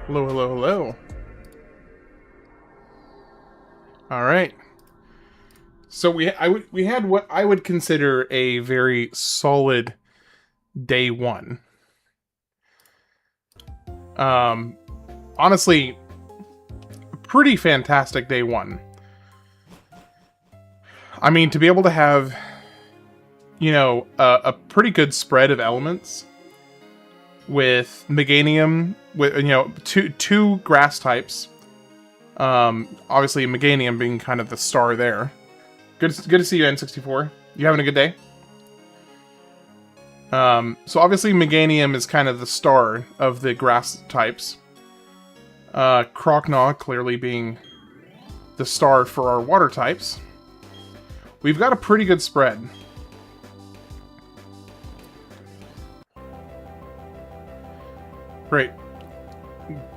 Hello, hello, hello. All right. So we had what I would consider a very solid day one. Honestly, pretty fantastic day one. I mean, to be able to have, a pretty good spread of elements with Meganium, with two grass types. Obviously Meganium being kind of the star there. Good to see you, N64. You having a good day? So obviously Meganium is kind of the star of the grass types. Croconaw clearly being the star for our water types. We've got a pretty good spread. Great.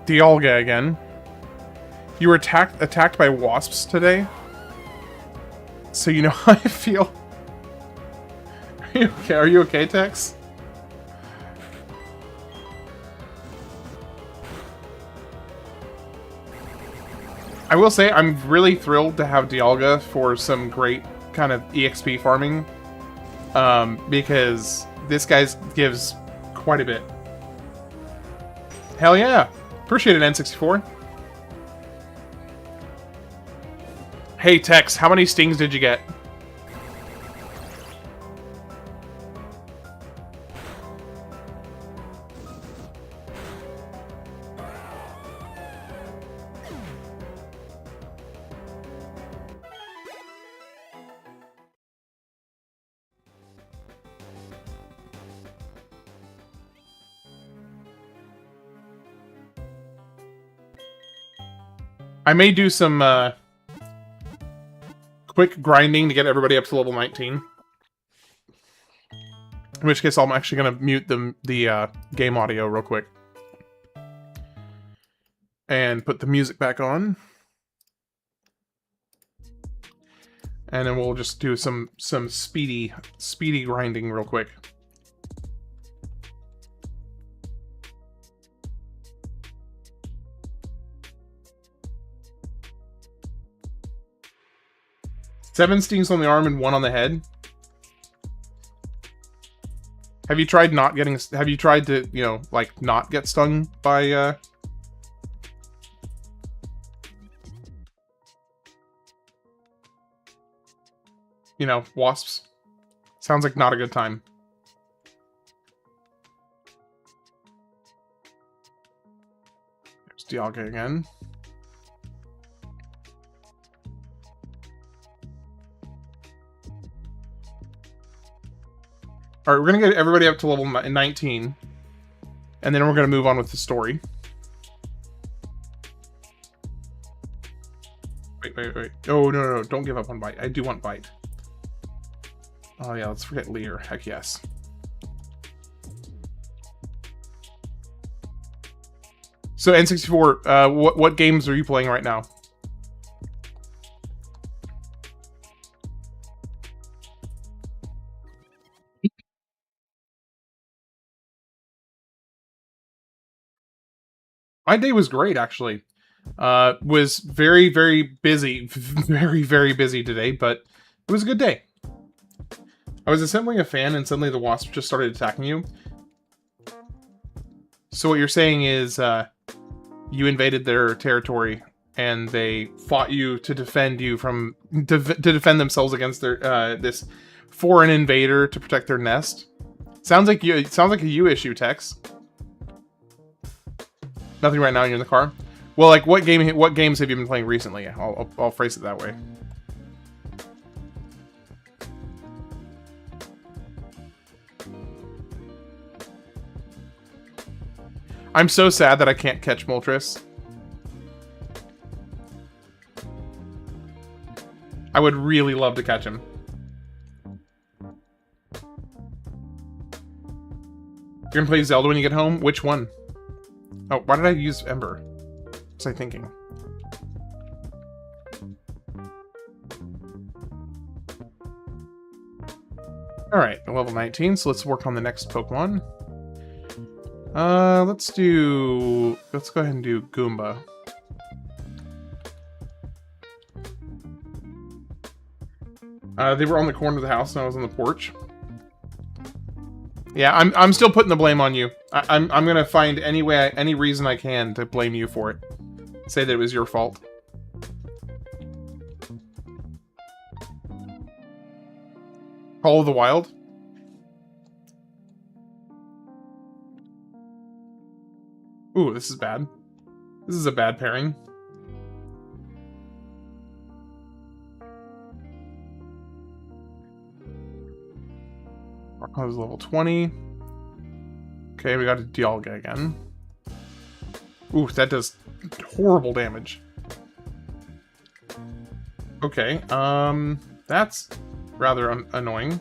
Dialga again. You were attacked by wasps today? So you know how I feel. Are you okay? Are you okay, Tex? I will say I'm really thrilled to have Dialga for some great kind of EXP farming. Because this guy gives quite a bit. Hell yeah! Appreciate it, N64. Hey, Tex, how many stings did you get? I may do some quick grinding to get everybody up to level 19. In which case, I'm actually going to mute the game audio real quick. And put the music back on. And then we'll just do some speedy grinding real quick. Seven stings on the arm and one on the head. Have you tried not getting? Have you tried to, like, not get stung by, wasps? Sounds like not a good time. There's Dialga again. Alright, we're going to get everybody up to level 19. And then we're going to move on with the story. Wait. Oh, no. Don't give up on Bite. I do want Bite. Oh, yeah, let's forget Leer. Heck yes. So, N64, what games are you playing right now? My day was great, actually. Was very, very busy. Very, very busy today, but it was a good day. I was assembling a fan and suddenly the wasp just started attacking you. So what you're saying is, you invaded their territory and they fought you to defend you from... to defend themselves against their, this foreign invader to protect their nest. Sounds like a you issue, Tex. Nothing right now, you're in the car? Well, like, what games have you been playing recently? I'll phrase it that way. I'm so sad that I can't catch Moltres. I would really love to catch him. You're gonna play Zelda when you get home? Which one? Oh, why did I use Ember? What was I thinking? Alright, level 19, so let's work on the next Pokemon. Let's go ahead and do Goomba. They were on the corner of the house and I was on the porch. Yeah, I'm still putting the blame on you. I'm gonna find any reason I can to blame you for it. Say that it was your fault. Call of the Wild? Ooh, this is bad. This is a bad pairing. Marco's level 20. Okay, we got a Dialga again. Ooh, that does horrible damage. Okay, that's rather annoying.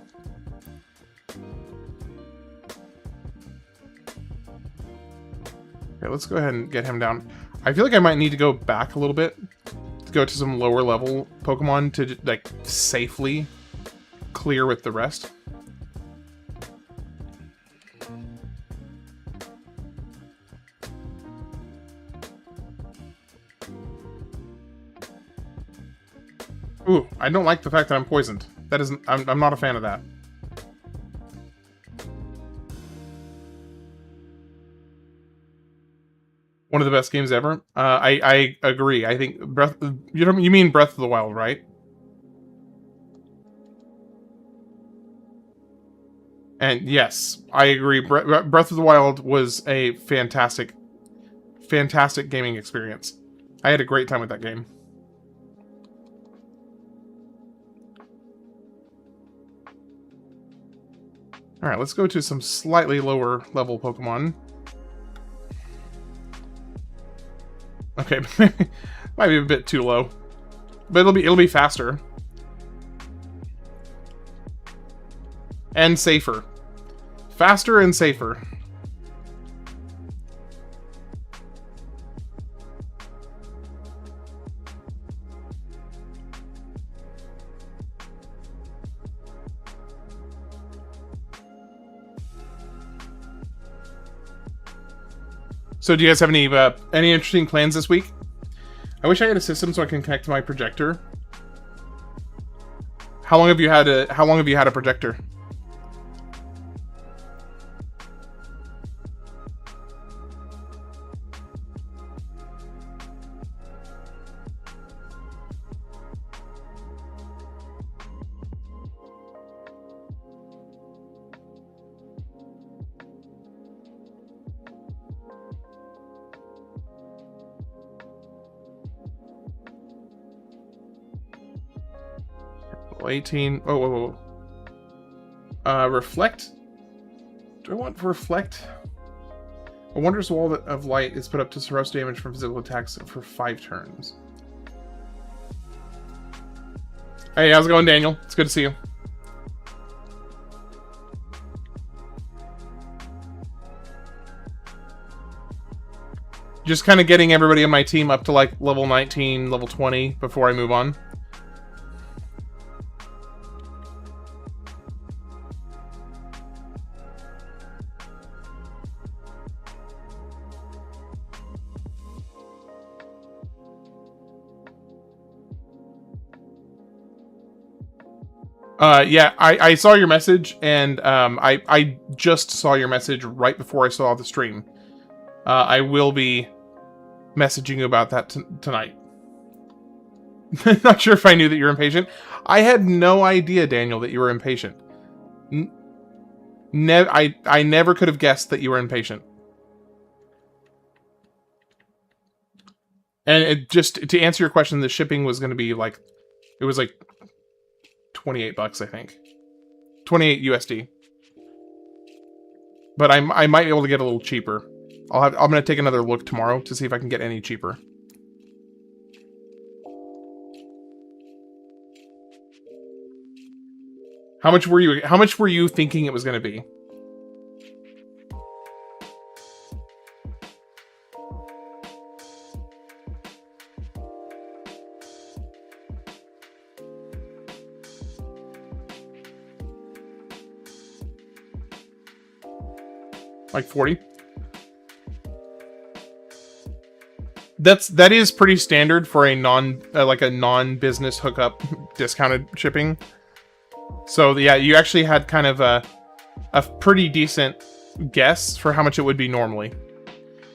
Okay, let's go ahead and get him down. I feel like I might need to go back a little bit to go to some lower level Pokemon to, like, safely clear with the rest. Ooh, I don't like the fact that I'm poisoned. That isn't... I'm not a fan of that. One of the best games ever. I agree. I think you mean Breath of the Wild, right? And yes, I agree. Breath of the Wild was a fantastic gaming experience. I had a great time with that game. All right, let's go to some slightly lower level Pokemon. Okay, might be a bit too low, but it'll be faster and safer. Faster and safer. So do you guys have any interesting plans this week? I wish I had a system so I can connect to my projector. How long have you had a projector? Level 18. Oh, whoa. Reflect? Do I want Reflect? A wondrous wall of light is put up to suppress damage from physical attacks for 5 turns. Hey, how's it going, Daniel? It's good to see you. Just kind of getting everybody on my team up to like level 19, level 20 before I move on. Yeah, I saw your message, and I just saw your message right before I saw the stream. I will be messaging you about that tonight. Not sure if I knew that you're impatient. I had no idea, Daniel, that you were impatient. I never could have guessed that you were impatient. And it just to answer your question, the shipping was going to be like, it was like $28, I think. 28 USD. But I might be able to get a little cheaper. I'm going to take another look tomorrow to see if I can get any cheaper. How much were you thinking it was going to be? Like 40? That is pretty standard for a non-business hookup discounted shipping. So yeah, you actually had kind of a pretty decent guess for how much it would be normally.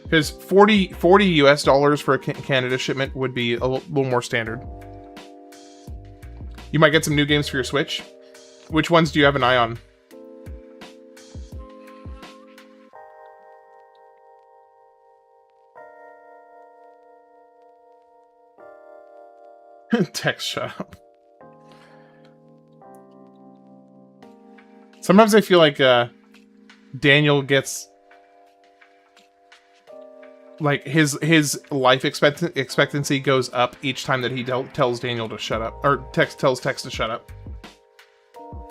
Because 40 US dollars for a Canada shipment would be a little more standard. You might get some new games for your Switch. Which ones do you have an eye on? Text, shut up. Sometimes I feel like Daniel gets like his life expectancy goes up each time that he tells Daniel to shut up, or tells Text to shut up.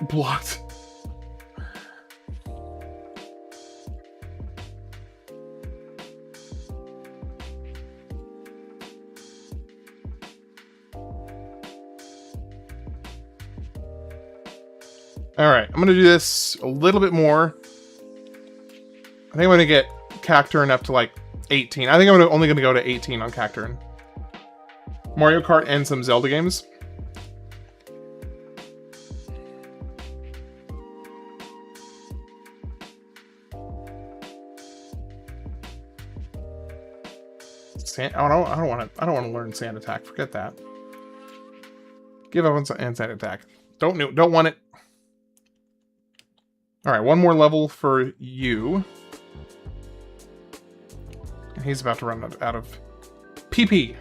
Blocked. Alright, I'm gonna do this a little bit more. I think I'm gonna get Cacturne up to like 18. I think I'm only gonna go to 18 on Cacturne. Mario Kart and some Zelda games. I don't want to learn Sand Attack. Forget that. Give up on Sand Attack. Don't want it. All right, one more level for you. And he's about to run out of PP.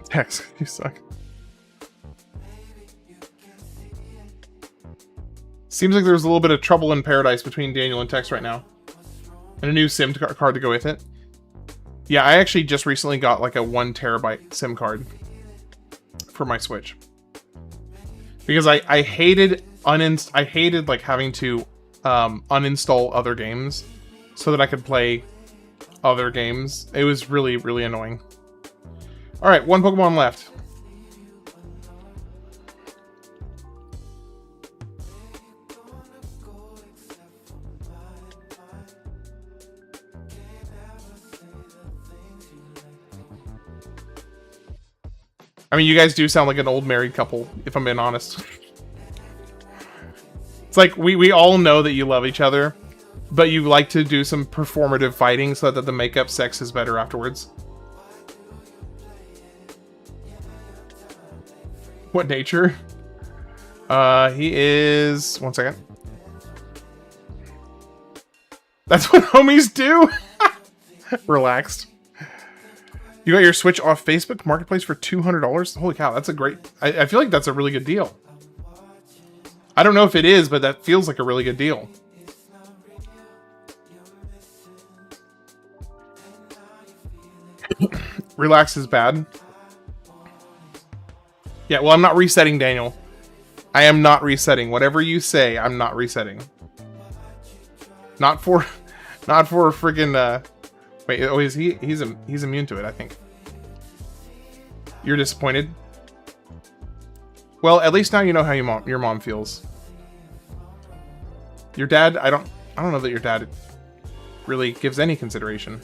Tex, you suck. Seems like there's a little bit of trouble in paradise between Daniel and Tex right now. And a new SIM card to go with it. Yeah, I actually just recently got like a 1 terabyte SIM card for my Switch. Because I hated like having to uninstall other games so that I could play other games. It was really, really annoying. Alright, 1 Pokemon left. I mean, you guys do sound like an old married couple, if I'm being honest. It's like, we all know that you love each other, but you like to do some performative fighting so that the makeup sex is better afterwards. What nature? He is... One second. That's what homies do? Relaxed. You got your Switch off Facebook Marketplace for $200? Holy cow, that's a great... I feel like that's a really good deal. I don't know if it is, but that feels like a really good deal. Relax is bad. Yeah, well, I'm not resetting, Daniel. I am not resetting. Whatever you say, I'm not resetting. Not for friggin', wait, oh, is he? He's immune to it, I think. You're disappointed? Well, at least now you know how your mom feels. Your dad, I don't know that your dad really gives any consideration.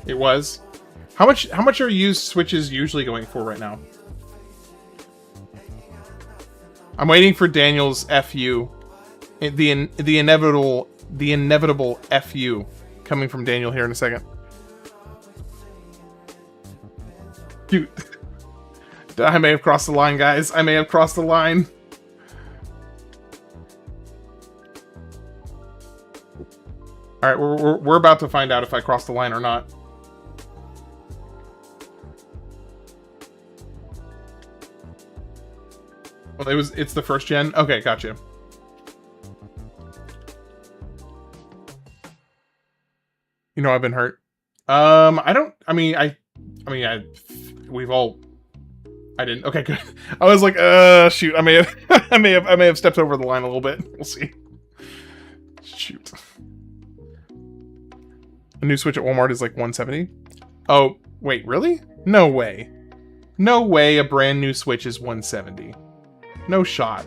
It was. How much are used Switches usually going for right now? I'm waiting for Daniel's FU. The inevitable FU coming from Daniel here in a second. Dude. I may have crossed the line, guys. I may have crossed the line. Alright, we're about to find out if I crossed the line or not. Well, it's the first gen? Okay, gotcha. You know I've been hurt. I didn't. Okay, good. I was like, shoot, I may have stepped over the line a little bit. We'll see. Shoot. A new Switch at Walmart is like $170. Oh, Wait, really? No way. No way a brand new Switch is 170. No shot.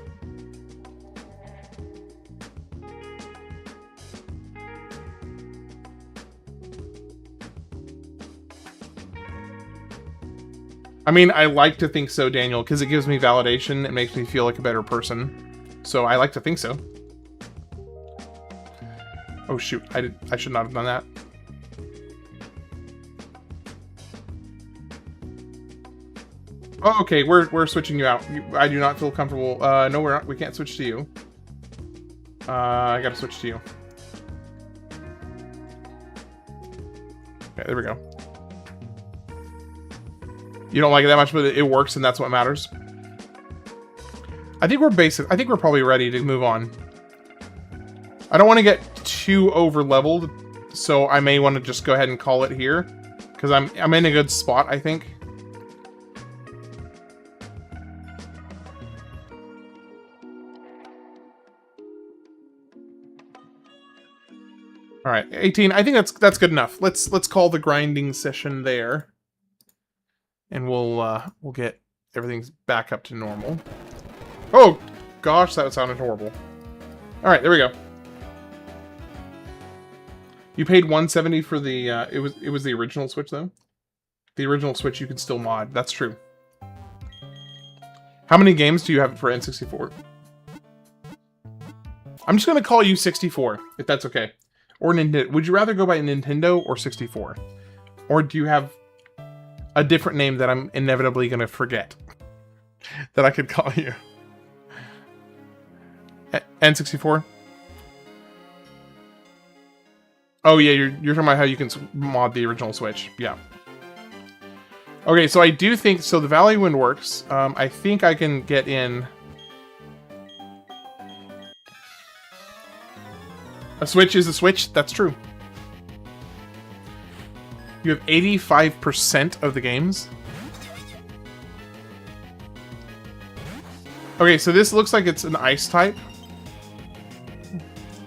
I mean, I like to think so, Daniel, because it gives me validation. It makes me feel like a better person. So I like to think so. Oh shoot, I should not have done that. Oh, okay, we're switching you out. I do not feel comfortable. No, we're not. We can't switch to you. I gotta switch to you. Okay, there we go. You don't like it that much, but it works, and that's what matters. I think we're basic. I think we're probably ready to move on. I don't want to get too over leveled, so I may want to just go ahead and call it here, because I'm in a good spot, I think. All right, 18. I think that's good enough. Let's call the grinding session there, and we'll get everything back up to normal. Oh gosh, that sounded horrible. All right, there we go. You paid 170 for the it was the original Switch though. The original Switch you can still mod. That's true. How many games do you have for N64? I'm just gonna call you 64 if that's okay. Or Nintendo. Would you rather go by Nintendo or 64? Or do you have a different name that I'm inevitably gonna forget that I could call you? N64? Oh yeah, you're talking about how you can mod the original Switch. Yeah. Okay, so I do think so. The Valley Wind works. I think I can get in. A Switch is a Switch. That's true. You have 85% of the games. Okay, so this looks like it's an ice type.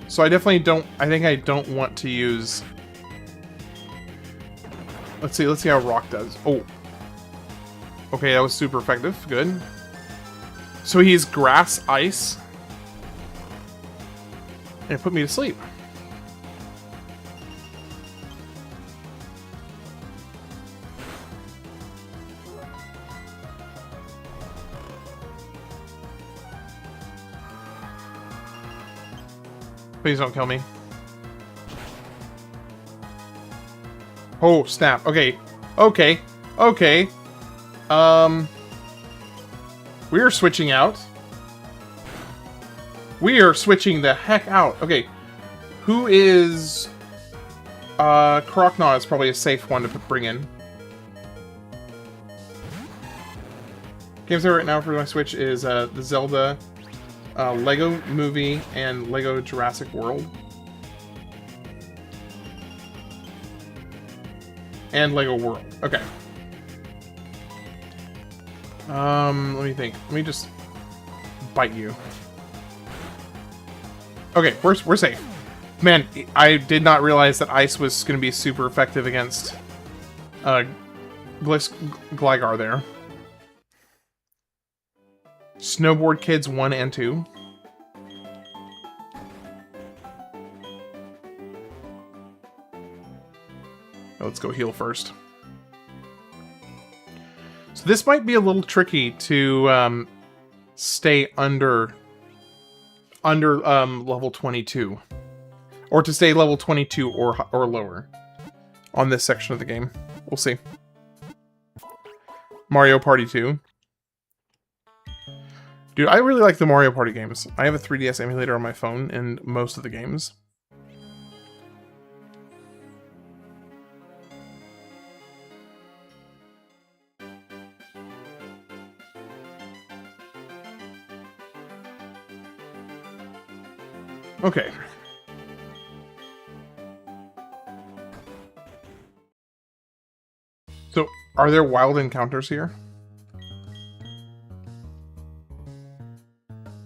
So I definitely don't, I think I don't want to use... Let's see how rock does. Oh. Okay, that was super effective. Good. So he's grass, ice. And it put me to sleep. Please don't kill me. Oh, snap. Okay. Okay. Okay. We are switching out. We are switching the heck out. Okay. Who is... Kroknaw is probably a safe one to bring in. Games over right now for my Switch is the Zelda... Lego Movie and Lego Jurassic World. And Lego World. Okay. Let me think. Let me just bite you. Okay, we're safe. Man, I did not realize that ice was going to be super effective against Gligar there. Snowboard Kids 1 and 2. Let's go heal first. So this might be a little tricky to stay under level 22. Or to stay level 22 or lower on this section of the game. We'll see. Mario Party 2. Dude, I really like the Mario Party games. I have a 3DS emulator on my phone in most of the games. Okay. So, are there wild encounters here?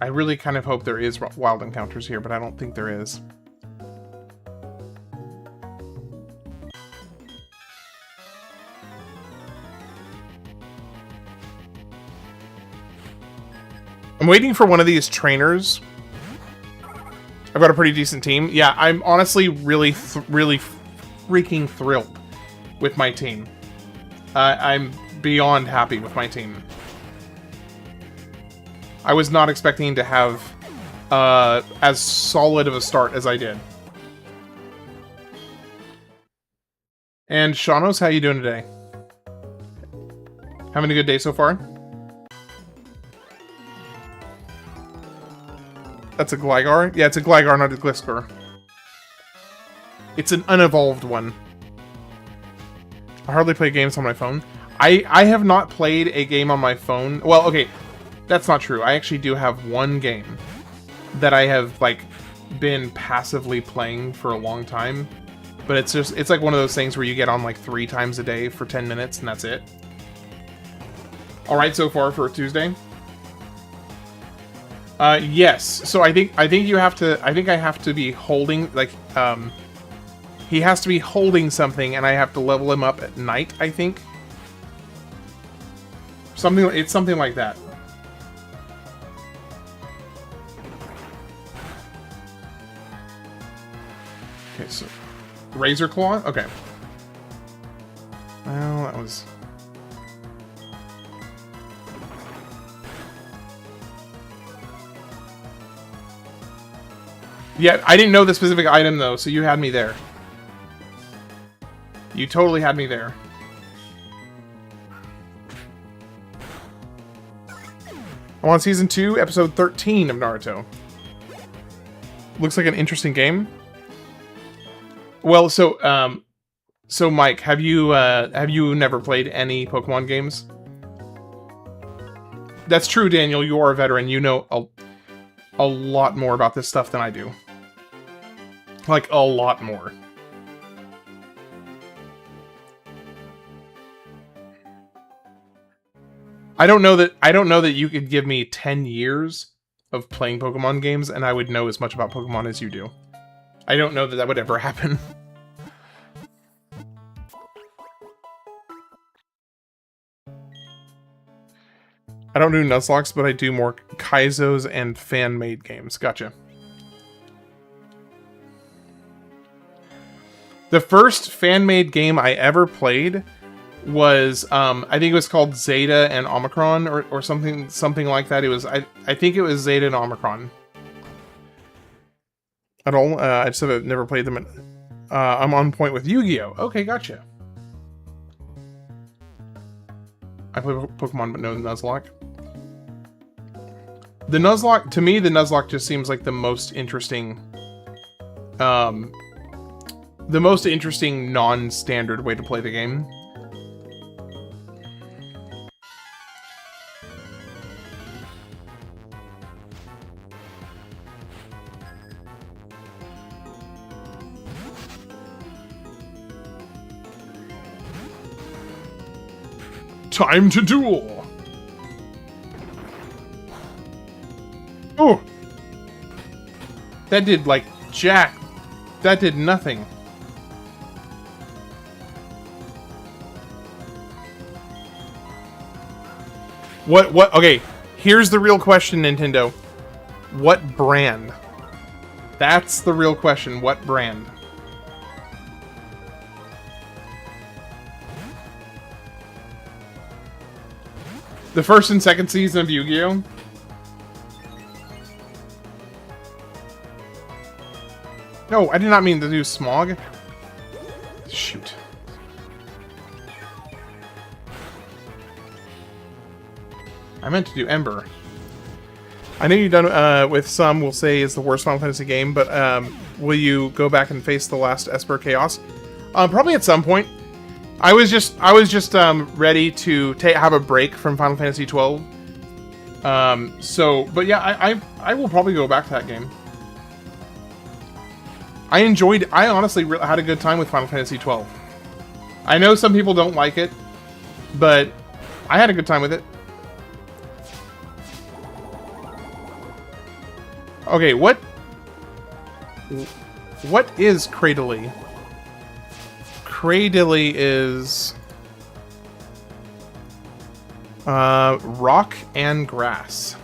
I really kind of hope there is wild encounters here, but I don't think there is. I'm waiting for one of these trainers. I've got a pretty decent team. Yeah, I'm honestly really freaking thrilled with my team. I'm beyond happy with my team. I was not expecting to have as solid of a start as I did. And Shanos, how you doing today? Having a good day so far? That's a Gligar? Yeah, it's a Gligar, not a Gliscor. It's an unevolved one. I hardly play games on my phone. I have not played a game on my phone. Well, okay, that's not true. I actually do have one game that I have, like, been passively playing for a long time. But it's like one of those things where you get on, like, 3 times a day for 10 minutes, and that's it. Alright so far for a Tuesday? Yes. So I think you have to, I think I have to be holding, like, he has to be holding something, and I have to level him up at night, I think. It's something like that. Okay, so Razor Claw? Okay. Well, that was... Yeah, I didn't know the specific item, though, so you had me there. You totally had me there. I'm on Season 2, Episode 13 of Naruto. Looks like an interesting game. Well, so Mike, have you never played any Pokemon games? That's true, Daniel. You are a veteran. You know a lot more about this stuff than I do. Like, a lot more. I don't know that you could give me 10 years of playing Pokemon games and I would know as much about Pokemon as you do. I don't know that that would ever happen. I don't do Nuzlocke, but I do more Kaizos and fan-made games. Gotcha. The first fan-made game I ever played was, I think it was called Zeta and Omicron, or something like that. It was, I think it was Zeta and Omicron. At all, I just have never played them. I'm on point with Yu-Gi-Oh! Okay, gotcha. I play Pokemon, but no Nuzlocke. The Nuzlocke, to me, the Nuzlocke just seems like the most interesting, non-standard way to play the game. Time to duel! Oh! That did, like, jack. That did nothing. What, okay, here's the real question, Nintendo. What brand? That's the real question. What brand? The first and second season of Yu-Gi-Oh! No, I did not mean to do Smog. Shoot. I meant to do Ember. I know you've done with some, we'll say, is the worst Final Fantasy game, but will you go back and face the last Esper Chaos? Probably at some point. I was just ready to have a break from Final Fantasy 12. But yeah, I will probably go back to that game. I honestly had a good time with Final Fantasy 12. I know some people don't like it, but I had a good time with it. Okay, what is Cradily? Cradily is rock and grass.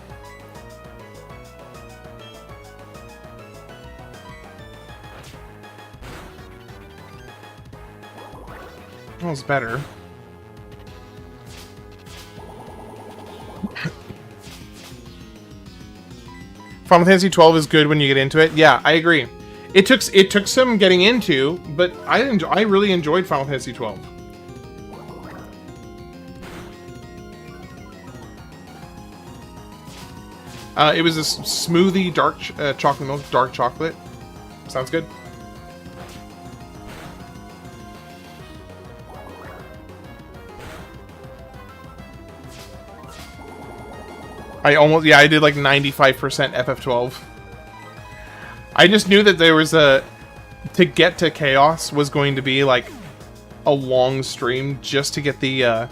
Well, it's better. Final Fantasy 12 is good when you get into it. Yeah, I agree. It took some getting into, but I really enjoyed Final Fantasy 12. It was a smoothie dark chocolate milk, dark chocolate. Sounds good. I did like 95% FF12. I just knew that there was to get to Chaos was going to be like a long stream just to get the,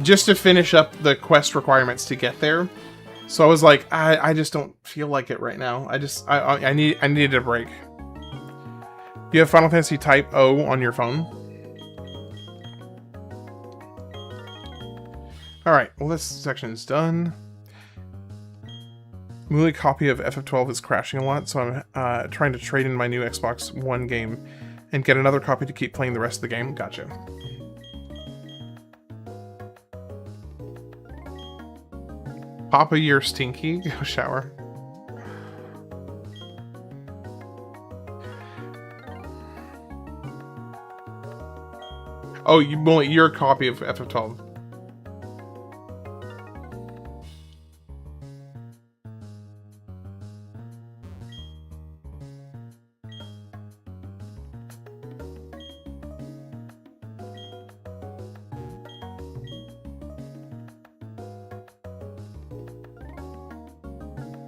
just to finish up the quest requirements to get there. So I was like, I just don't feel like it right now. I needed a break. You have Final Fantasy Type O on your phone? Alright, well this section is done. Mooley copy of FF12 is crashing a lot, so I'm trying to trade in my new Xbox One game and get another copy to keep playing the rest of the game. Gotcha. Papa, you're stinky. Go shower. Oh, your copy of FF12.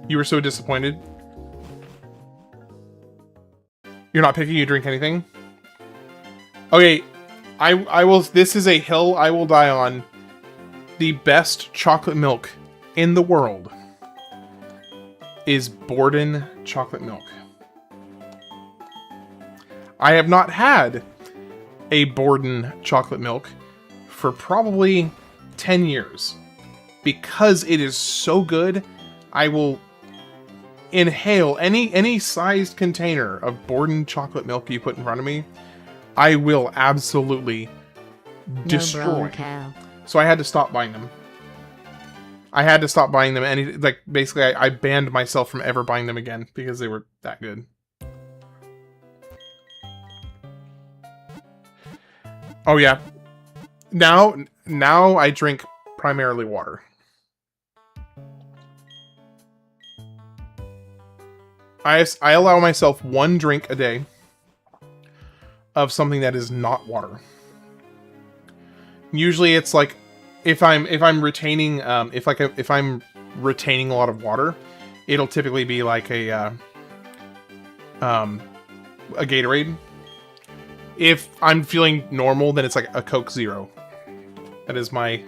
You were so disappointed. You're not picking, you drink anything? Okay, I will, this is a hill I will die on. The best chocolate milk in the world is Borden chocolate milk. I have not had a Borden chocolate milk for probably 10 years. Because it is so good, I will inhale any sized container of Borden chocolate milk you put in front of me. I will absolutely destroy. So I had to stop buying them. I had to stop buying them. And like basically, I banned myself from ever buying them again because they were that good. Oh yeah. Now I drink primarily water. I allow myself one drink a day of something that is not water. Usually it's like if I'm retaining if I'm retaining a lot of water, it'll typically be like a Gatorade. If I'm feeling normal, then it's like a Coke Zero. That is my...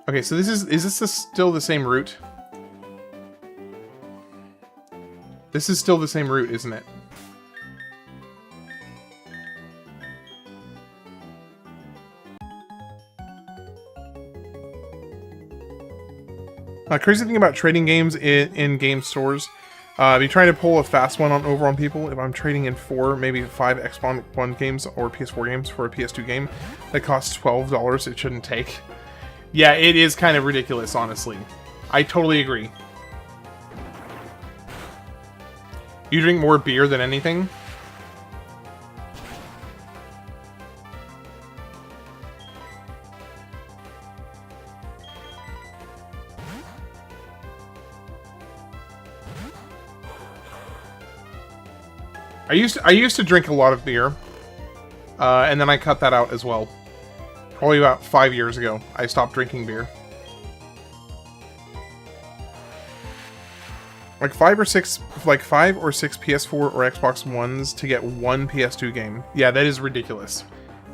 Okay, so is this still the same route? This is still the same route, isn't it? Crazy thing about trading games in game stores. If you're trying to pull a fast one over on people, if I'm trading in 4, maybe 5 Xbox One games or PS4 games for a PS2 game that costs $12, it shouldn't take. Yeah, it is kind of ridiculous, honestly. I totally agree. You drink more beer than anything? I used to drink a lot of beer, and then I cut that out as well. Probably about 5 years ago, I stopped drinking beer. Like 5 or 6 PS4 or Xbox Ones to get one PS2 game. Yeah, that is ridiculous.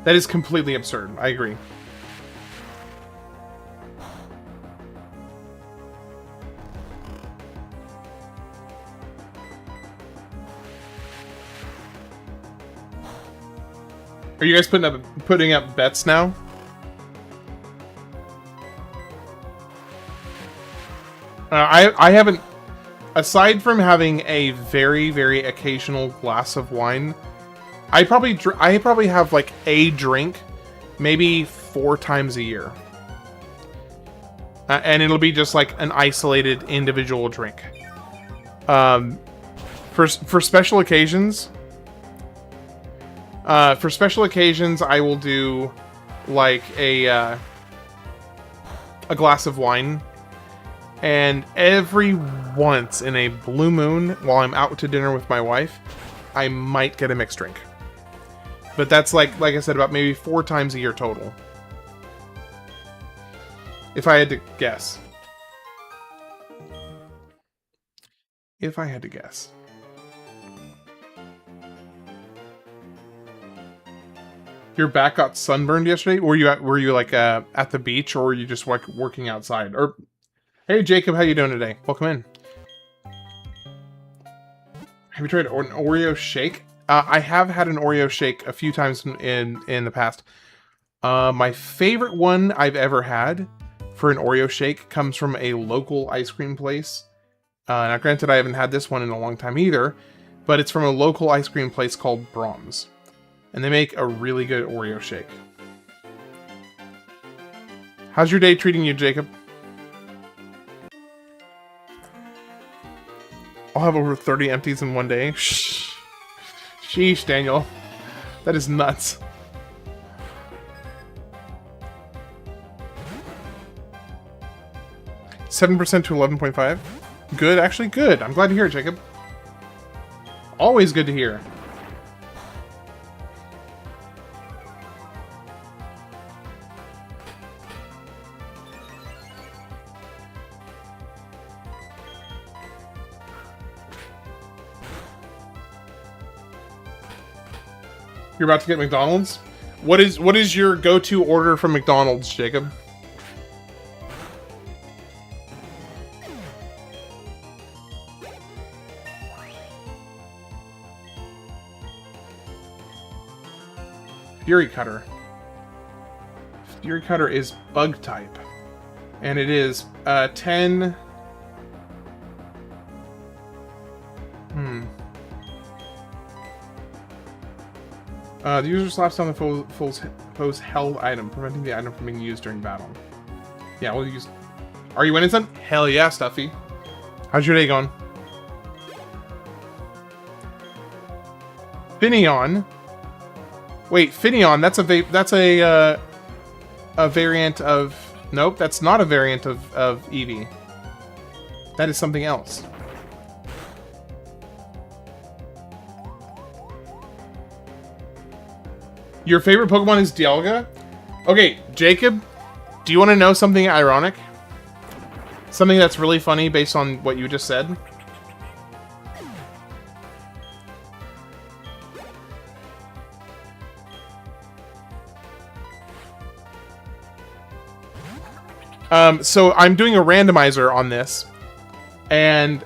That is completely absurd. I agree. Are you guys putting up bets now? I haven't. Aside from having a very, very occasional glass of wine, I probably have like a drink, maybe 4 times a year, and it'll be just like an isolated individual drink. For special occasions, I will do like a glass of wine, and every once in a blue moon, while I'm out to dinner with my wife, I might get a mixed drink. But that's like I said, about maybe 4 times a year total. If I had to guess. If I had to guess. Your back got sunburned yesterday? Were you like at the beach, or were you just working outside? Or hey Jacob, how you doing today? Welcome in. Have you tried an Oreo shake? I have had an Oreo shake a few times in the past. My favorite one I've ever had for an Oreo shake comes from a local ice cream place. Now granted, I haven't had this one in a long time either, but it's from a local ice cream place called Brahms. And they make a really good Oreo shake. How's your day treating you, Jacob? I'll have over 30 empties in one day. Sheesh, Daniel. That is nuts. $7% to 11.5. Good, actually good. I'm glad to hear it, Jacob. Always good to hear. You're about to get McDonald's? What is your go-to order from McDonald's, Jacob? Fury Cutter. Fury Cutter is bug type. And it is 10... The user slaps down the foe's held item, preventing the item from being used during battle. Yeah, we'll use... Are you winning, son? Hell yeah, Stuffy. How's your day going? Finneon. Wait, Finneon, that's a variant of... Nope, that's not a variant of Eevee. That is something else. Your favorite Pokemon is Dialga? Okay, Jacob, do you want to know something ironic? Something that's really funny based on what you just said? So I'm doing a randomizer on this, and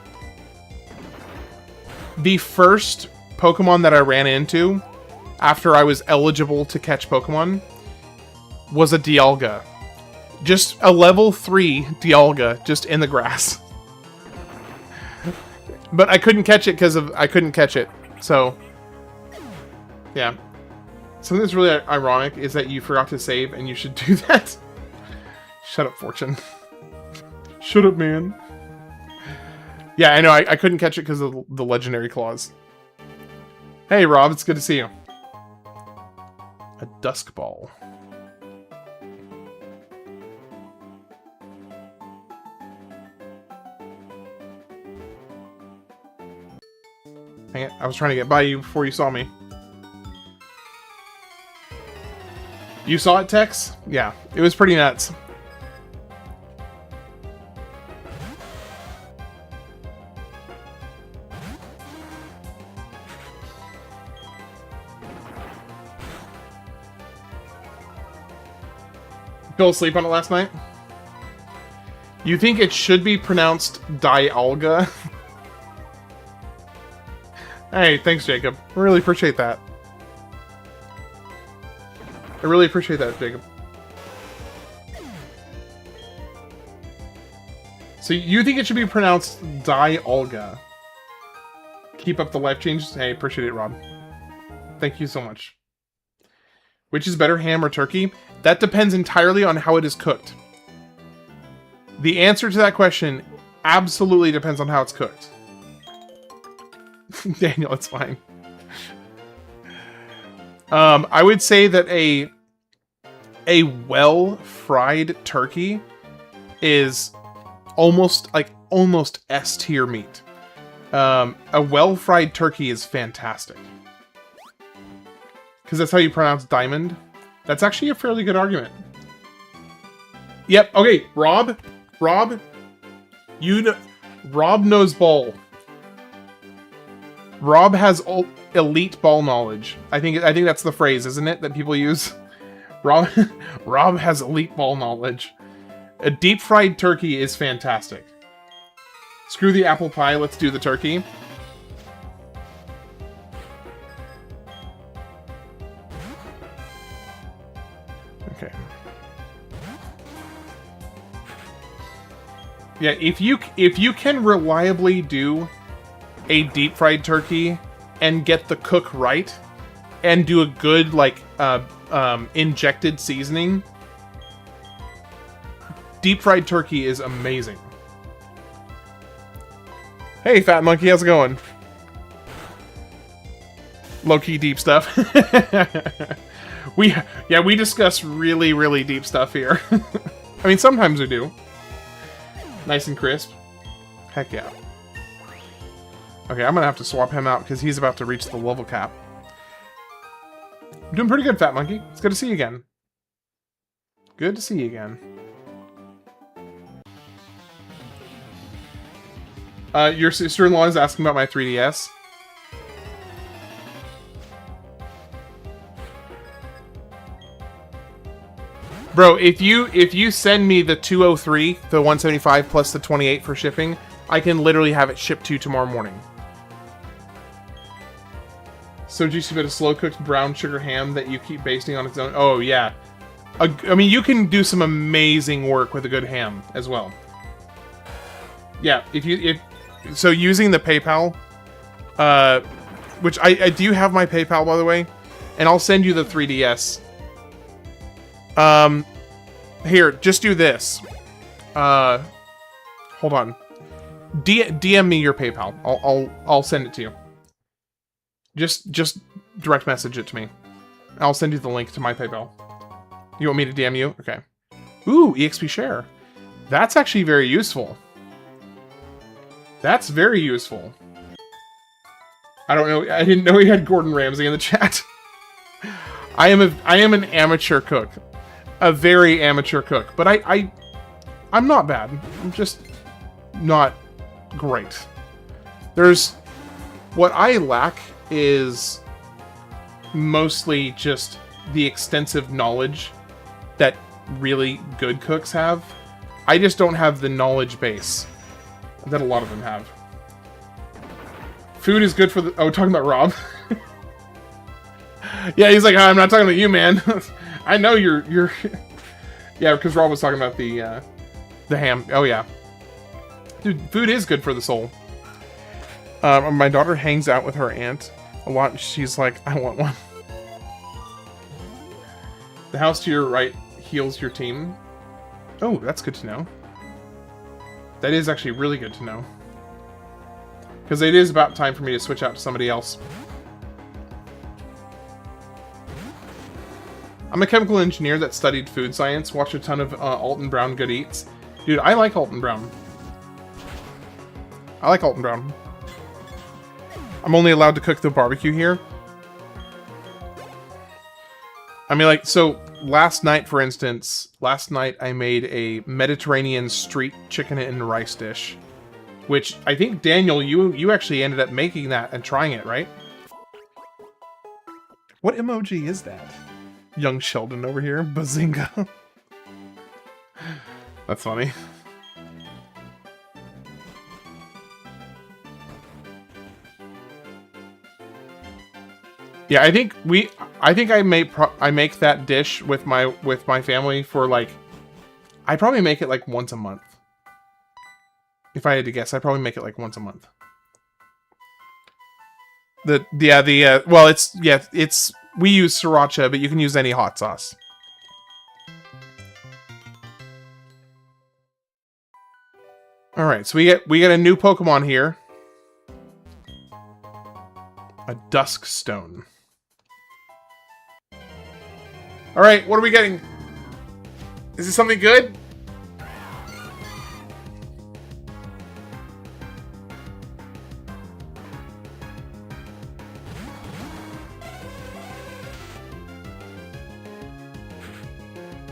the first Pokemon that I ran into after I was eligible to catch Pokemon was a Dialga. Just a level 3 Dialga, just in the grass. But I couldn't catch it because I couldn't catch it. So, yeah. Something that's really ironic is that you forgot to save, and you should do that. Shut up, Fortune. Shut up, man. Yeah, I know. I couldn't catch it because of the legendary claws. Hey, Rob. It's good to see you. A Dusk Ball. Hang it. I was trying to get by you before you saw me. You saw it, Tex? Yeah. It was pretty nuts. Fell asleep on it last night? You think it should be pronounced Dialga? Hey, thanks, Jacob. I really appreciate that. I really appreciate that, Jacob. So you think it should be pronounced Dialga? Keep up the life changes. Hey, appreciate it, Rob. Thank you so much. Which is better, ham or turkey? That depends entirely on how it is cooked. The answer to that question absolutely depends on how it's cooked. Daniel, it's fine. I would say that a well-fried turkey is almost S tier meat. A well-fried turkey is fantastic. Because that's how you pronounce diamond. That's actually a fairly good argument. Yep, okay, Rob, you know, Rob knows ball. Rob has elite ball knowledge. I think that's the phrase, isn't it, that people use? Rob has elite ball knowledge. A deep fried turkey is fantastic. Screw the apple pie, let's do the turkey. Okay. Yeah, if you can reliably do a deep fried turkey and get the cook right and do a good injected seasoning, deep fried turkey is amazing. Hey, Fat Monkey, how's it going? Low-key deep stuff. we discuss really, really deep stuff here. I mean, sometimes we do. Nice and crisp. Heck yeah. Okay, I'm gonna have to swap him out because he's about to reach the level cap. I'm doing pretty good, Fat Monkey. It's good to see you again. Good to see you again. Your sister-in-law is asking about my 3DS. Bro, if you send me the 203, the 175 plus the 28 for shipping, I can literally have it shipped to you tomorrow morning. So juicy bit of slow-cooked brown sugar ham that you keep basting on its own. Oh, yeah. I mean, you can do some amazing work with a good ham as well. Yeah, so using the PayPal, which I do have my PayPal, by the way, and I'll send you the 3DS. Here, just do this. Hold on. DM me your PayPal. I'll send it to you. Just direct message it to me. I'll send you the link to my PayPal. You want me to DM you? Okay. Ooh, EXP share. That's actually very useful. That's very useful. I don't know. I didn't know we had Gordon Ramsay in the chat. I am an amateur cook. A very amateur cook. But I'm not bad. I'm just not great. What I lack is mostly just the extensive knowledge that really good cooks have. I just don't have the knowledge base that a lot of them have. Food is good for the... Oh, talking about Rob. Yeah, he's like, I'm not talking about you, man. I know you're... Yeah, because Rob was talking about the ham. Oh, yeah. Dude, food is good for the soul. My daughter hangs out with her aunt a lot, and she's like, I want one. The house to your right heals your team. Oh, that's good to know. That is actually really good to know. Because it is about time for me to switch out to somebody else. I'm a chemical engineer that studied food science, watched a ton of Alton Brown Good Eats. Dude, I like Alton Brown. I like Alton Brown. I'm only allowed to cook the barbecue here. I mean, like, so last night, for instance, I made a Mediterranean street chicken and rice dish, which I think, Daniel, you actually ended up making that and trying it, right? What emoji is that? Young Sheldon over here. Bazinga. That's funny. Yeah, I think I make that dish with my family for like, I probably make it like once a month. If I had to guess, I probably make it like once a month. Well, it's we use sriracha, but you can use any hot sauce. All right, so we get a new Pokemon here. A Dusk Stone. All right, what are we getting? Is this something good?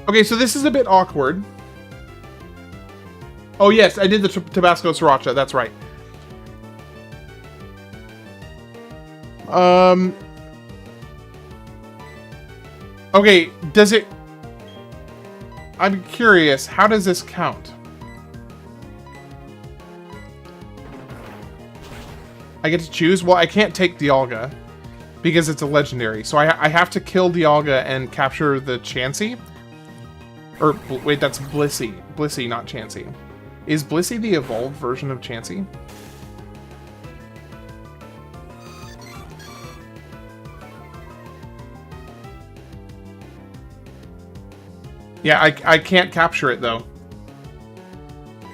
Okay, so this is a bit awkward. Oh yes, I did the Tabasco Sriracha, that's right. Okay, does it... I'm curious, how does this count? I get to choose? Well, I can't take Dialga because it's a legendary. So I have to kill Dialga and capture the Chansey? Or, wait, that's Blissey. Blissey, not Chansey. Is Blissey the evolved version of Chansey? Yeah, I can't capture it though.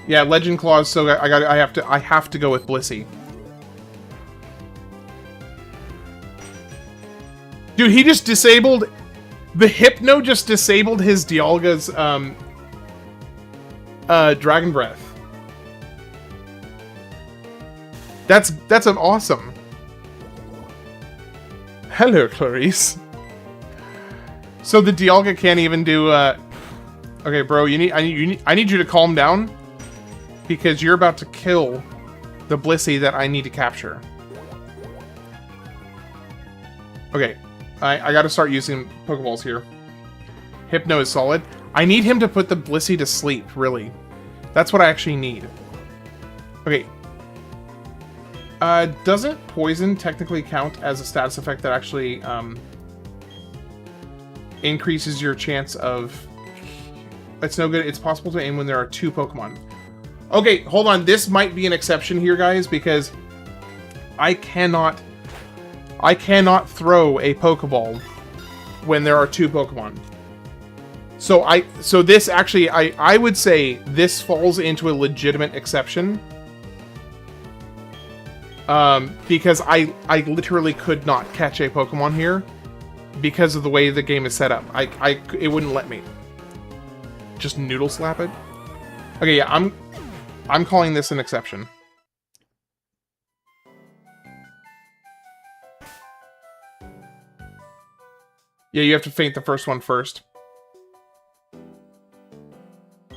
Yeah, Legend Claws, so I have to go with Blissey. Dude, he just disabled... The Hypno just disabled his Dialga's, Dragon Breath. That's an awesome. Hello, Clarice. So the Dialga can't even do, Okay, bro, I need you to calm down. Because you're about to kill the Blissey that I need to capture. Okay. I gotta start using Pokeballs here. Hypno is solid. I need him to put the Blissey to sleep, really. That's what I actually need. Okay. Doesn't Poison technically count as a status effect that actually, increases your chance of... It's no good. It's possible to aim when there are 2 Pokemon. Okay, hold on. This might be an exception here, guys, because I cannot throw a Pokeball when there are 2 Pokemon. So this actually, I would say this falls into a legitimate exception. Because I literally could not catch a Pokemon here because of the way the game is set up. It wouldn't let me. Just noodle slap it. Okay, yeah, I'm calling this an exception. Yeah, you have to faint the first one first.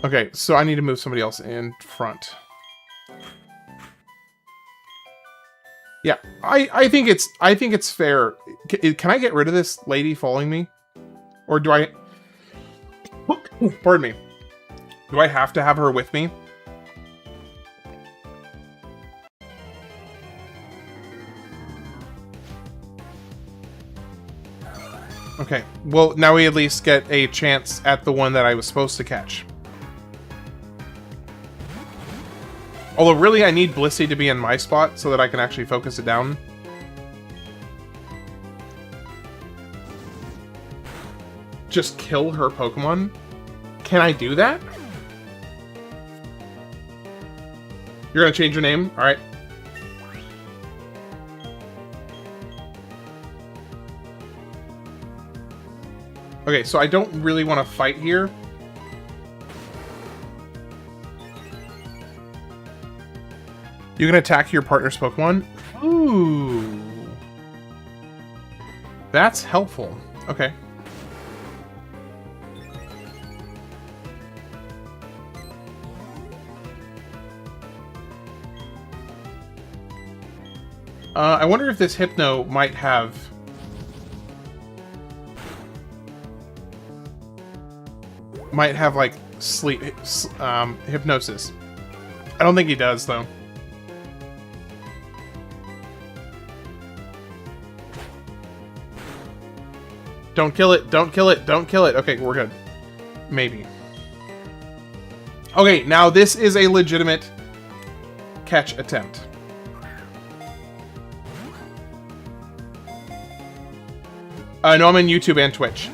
Okay, so I need to move somebody else in front. Yeah, I think it's fair. Can I get rid of this lady following me? Or do I... Pardon me. Do I have to have her with me? Okay, well, now we at least get a chance at the one that I was supposed to catch. Although, really, I need Blissey to be in my spot so that I can actually focus it down. Just kill her Pokemon? Can I do that? You're gonna change your name? Alright. Okay, so I don't really want to fight here. You can attack your partner's Pokemon? Ooh. That's helpful. Okay. I wonder if this Hypno might have... like, sleep... hypnosis. I don't think he does, though. Don't kill it, don't kill it, don't kill it. Okay, we're good. Maybe. Okay, now this is a legitimate catch attempt. No, I'm in YouTube and Twitch.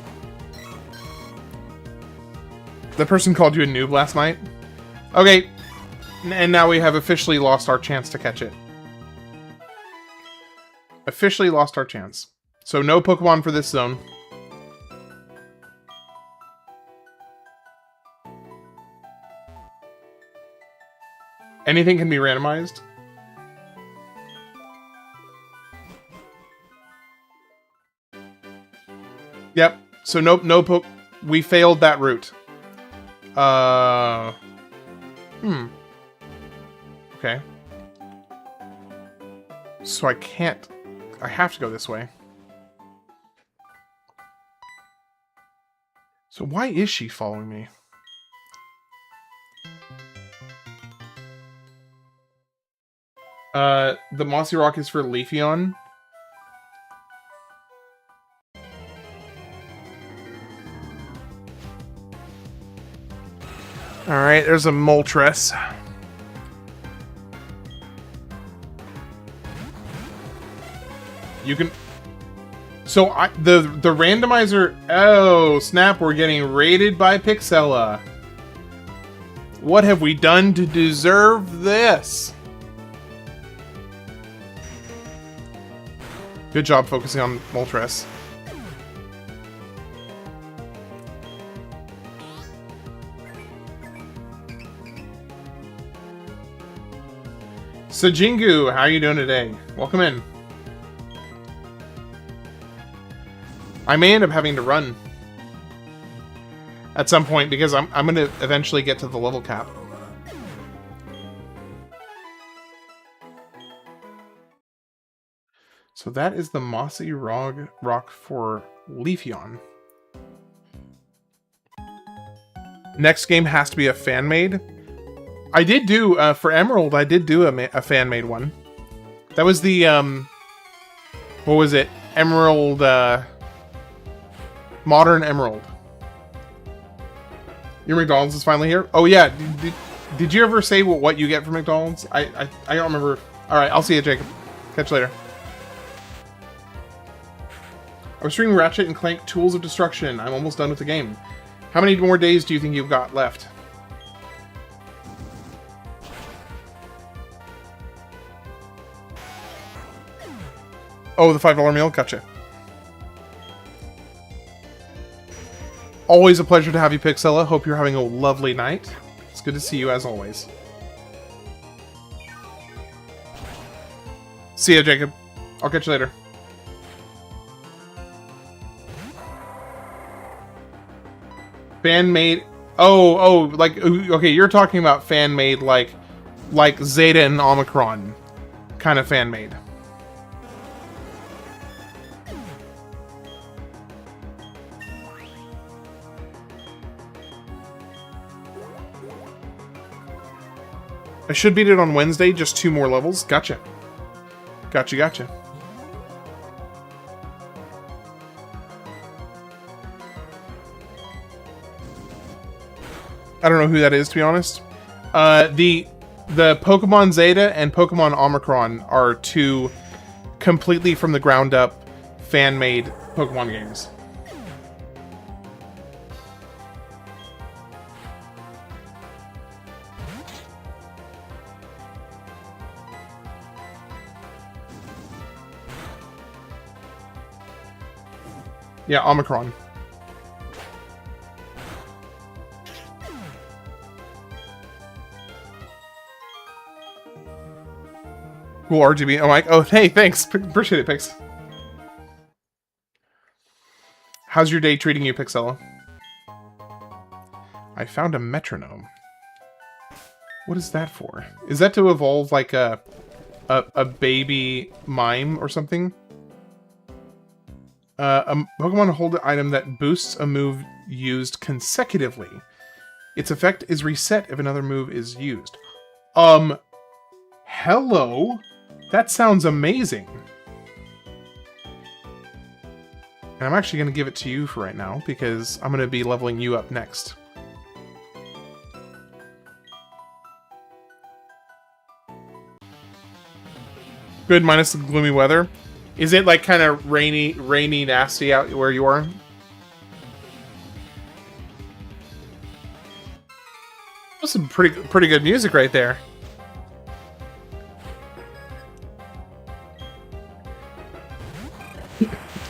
The person called you a noob last night? Okay. And now we have officially lost our chance to catch it. Officially lost our chance. So no Pokemon for this zone. Anything can be randomized. Yep. So no we failed that route. Okay. So I can't... I have to go this way. So why is she following me? The Mossy Rock is for Leafeon. Alright, there's a Moltres. You can... So, the randomizer... Oh, snap, we're getting raided by Pixella. What have we done to deserve this? Good job focusing on Moltres. So Jingu, how are you doing today? Welcome in. I may end up having to run at some point because I'm going to eventually get to the level cap. So that is the Mossy Rock for Leafeon. Next game has to be a fan-made. I did do, for Emerald, I did do a fan-made one. That was the, what was it? Emerald, Modern Emerald. Your McDonald's is finally here? Oh yeah, did you ever say what you get from McDonald's? I don't remember. Alright, I'll see you, Jacob. Catch you later. I was streaming Ratchet and Clank Tools of Destruction. I'm almost done with the game. How many more days do you think you've got left? Oh, the $5 meal? Gotcha. Always a pleasure to have you, Pixella. Hope you're having a lovely night. It's good to see you, as always. See ya, Jacob. I'll catch you later. Fan-made... Oh, like... Okay, you're talking about fan-made like Zeta and Omicron kind of fan-made. I should beat it on Wednesday, just 2 more levels. Gotcha. Gotcha. I don't know who that is, to be honest. The Pokemon Zeta and Pokemon Omicron are 2 completely from the ground up fan-made Pokemon games. Yeah, Omicron. Cool RGB. Oh, Mike. Oh, hey, thanks. Appreciate it, Pix. How's your day treating you, Pixella? I found a metronome. What is that for? Is that to evolve like a baby mime or something? A Pokemon hold an item that boosts a move used consecutively. Its effect is reset if another move is used. Hello? That sounds amazing. And I'm actually going to give it to you for right now, because I'm going to be leveling you up next. Good, minus the gloomy weather. Is it like kind of rainy, nasty out where you are? That's some pretty good music right there.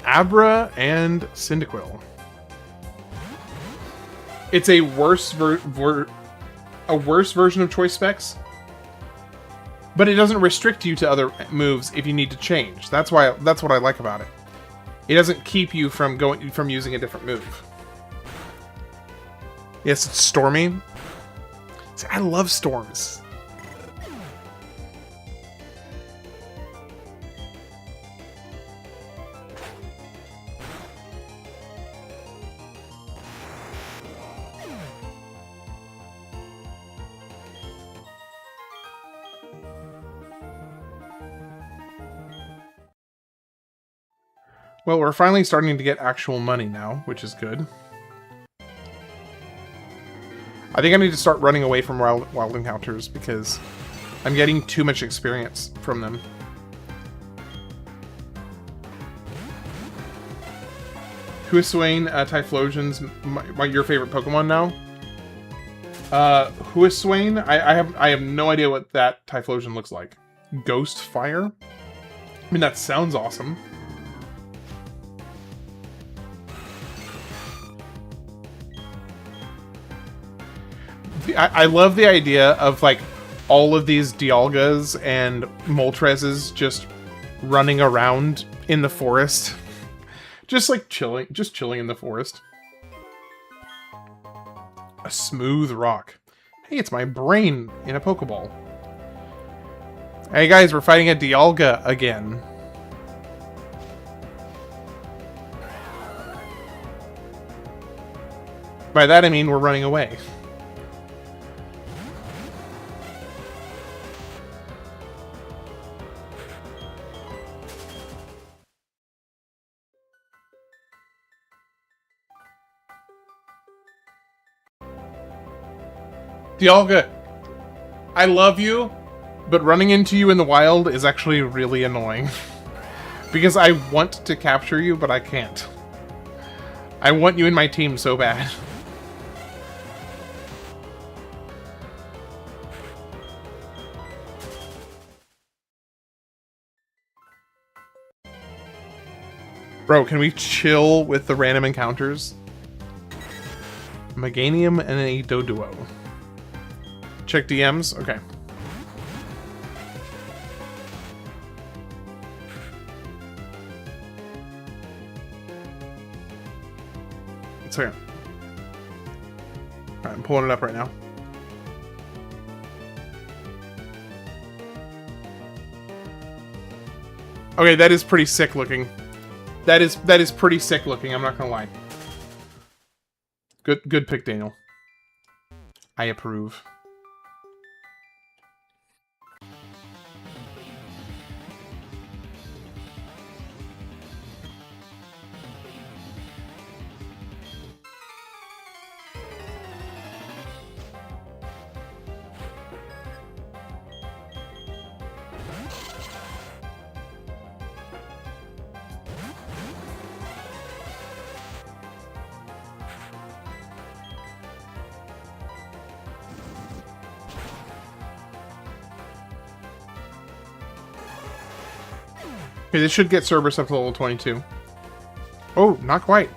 Abra and Cyndaquil. It's a worse version of Choice Specs, but it doesn't restrict you to other moves if you need to change. That's what I like about it. It doesn't keep you from using a different move. Yes, it's stormy. See, I love storms. Well, we're finally starting to get actual money now, which is good. I think I need to start running away from wild encounters because I'm getting too much experience from them. Huaswain, Typhlosion's your favorite Pokemon now? Huaswain? I have no idea what that Typhlosion looks like. Ghost Fire? I mean, that sounds awesome. I love the idea of, like, all of these Dialgas and Moltres just running around in the forest. Just, like, chilling in the forest. A smooth rock. Hey, it's my brain in a Pokeball. Hey, guys, we're fighting a Dialga again. By that, I mean we're running away. Dialga, I love you, but running into you in the wild is actually really annoying. Because I want to capture you, but I can't. I want you in my team so bad. Bro, can we chill with the random encounters? Meganium and a Doduo. Check DMs? Okay. It's here. Alright, I'm pulling it up right now. Okay, that is pretty sick looking. That is pretty sick looking, I'm not gonna lie. Good pick, Daniel. I approve. Okay, this should get Cerberus up to level 22. Oh, not quite.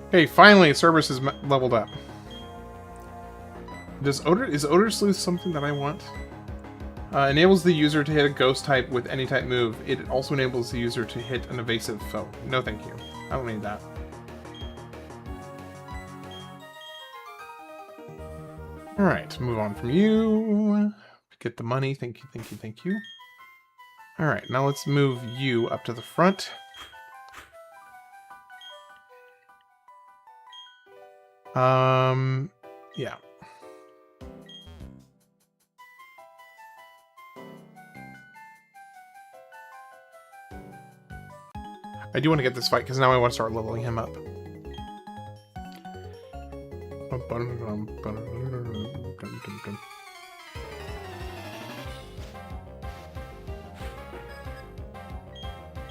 Okay, finally, Cerberus is leveled up. Is Odor Sleuth something that I want? Enables the user to hit a ghost type with any type move. It also enables the user to hit an evasive foe. No thank you. I don't need that. Alright, move on from you. Get the money. Thank you, thank you, thank you. Alright, now let's move you up to the front. Yeah. I do want to get this fight because now I want to start leveling him up. A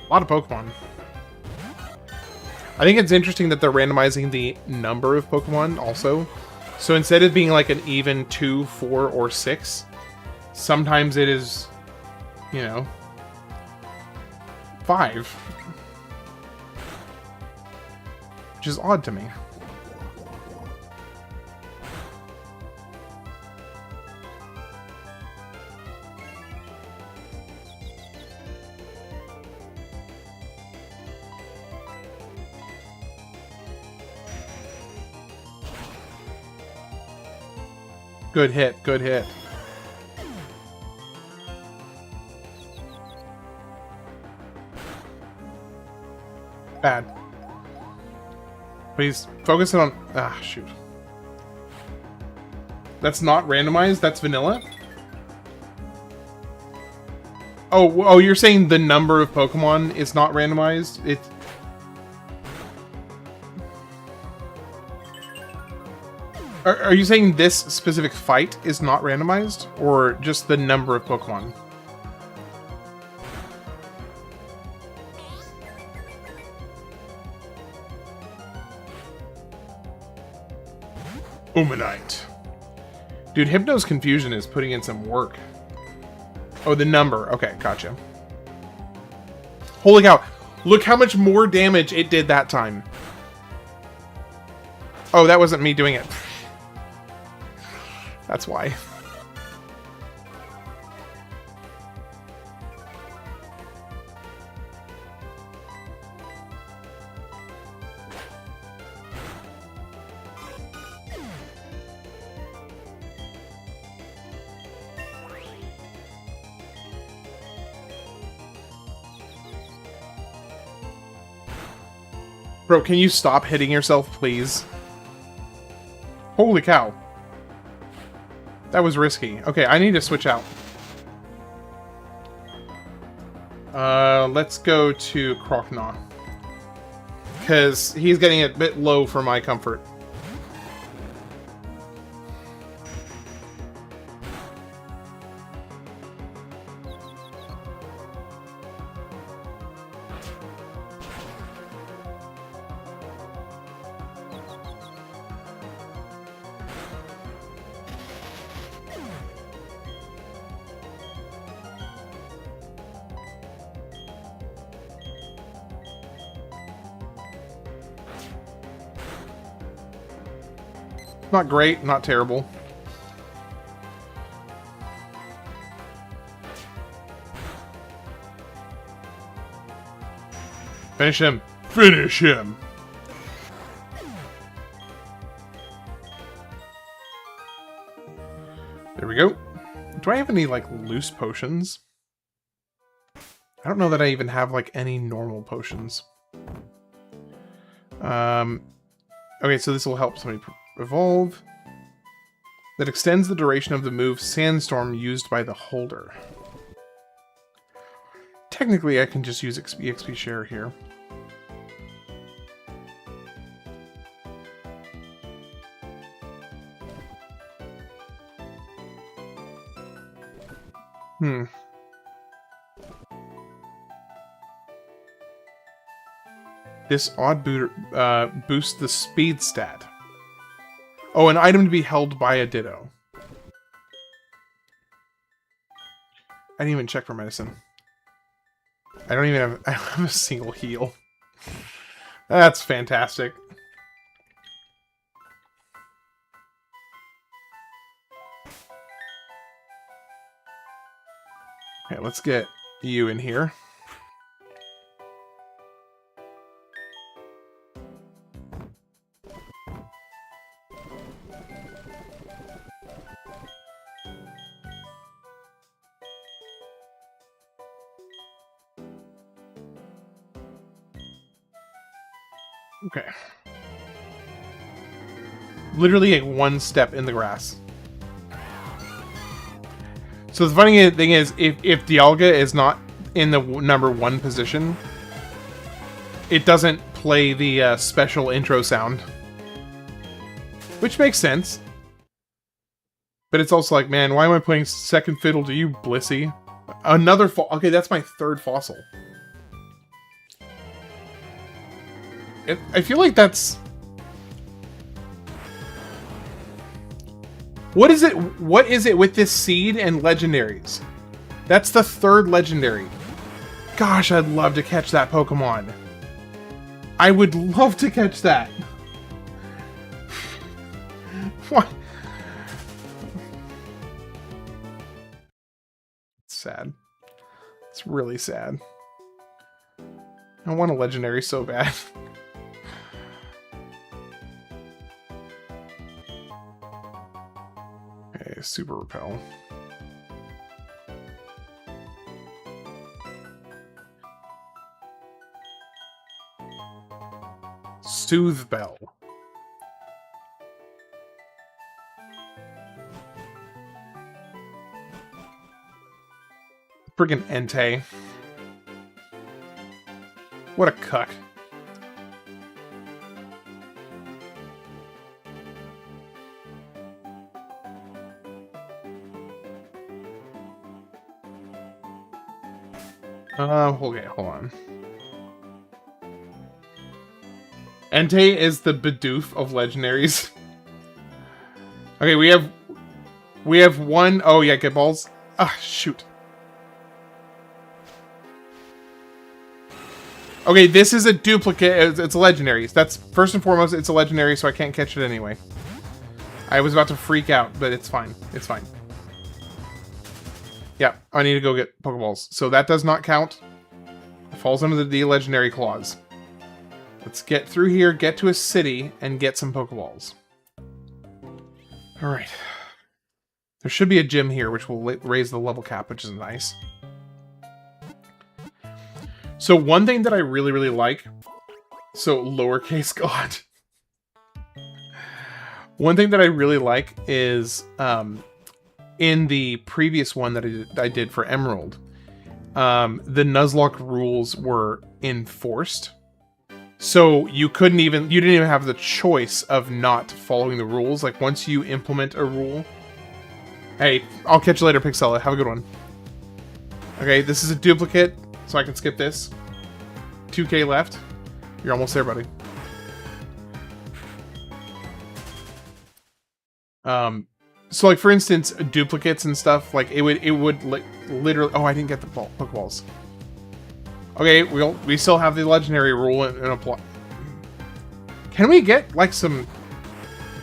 lot of Pokemon. I think it's interesting that they're randomizing the number of Pokemon also. So instead of being like an even 2, 4, or 6, sometimes it is, you know, 5. Which is odd to me. Good hit, good hit. Bad. But he's focusing on... Ah, shoot. That's not randomized? That's vanilla? Oh, you're saying the number of Pokemon is not randomized? Are you saying this specific fight is not randomized? Or just the number of Pokemon? Omanite. Dude, Hypno's Confusion is putting in some work. Oh, the number. Okay, gotcha. Holy cow. Look how much more damage it did that time. Oh, that wasn't me doing it. That's why. Bro, can you stop hitting yourself, please? Holy cow. That was risky. Okay, I need to switch out. Let's go to Croconaw. Because he's getting a bit low for my comfort. Not great, not terrible. Finish him. Finish him. There we go. Do I have any, like, loose potions? I don't know that I even have, like, any normal potions. Okay, so this will help somebody evolve. That extends the duration of the move Sandstorm used by the holder. Technically, I can just use EXP share here. This odd boosts the speed stat. Oh, an item to be held by a Ditto. I didn't even check for medicine. I don't have a single heal. That's fantastic. Okay, let's get you in here. Okay. Literally like one step in the grass. So the funny thing is, if Dialga is not in the number 1 position, it doesn't play the special intro sound. Which makes sense. But it's also like, man, why am I playing second fiddle to you, Blissey? Another okay, that's my 3rd fossil. I feel like that's... What is it with this seed and legendaries? That's the 3rd legendary. Gosh, I'd love to catch that Pokemon. I would love to catch that. What? It's sad. It's really sad. I want a legendary so bad. Okay, Super Repel. Soothe Bell. Friggin' Entei. What a cuck. Okay, hold on. Entei is the Bidoof of legendaries. Okay, we have one. Oh yeah, get balls. Ah, shoot. Okay, this is a duplicate. It's a legendary. That's first and foremost. It's a legendary, so I can't catch it anyway. I was about to freak out, but it's fine. It's fine. Yeah, I need to go get Pokeballs. So that does not count. It falls under the legendary clause. Let's get through here, get to a city, and get some Pokeballs. Alright. There should be a gym here, which will raise the level cap, which is nice. So one thing that I really, really like... So, lowercase god. One thing that I really like is... in the previous one that I did for Emerald, the Nuzlocke rules were enforced. So you didn't even have the choice of not following the rules. Like once you implement a rule, hey, I'll catch you later, Pixella. Have a good one. Okay, this is a duplicate, so I can skip this. 2K left. You're almost there, buddy. So like for instance, duplicates and stuff, like it would like literally. Oh, I didn't get the Pokeballs. Okay, we still have the legendary rule and apply. Can we get like some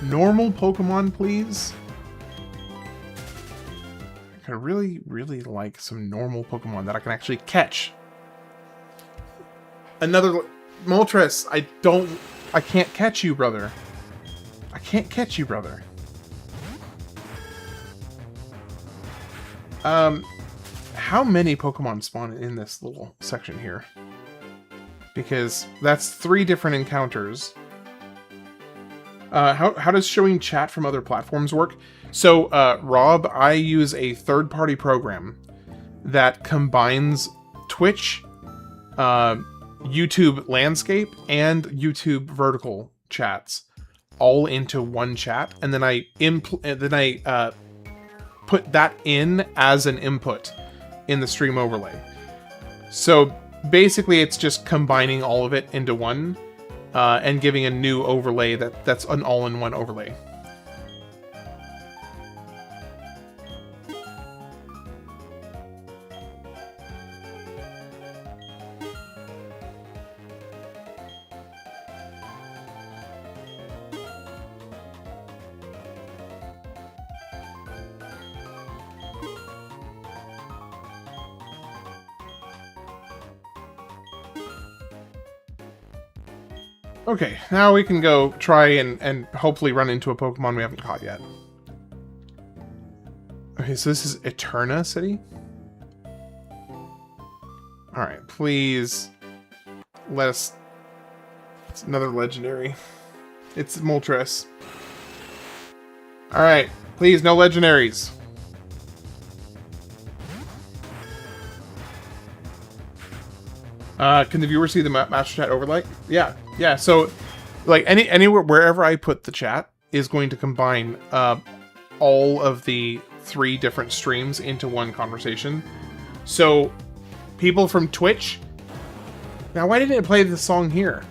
normal Pokemon, please? I really, really like some normal Pokemon that I can actually catch. Another Moltres. I can't catch you, brother. I can't catch you, brother. How many Pokemon spawn in this little section here? Because that's 3 different encounters. How does showing chat from other platforms work? So, Rob, I use a third-party program that combines Twitch, YouTube landscape, and YouTube vertical chats all into one chat, and then I put that in as an input in the stream overlay. So basically it's just combining all of it into one and giving a new overlay that's an all-in-one overlay. Okay, now we can go try and hopefully run into a Pokemon we haven't caught yet. Okay, so this is Eterna City? Alright, please let us... It's another legendary. It's Moltres. Alright, please, no legendaries. Can the viewer see the master chat overlay? Yeah, yeah. So, like anywhere, wherever I put the chat is going to combine all of the 3 different streams into one conversation. So, people from Twitch. Now, why didn't it play the song here?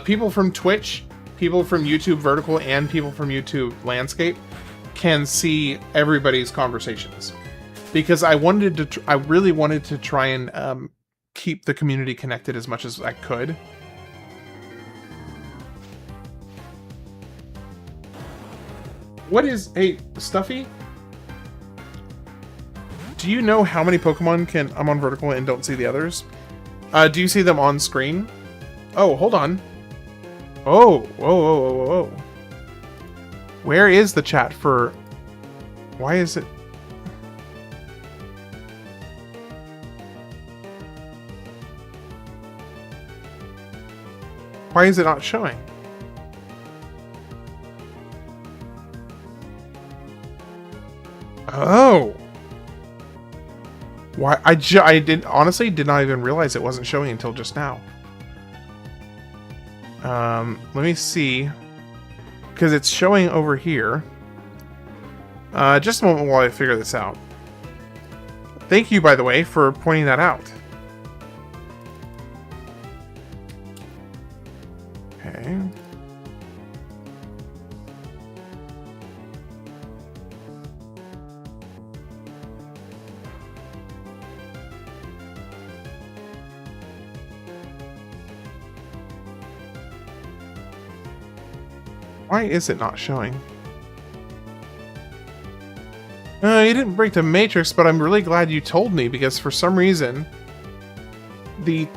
People from Twitch, people from YouTube Vertical, and people from YouTube Landscape can see everybody's conversations, because I really wanted to try and keep the community connected as much as I could. What is... Hey, Stuffy? Do you know how many Pokemon I'm on Vertical and don't see the others? Do you see them on screen? Oh, hold on. Oh, whoa, whoa, whoa, whoa, whoa. Where is the chat for... Why is it... Why is it not showing? Oh. Why? I honestly did not even realize it wasn't showing until just now. Let me see. Because it's showing over here. Just a moment while I figure this out. Thank you, by the way, for pointing that out. Okay. Why is it not showing? You didn't break the matrix, but I'm really glad you told me, because for some reason the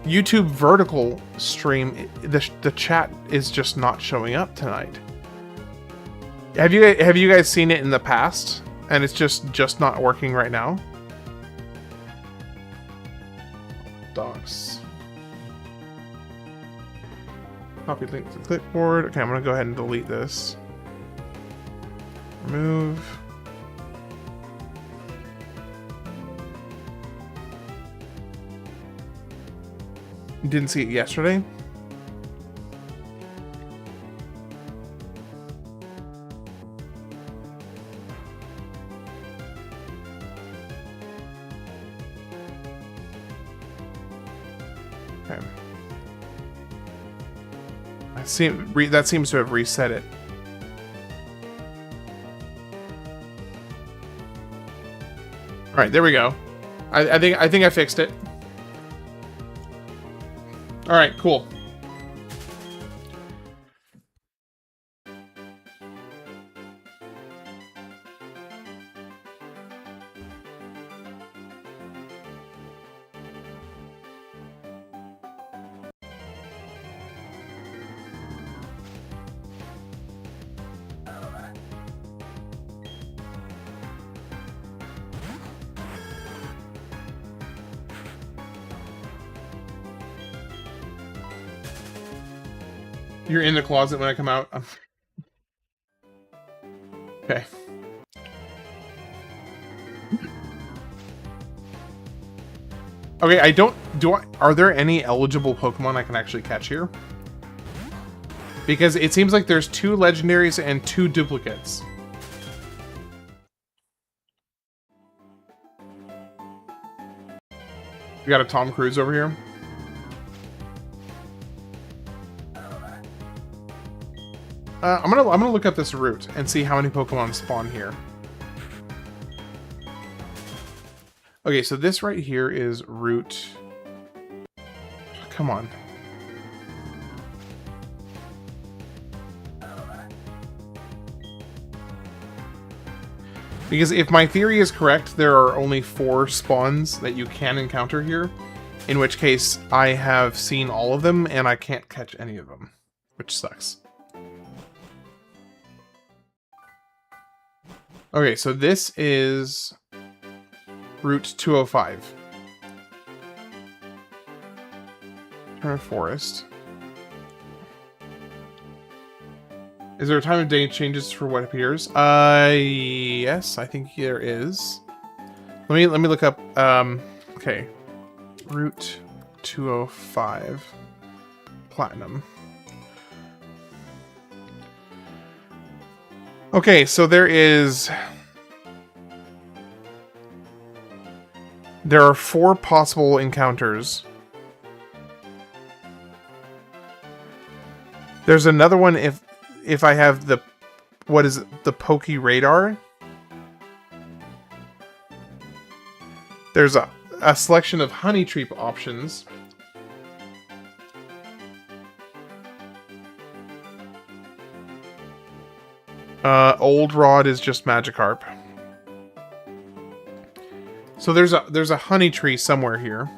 YouTube Vertical stream, the chat is just not showing up tonight. Have you guys seen it in the past and it's just not working right now? Docs. Copy link to clipboard. Okay, I'm gonna go ahead and delete this. Remove. You didn't see it yesterday? Okay. That seems to have reset it. All right, there we go. I think I fixed it. All right, cool. You're in the closet when I come out. Okay. Okay, are there any eligible Pokemon I can actually catch here? Because it seems like there's 2 legendaries and 2 duplicates. We got a Tom Cruise over here. I'm gonna look up this route and see how many Pokemon spawn here. Okay, so this right here is route. Come on. Because if my theory is correct, there are only 4 spawns that you can encounter here. In which case, I have seen all of them and I can't catch any of them, which sucks. Okay, so this is Route 205. Turn Forest. Is there a time of day changes for what appears? Yes, I think there is. Let me look up. Okay, Route 205 Platinum. Okay, so there are 4 possible encounters. There's another one if I have the, what is it, the Poke Radar. There's a selection of honey tree options. Old Rod is just Magikarp. So there's a honey tree somewhere here.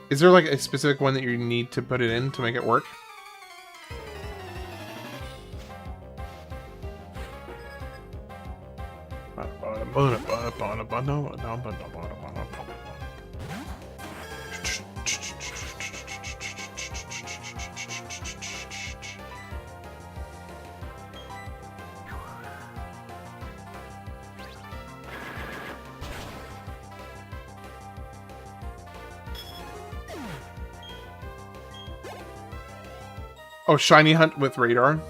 Is there like a specific one that you need to put it in to make it work? Oh, shiny hunt with radar.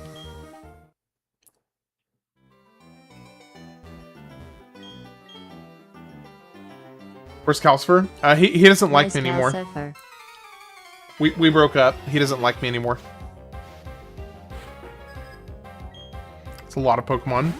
Where's Calcifer? He doesn't like me anymore. We broke up. He doesn't like me anymore. It's a lot of Pokemon.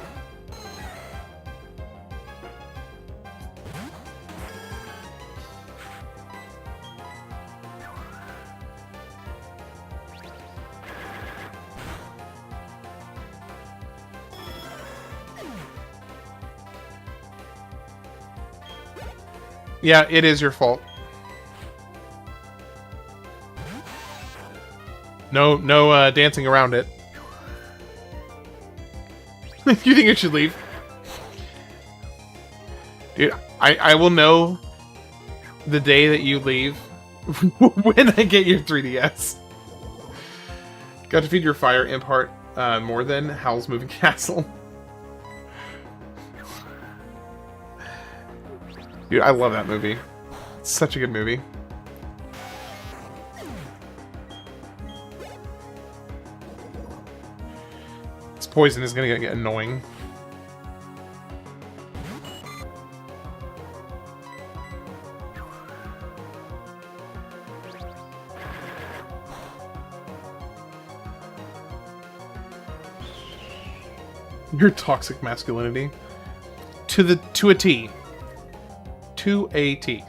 Yeah, it is your fault. No, dancing around it. You think I should leave? Dude, I will know the day that you leave when I get your 3DS. Got to feed your fire imp heart more than Howl's Moving Castle. Dude, I love that movie. It's such a good movie. This poison is gonna get annoying. Your toxic masculinity. To a T. To a T.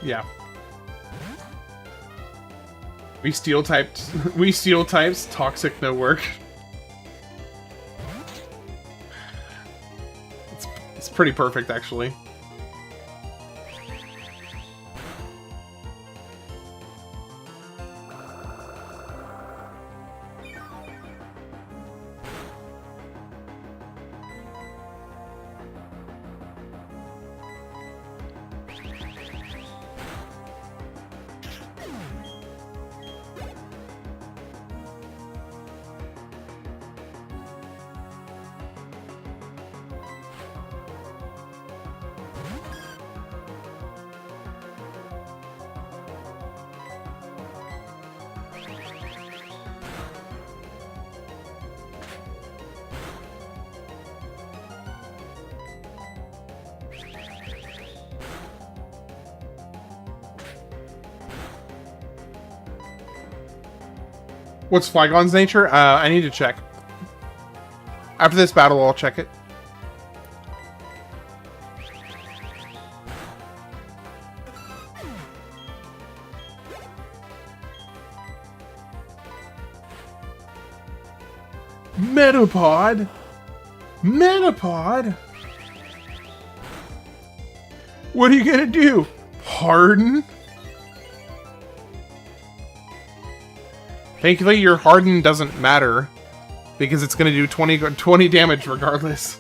Yeah. We steel types, toxic no work. It's pretty perfect, actually. What's Flygon's nature? I need to check. After this battle, I'll check it. Metapod? Metapod? What are you gonna do? Harden? Thankfully, your harden doesn't matter because it's gonna do 20 damage regardless.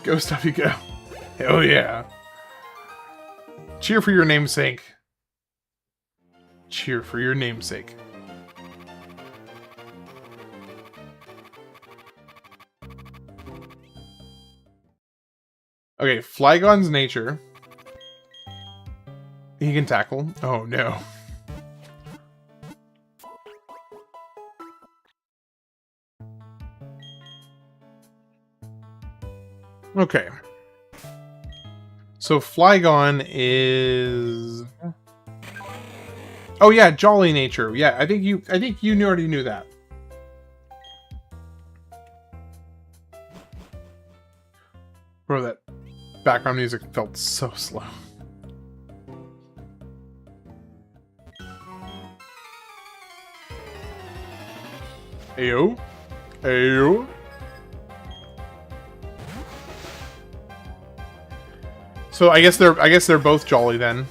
Go Stuffy, go. Hell yeah. Cheer for your namesake. Cheer for your namesake. Okay, Flygon's nature. He can tackle. Oh no. Okay. So Flygon is... Oh yeah, jolly nature. Yeah, I think you already knew that. Bro, that background music felt so slow. Ayo. Ayo. So I guess they're both jolly then.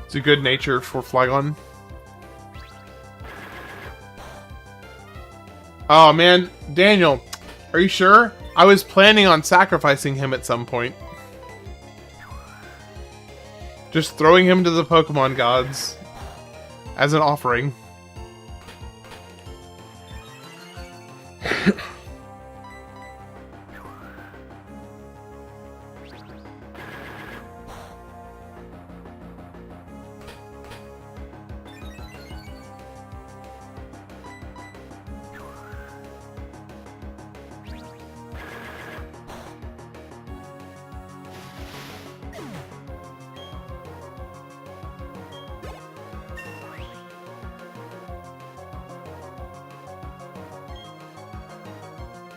It's a good nature for Flygon. Oh man, Daniel, are you sure? I was planning on sacrificing him at some point. Just throwing him to the Pokemon gods as an offering.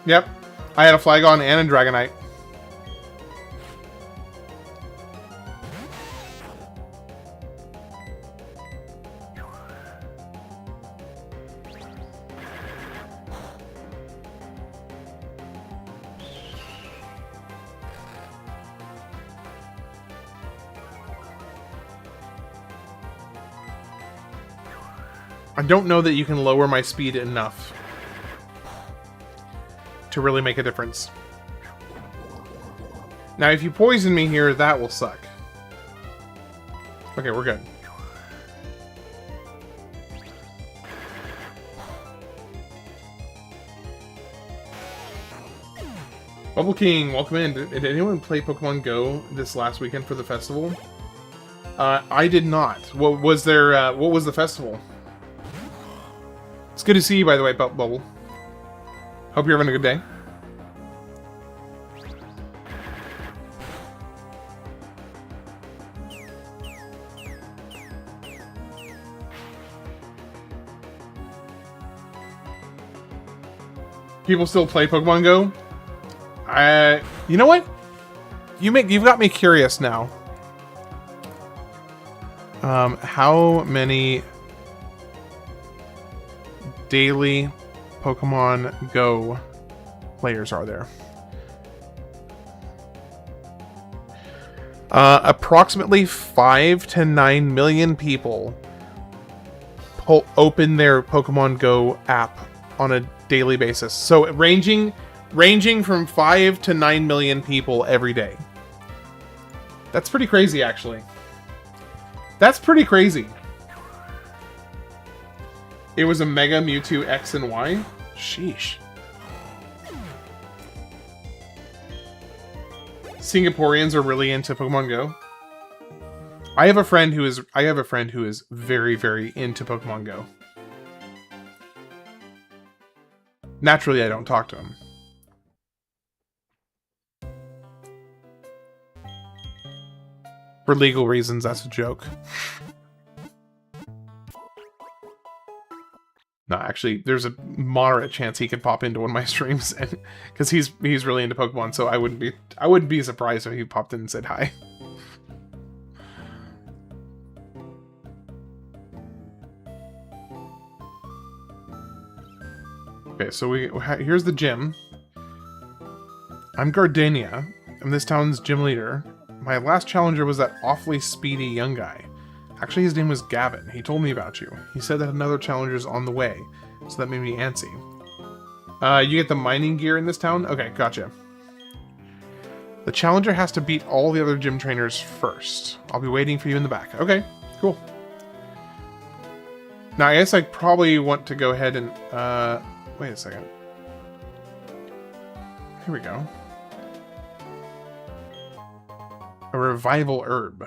Yep, I had a Flygon and a Dragonite. I don't know that you can lower my speed enough to really make a difference. Now, if you poison me here, that will suck. Okay, we're good. Bubble King, welcome in. Did anyone play Pokemon Go this last weekend for the festival? I did not. What was there? What was the festival? It's good to see you, by the way, Bubble. Hope you're having a good day. People still play Pokemon Go? You know what? You've got me curious now. How many daily Pokemon Go players are there? Approximately 5 to 9 million people open their Pokemon Go app on a daily basis. So ranging from 5 to 9 million people every day. That's pretty crazy, actually. That's pretty crazy. It was a Mega Mewtwo X and Y? Sheesh. Singaporeans are really into Pokemon Go. I have a friend who is very, very into Pokemon Go. Naturally, I don't talk to him. For legal reasons, that's a joke. No, actually, there's a moderate chance he could pop into one of my streams, and because he's really into Pokemon, so I wouldn't be surprised if he popped in and said hi. Okay, so here's the gym. I'm Gardenia. I'm this town's gym leader. My last challenger was that awfully speedy young guy. Actually, his name was Gavin. He told me about you. He said that another challenger's on the way, so that made me antsy. You get the mining gear in this town? Okay, gotcha. The challenger has to beat all the other gym trainers first. I'll be waiting for you in the back. Okay, cool. Now, I guess I probably want to go ahead and... wait a second. Here we go. A revival herb.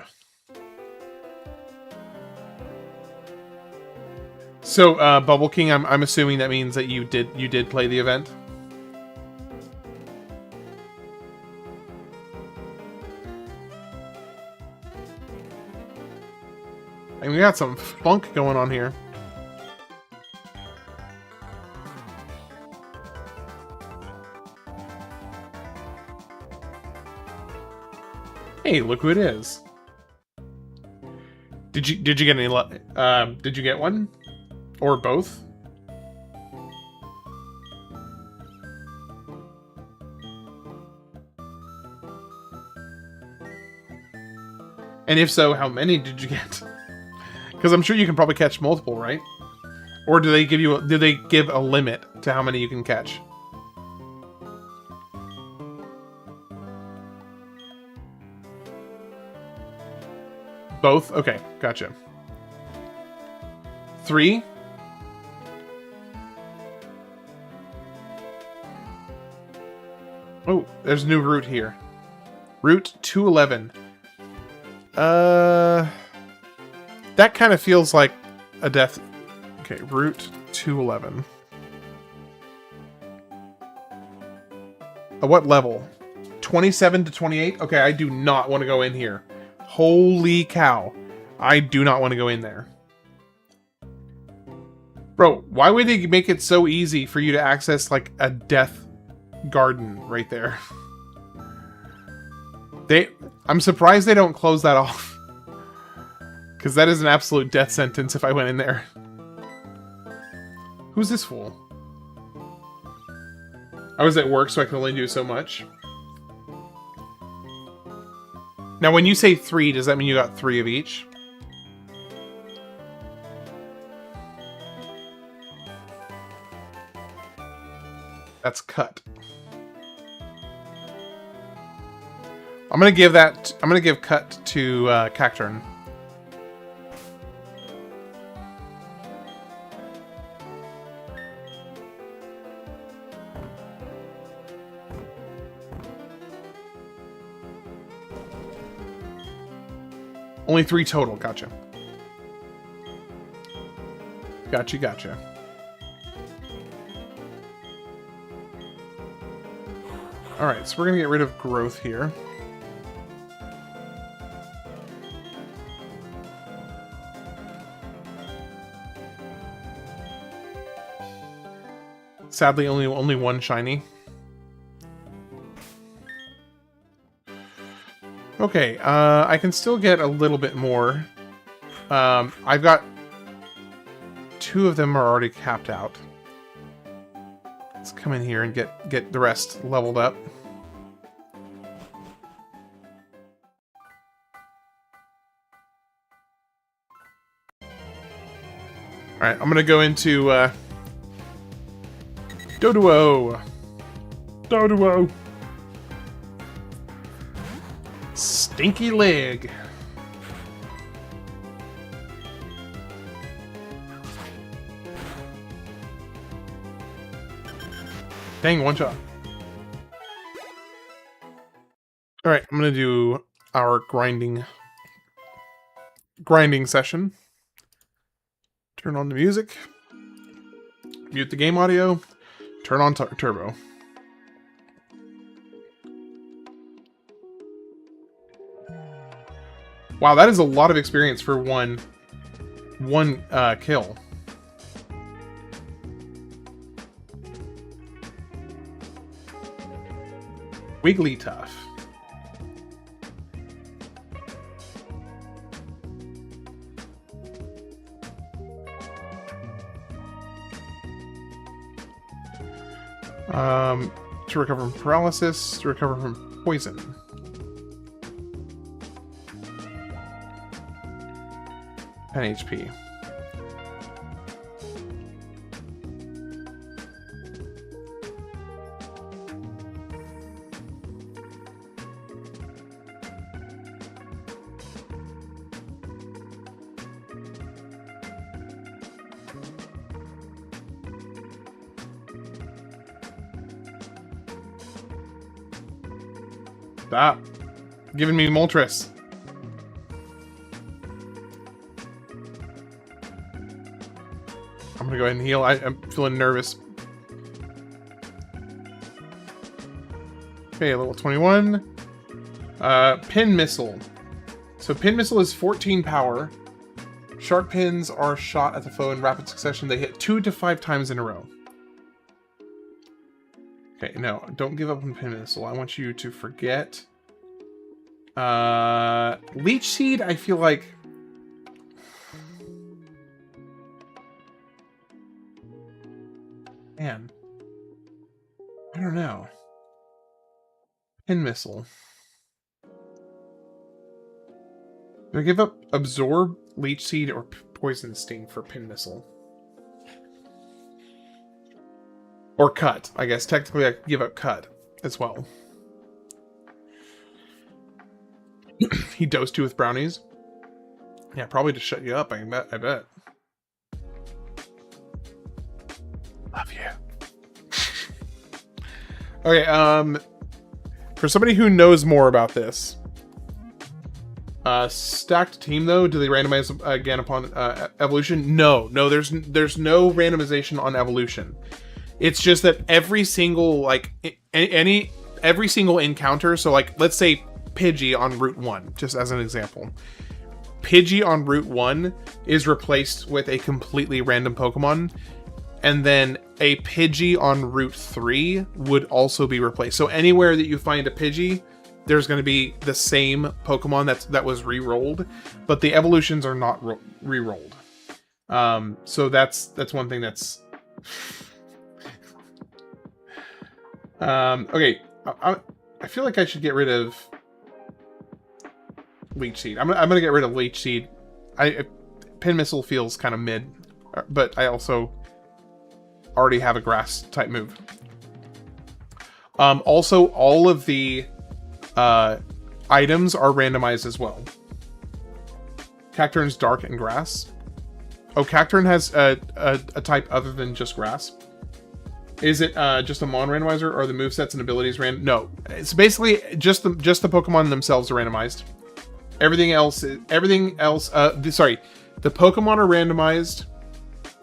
So, Bubble King, I'm assuming that means that you did play the event? And we got some funk going on here. Hey, look who it is. Did you get any did you get one? Or both? And if so, how many did you get? Because I'm sure you can probably catch multiple, right? Or do they give a limit to how many you can catch? Both? Okay, gotcha. 3? Oh, there's a new route here. Route 211. That kind of feels like a death... Okay, Route 211. At what level? 27 to 28? Okay, I do not want to go in here. Holy cow. I do not want to go in there. Bro, why would they make it so easy for you to access, like, a death garden right there? I'm surprised they don't close that off. Because that is an absolute death sentence if I went in there. Who's this fool? I was at work, so I can only do so much. Now, when you say 3, does that mean you got 3 of each? That's cut. I'm gonna give cut to Cacturn. Only 3 total, gotcha. Gotcha. Alright, so we're gonna get rid of growth here. Sadly, only one shiny. Okay, I can still get a little bit more. I've got 2 of them are already capped out. Let's come in here and get the rest leveled up. Alright, I'm gonna go into Doduo. Stinky leg. Dang, one shot. Alright, I'm gonna do our grinding session. Turn on the music. Mute the game audio. Turn on turbo. Wow, that is a lot of experience for one kill. Wigglytuff. To recover from paralysis, to recover from poison. And HP. Stop giving me Moltres. I'm gonna go ahead and heal. I'm feeling nervous. Okay, level 21. Pin Missile. So Pin Missile is 14 power. Shark pins are shot at the foe in rapid succession. They hit 2 to 5 times in a row. Okay, no, don't give up on Pin Missile. I want you to forget. Leech Seed, I feel like... Man. I don't know. Pin Missile. Do I give up Absorb, Leech Seed, or Poison Sting for Pin Missile? Or Cut. I guess technically I could give up Cut as well. He dosed you with brownies? Yeah, probably to shut you up, I bet. Love you. Okay, for somebody who knows more about this, stacked team though, do they randomize again upon evolution? No, there's no randomization on evolution. It's just that every single every single encounter. So like, let's say Pidgey on Route 1, just as an example. Pidgey on Route 1 is replaced with a completely random Pokemon, and then a Pidgey on Route 3 would also be replaced. So anywhere that you find a Pidgey, there's going to be the same Pokemon that was re-rolled, but the evolutions are not re-rolled. So that's one thing that's... okay, I feel like I should get rid of Leech Seed. I'm gonna get rid of Leech Seed. Pin Missile feels kind of mid, but I also already have a grass type move. Also, all of the items are randomized as well. Cacturne's Dark and Grass. Oh, Cacturne has a type other than just Grass. Is it just a Mon randomizer, or the movesets and abilities No, it's basically just the Pokemon themselves are randomized. Everything else, sorry, the Pokemon are randomized.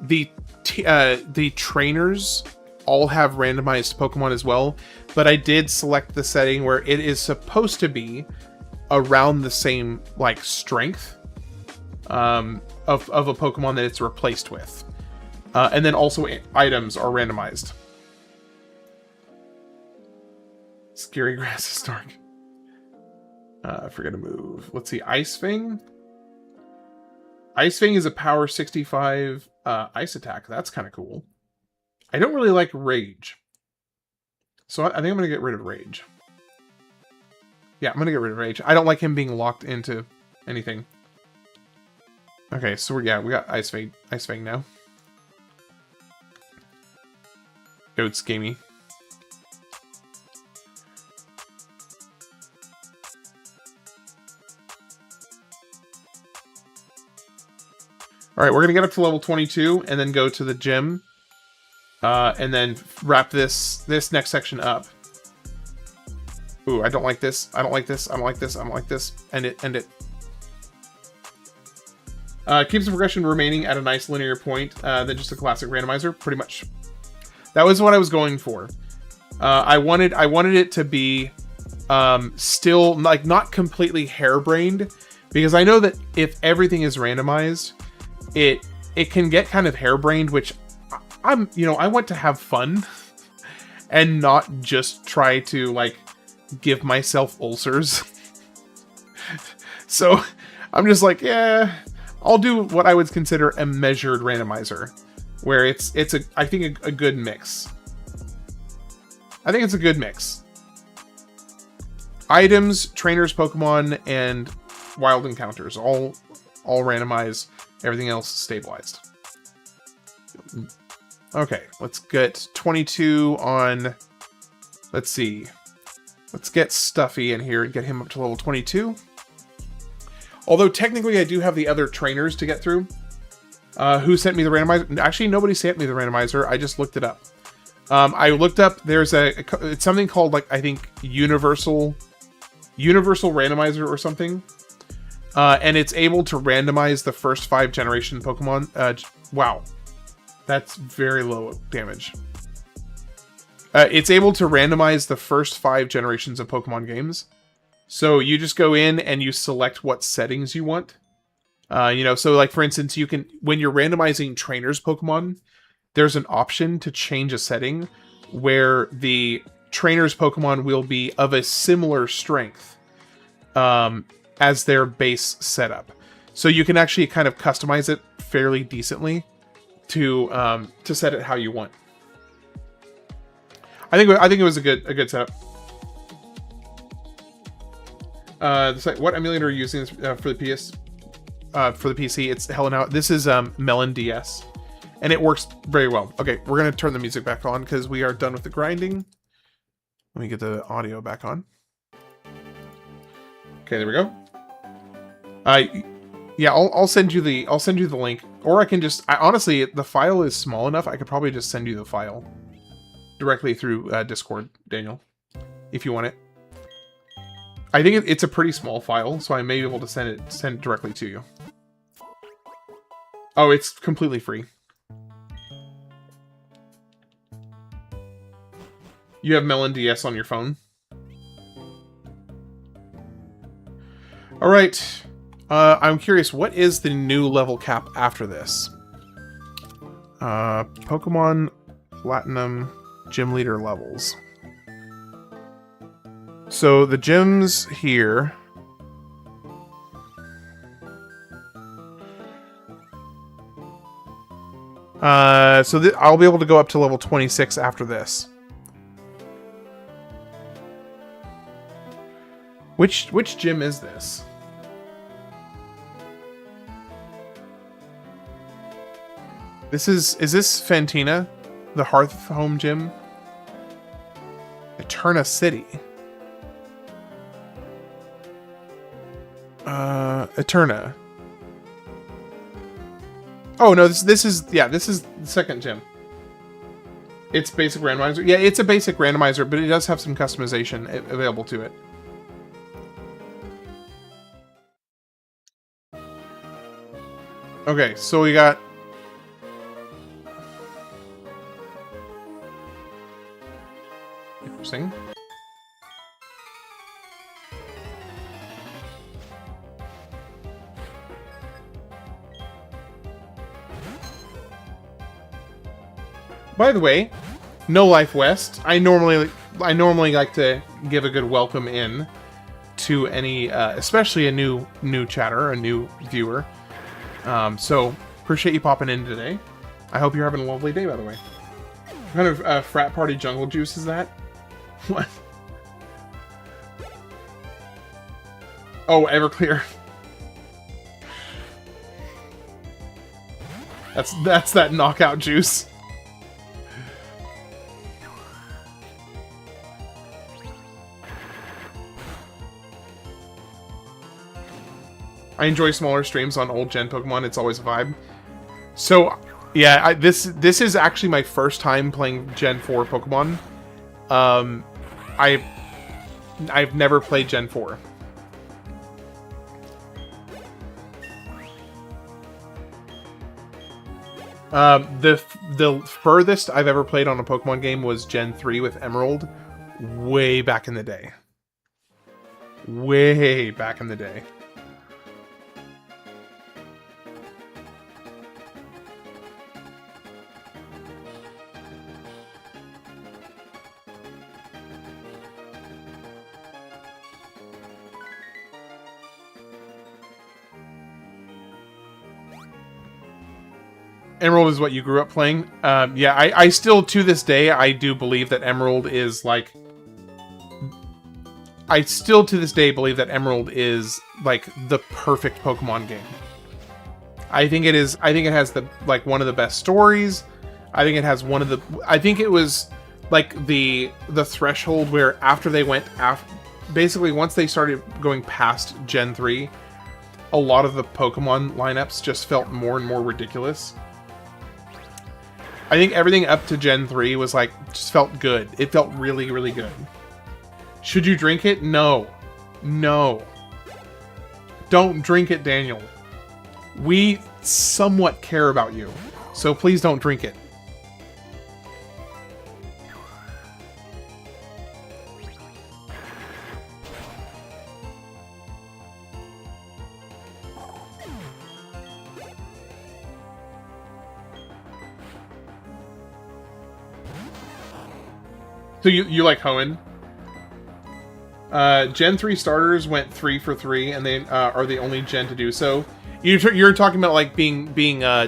The trainers all have randomized Pokemon as well, but I did select the setting where it is supposed to be around the same like strength of a Pokemon that it's replaced with, and then also items are randomized. Scary Grass is dark. Forget to move. Let's see. Ice Fang. Ice Fang is a power 65 ice attack. That's kind of cool. I don't really like Rage, so I think I'm going to get rid of Rage. Yeah, I'm going to get rid of Rage. I don't like him being locked into anything. Okay, so we got Ice Fang now. Goat's gamey. All right, we're going to get up to level 22 and then go to the gym. And then wrap this next section up. Ooh, I don't like this. I don't like this. I don't like this. I don't like this. End it. Keeps the progression remaining at a nice linear point than just a classic randomizer. Pretty much. That was what I was going for. I wanted it to be still like not completely harebrained, because I know that if everything is randomized, it can get kind of harebrained, which I want to have fun and not just try to like give myself ulcers. So I'm just like, yeah, I'll do what I would consider a measured randomizer, where it's I think a good mix. I think it's a good mix. Items, trainers, Pokemon, and wild encounters all randomized. Everything else stabilized. Okay, let's get 22 on. Let's see. Let's get Stuffy in here and get him up to level 22. Although technically I do have the other trainers to get through. Who sent me the randomizer? Actually, nobody sent me the randomizer. I just looked it up. I looked up. There's it's something called, like, I think universal randomizer or something. And it's able to randomize the first 5 generation Pokemon. Wow, that's very low damage. It's able to randomize the first 5 generations of Pokemon games. So you just go in and you select what settings you want. You know, so like for instance, you can, when you're randomizing trainers Pokemon, there's an option to change a setting where the trainers Pokemon will be of a similar strength as their base setup. So you can actually kind of customize it fairly decently to set it how you want. I think it was a good setup. What emulator are you using for the PS? For the PC, it's hell out. This is Melon DS, and it works very well. Okay, we're gonna turn the music back on because we are done with the grinding. Let me get the audio back on. Okay, there we go. Yeah, I'll send you the link, or I can just. Honestly, the file is small enough. I could probably just send you the file directly through Discord, Daniel, if you want it. I think it's a pretty small file, so I may be able to send it directly to you. Oh, it's completely free. You have Melon DS on your phone? Alright. I'm curious, what is the new level cap after this? Pokemon Platinum Gym Leader levels. So the gyms here. So I'll be able to go up to level 26 after this. Which gym is this? Is this Fantina? The Hearth Home Gym? Eterna City. Eterna. Oh no, this is the second gym. It's basic randomizer. Yeah, it's a basic randomizer, but it does have some customization available to it. Okay, so we got interesting. By the way, No Life West. I normally like to give a good welcome in to any, especially a new chatter, a new viewer. So appreciate you popping in today. I hope you're having a lovely day. By the way, what kind of frat party jungle juice is that? What? Oh, Everclear. That's that knockout juice. I enjoy smaller streams on old gen Pokemon. It's always a vibe. So, yeah, this is actually my first time playing Gen 4 Pokemon. I've never played Gen 4. The furthest I've ever played on a Pokemon game was Gen 3 with Emerald, way back in the day. Way back in the day. Emerald is what you grew up playing. Yeah, I still, to this day, I do believe that Emerald is like... I still, to this day, believe that Emerald is, like, the perfect Pokemon game. I think it is... I think it has, like, one of the best stories. I think it has one of the... I think it was, like, the threshold where after they went... basically, once they started going past Gen 3, a lot of the Pokemon lineups just felt more and more ridiculous. I think everything up to Gen 3 was like, just felt good. It felt really, really good. Should you drink it? No. No. Don't drink it, Daniel. We somewhat care about you, so please don't drink it. So you like Hoenn? Gen 3 starters went 3 for 3, and they are the only gen to do so. You're talking about like being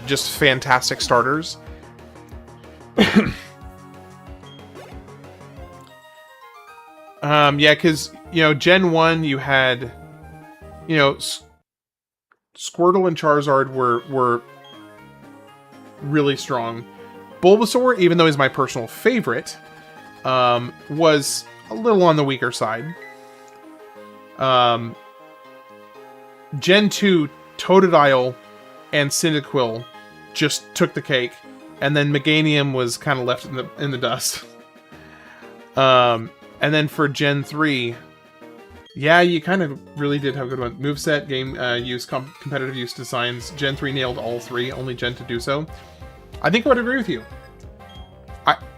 just fantastic starters. Yeah, because Gen 1 you had, Squirtle and Charizard were really strong. Bulbasaur, even though he's my personal favorite, was a little on the weaker side. Gen 2, Totodile and Cyndaquil just took the cake, and then Meganium was kind of left in the dust. And then for Gen 3, yeah, you kind of really did have a good one. Moveset, game use, competitive use designs. Gen 3 nailed all 3, only Gen to do so. I think I would agree with you.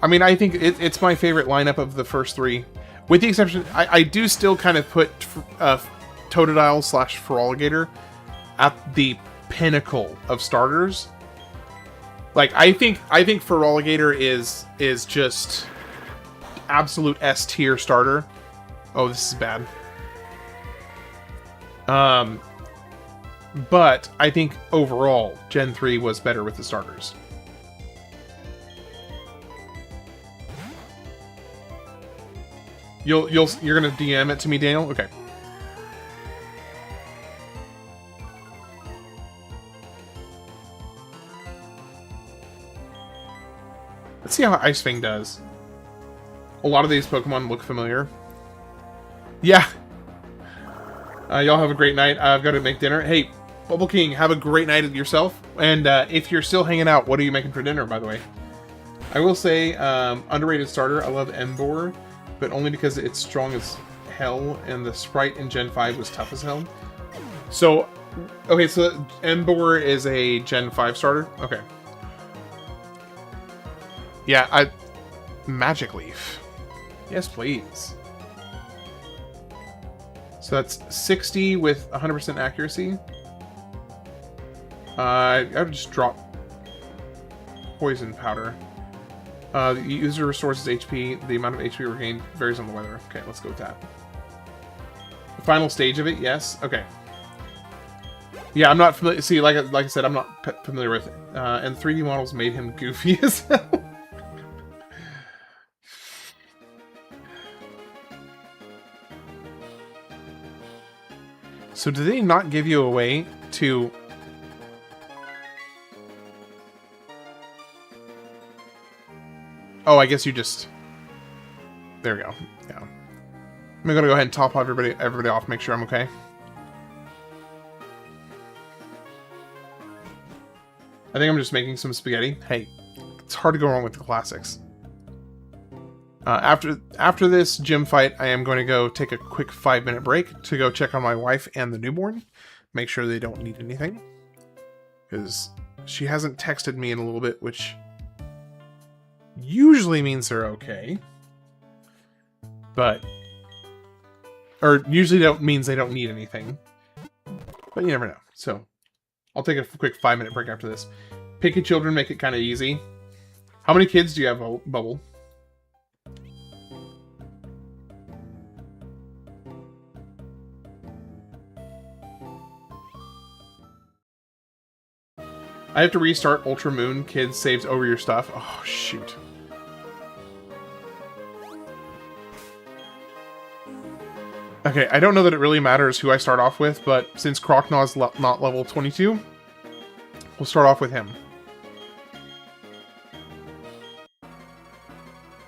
I mean, I think it's my favorite lineup of the first 3. With the exception, I do still kind of put Totodile / Feraligatr at the pinnacle of starters. Like, I think Feraligatr is just absolute S tier starter. Oh, this is bad. But I think overall, Gen 3 was better with the starters. You're gonna DM it to me, Daniel? Okay. Let's see how Ice Fang does. A lot of these Pokemon look familiar. Yeah. Y'all have a great night. I've got to make dinner. Hey, Bubble King, have a great night yourself. And if you're still hanging out, what are you making for dinner, by the way? I will say, underrated starter. I love Emboar, but only because it's strong as hell, and the sprite in Gen 5 was tough as hell. So, okay, so Emboar is a Gen 5 starter? Okay. Yeah, Magic Leaf. Yes, please. So that's 60 with 100% accuracy. I would just drop Poison Powder. The user restores his HP. The amount of HP regained varies on the weather. Okay, let's go with that. The final stage of it, yes. Okay. Yeah, I'm not familiar. See, like I said, I'm not familiar with it. And 3D models made him goofy as hell. So did they not give you a way to... Oh, I guess you just... There we go. Yeah. I'm gonna go ahead and top everybody off, make sure I'm okay. I think I'm just making some spaghetti. Hey, it's hard to go wrong with the classics. After this gym fight, I am going to go take a quick 5-minute break to go check on my wife and the newborn. Make sure they don't need anything. Because she hasn't texted me in a little bit, which usually means they're okay. But... Or usually means they don't need anything. But you never know. So, I'll take a quick 5-minute break after this. Pick your children, make it kind of easy. How many kids do you have, Bubble? I have to restart Ultra Moon. Kids saves over your stuff. Oh, shoot. Okay, I don't know that it really matters who I start off with, but since Crocnaw's not level 22, we'll start off with him.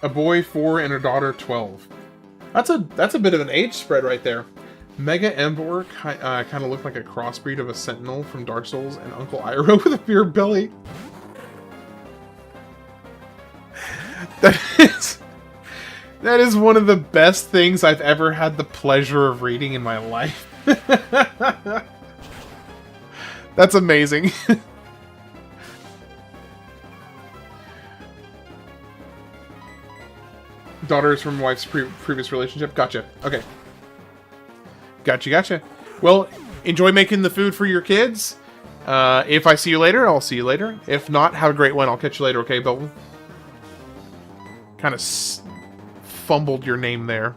A boy 4 and a daughter 12. That's a bit of an age spread right there. Mega Embor kind of looked like a crossbreed of a Sentinel from Dark Souls and Uncle Iroh with a beer belly. That is one of the best things I've ever had the pleasure of reading in my life. That's amazing. Daughters from wife's previous relationship. Gotcha. Okay. Gotcha. Well, enjoy making the food for your kids. If I see you later, I'll see you later. If not, have a great one. I'll catch you later, okay, Belton? Kind of fumbled your name there.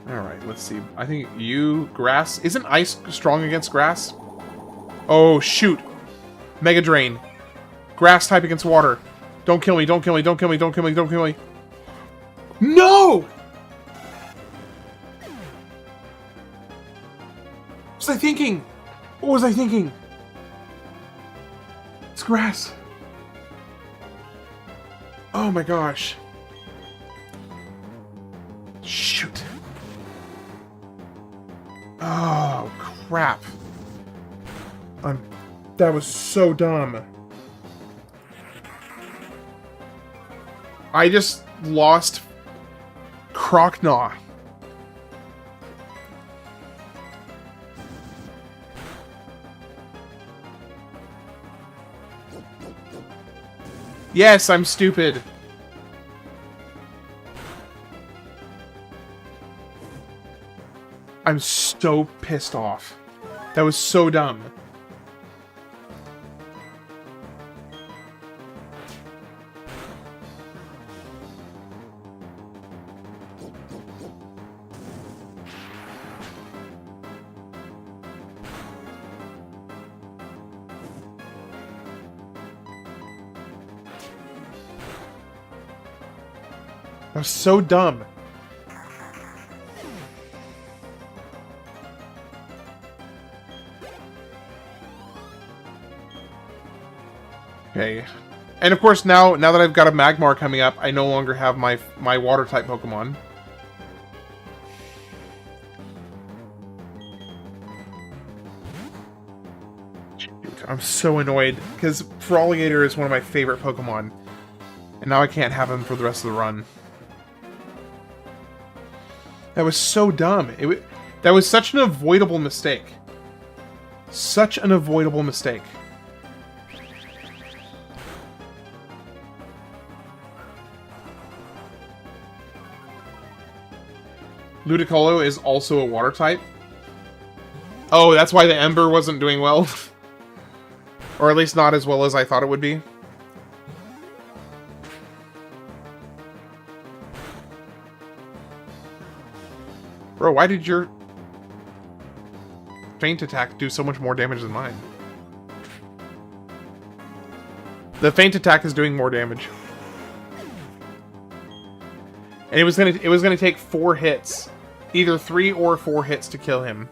Alright, let's see. I think you... Grass... Isn't ice strong against grass? Oh, shoot. Mega Drain. Grass type against water. Don't kill me, don't kill me, don't kill me, don't kill me, don't kill me. No! What was I thinking? What was I thinking? It's grass. Oh my gosh. Shoot. Oh, crap. That was so dumb. I just lost Crocnaw. Yes, I'm stupid. I'm so pissed off. That was so dumb. That was so dumb. Okay. And of course now that I've got a Magmar coming up, I no longer have my water type Pokemon. Shoot, I'm so annoyed because Feraligatr is one of my favorite Pokemon. And now I can't have him for the rest of the run. That was so dumb. That was such an avoidable mistake. Such an avoidable mistake. Ludicolo is also a water type. Oh, that's why the Ember wasn't doing well. Or at least not as well as I thought it would be. Bro, why did your feint attack do so much more damage than mine? The feint attack is doing more damage. And it was gonna take 4 hits. Either 3 or 4 hits to kill him.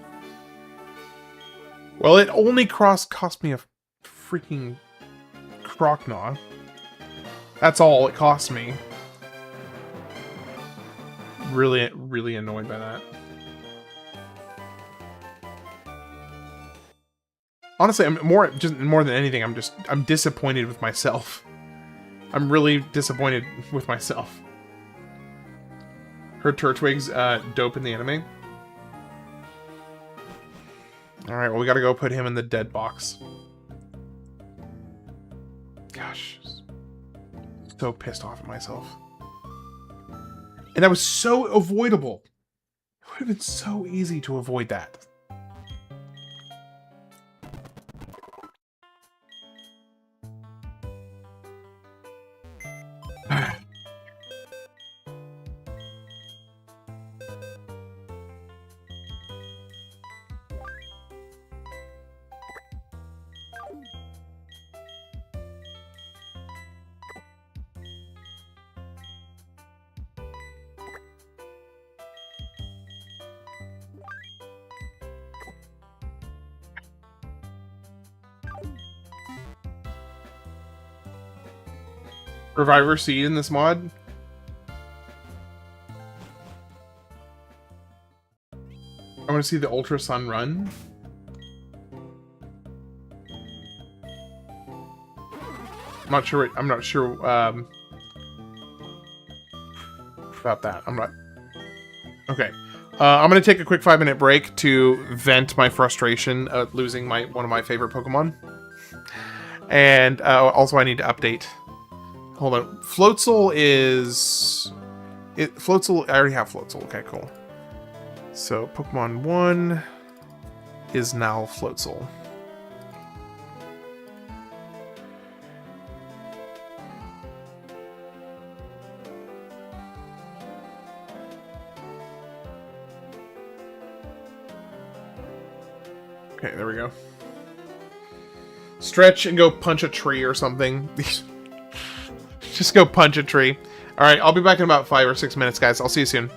Well, it only cost me a freaking Crocnaw. That's all it cost me. Really, really annoyed by that. Honestly, I'm more than anything, I'm disappointed with myself. I'm really disappointed with myself. Heard Turtwig's dope in the anime. Alright, well we gotta go put him in the dead box. Gosh. So pissed off at myself. And that was so avoidable. It would have been so easy to avoid that. Reviver Seed in this mod. I want to see the Ultra Sun run. I'm not sure. I'm not sure about that. I'm not. Okay. I'm gonna take a quick 5-minute break to vent my frustration at losing one of my favorite Pokemon, and also I need to update. Hold on. Floatzel is Floatzel. I already have Floatzel. Okay, cool. So Pokemon 1 is now Floatzel. Okay, there we go. Stretch and go punch a tree or something. Just go punch a tree. Alright, I'll be back in about 5 or 6 minutes, guys. I'll see you soon.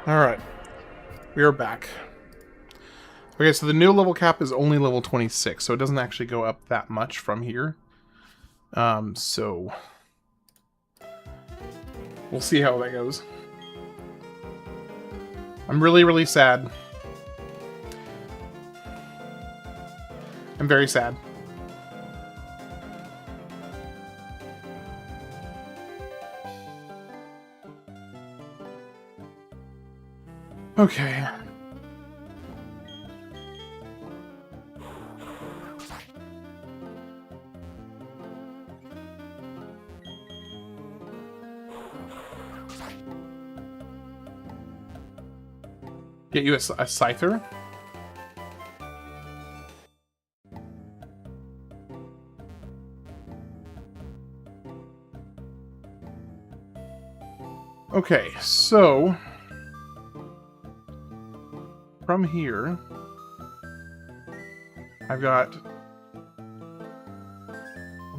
Alright. We are back. Okay, so the new level cap is only level 26, so it doesn't actually go up that much from here. So... we'll see how that goes. I'm really, really sad. I'm very sad. Okay. Get you a Scyther? Okay, so... from here... I've got...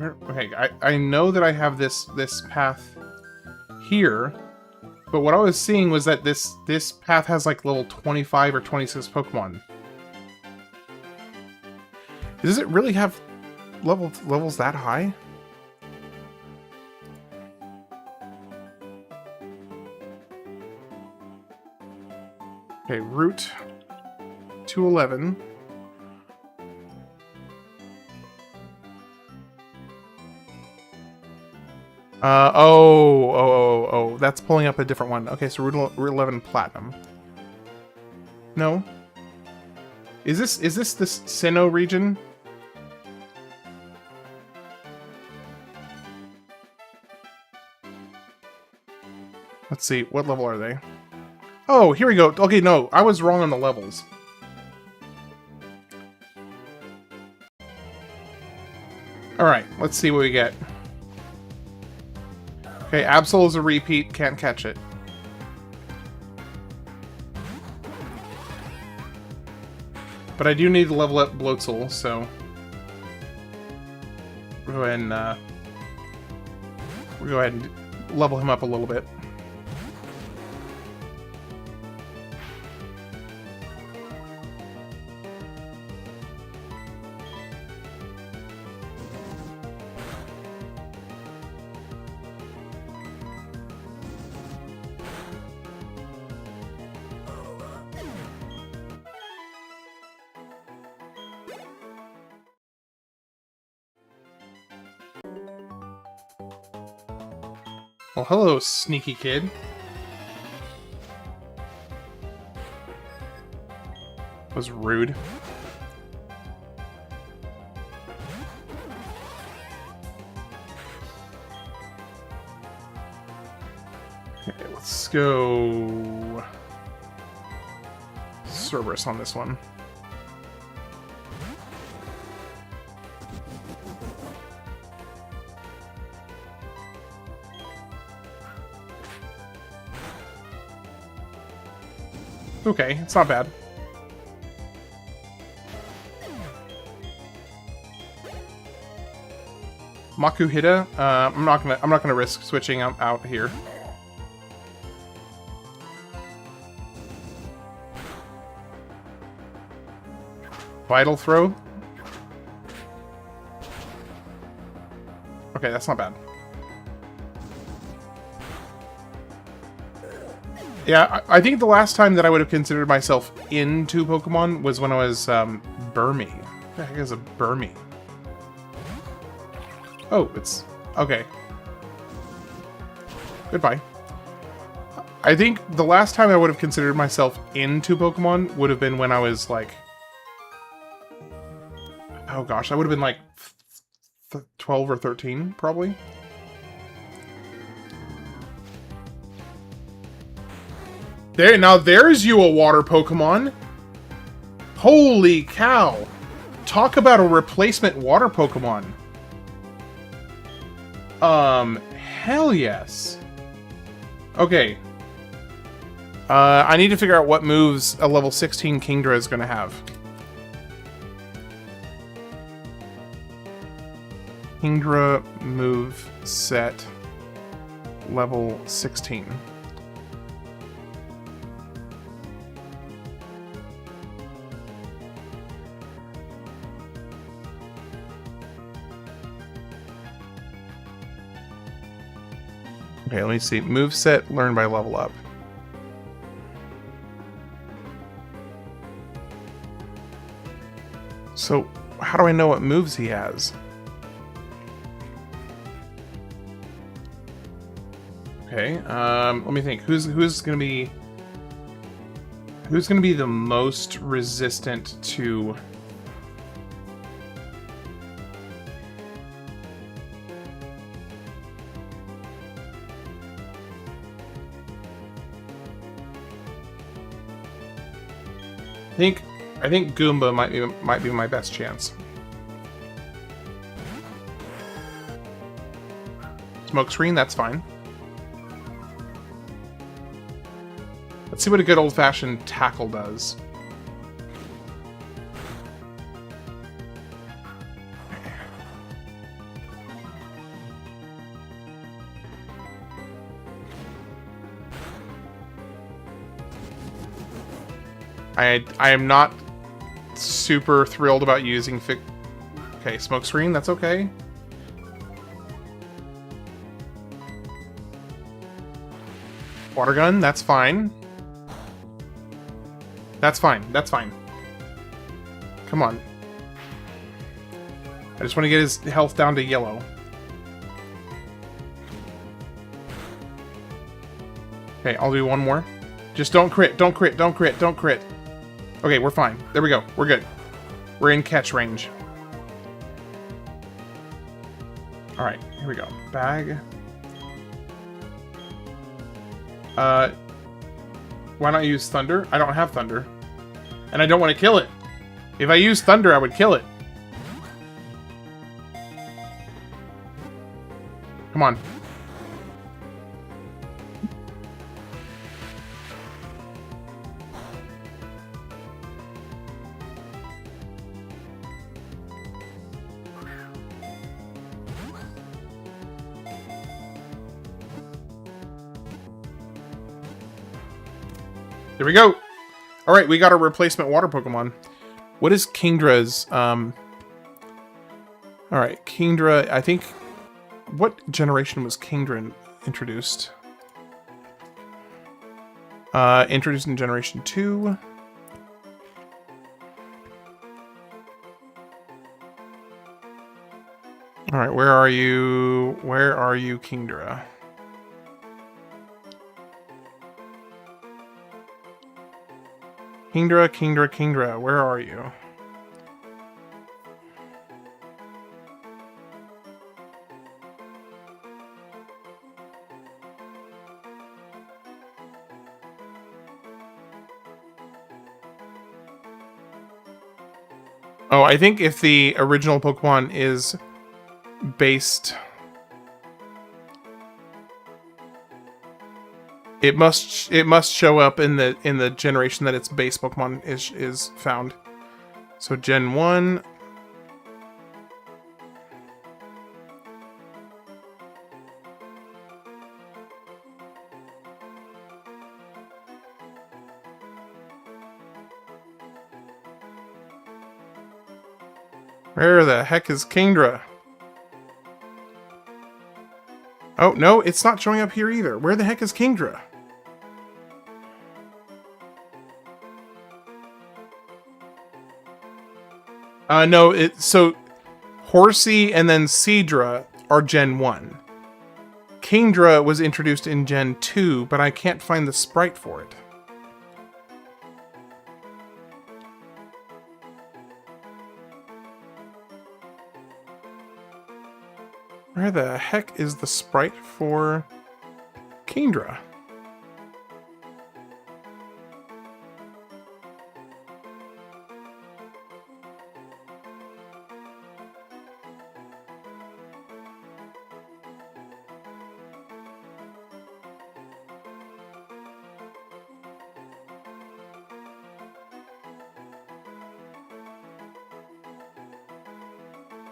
okay, I know that I have this path here, but what I was seeing was that this path has like level 25 or 26 Pokemon. Does it really have levels that high? Okay, Route 211. Oh, that's pulling up a different one. Okay, so Route 11 Platinum. No. Is this the Sinnoh region? Let's see, what level are they? Oh, here we go. Okay, no, I was wrong on the levels. Alright, let's see what we get. Okay, Absol is a repeat, can't catch it. But I do need to level up Bloatzel, so... we'll go ahead and level him up a little bit. Well, hello, sneaky kid. That was rude. Okay, let's go... Cerberus on this one. Okay, it's not bad. Makuhita, I'm not gonna risk switching out here. Vital Throw. Okay, that's not bad. Yeah, I think the last time that I would have considered myself into Pokemon was when I was, Burmy. What the heck is a Burmy? Oh, it's... okay. Goodbye. I think the last time I would have considered myself into Pokemon would have been when I was, like... oh gosh, I would have been, like, 12 or 13, probably. There, now there's you a water Pokemon. Holy cow. Talk about a replacement water Pokemon. Hell yes. Okay. I need to figure out what moves a level 16 Kingdra is going to have. Kingdra move set level 16. Okay, let me see. Moveset, learn by level up. So, how do I know what moves he has? Okay, let me think. Who's gonna be the most resistant to? I think Goomba might be my best chance. Smoke screen, that's fine. Let's see what a good old-fashioned tackle does. I am not super thrilled about using okay, smoke screen, that's okay. Water gun, that's fine. That's fine, that's fine. Come on. I just want to get his health down to yellow. Okay, I'll do one more. Just don't crit, don't crit, don't crit, don't crit. Okay, we're fine. There we go. We're good. We're in catch range. Alright, here we go. Bag. Why not use Thunder? I don't have Thunder. And I don't want to kill it. If I use Thunder, I would kill it. Come on. There we go. All right, we got a replacement water Pokemon. What is Kingdra's? All right, Kingdra. I think. What generation was Kingdra introduced? Introduced in Generation 2. All right, where are you? Where are you, Kingdra? Kingdra, Kingdra, Kingdra, where are you? Oh, I think if the original Pokemon is based... It must show up in the generation that its base Pokemon is found. So Gen 1. Where the heck is Kingdra? Oh, no, it's not showing up here either. Where the heck is Kingdra? No, so Horsey and then Seadra are Gen 1. Kingdra was introduced in Gen 2, but I can't find the sprite for it. Where the heck is the sprite for Kingdra?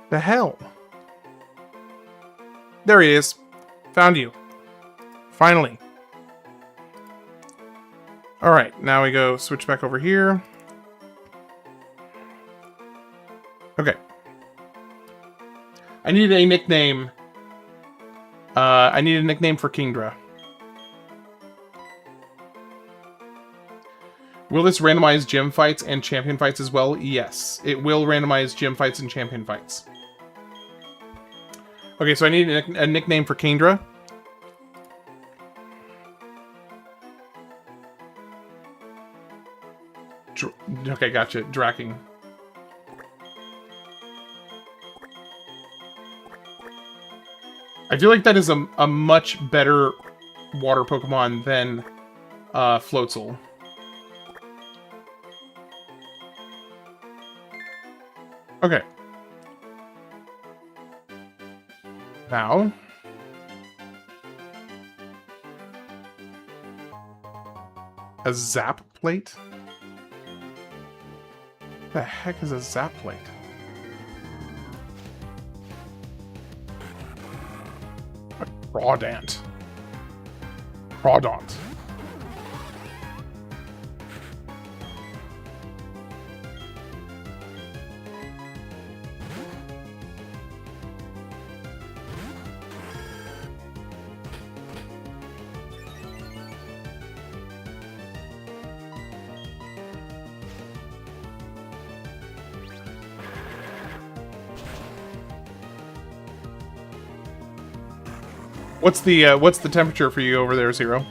The hell? There he is. Found you. Finally. Alright, now we go switch back over here. Okay. I need a nickname I need a nickname for Kingdra. Will this randomize gym fights and champion fights as well? Yes, it will randomize gym fights and champion fights. Okay, so I need a nickname for Kingdra. Okay, gotcha. Draking. I feel like that is a much better water Pokemon than Floatzel. Okay. Now. A Zap Plate? What the heck is a Zap Plate? Crawdant. Crawdaunt. What's the temperature for you over there, Zero?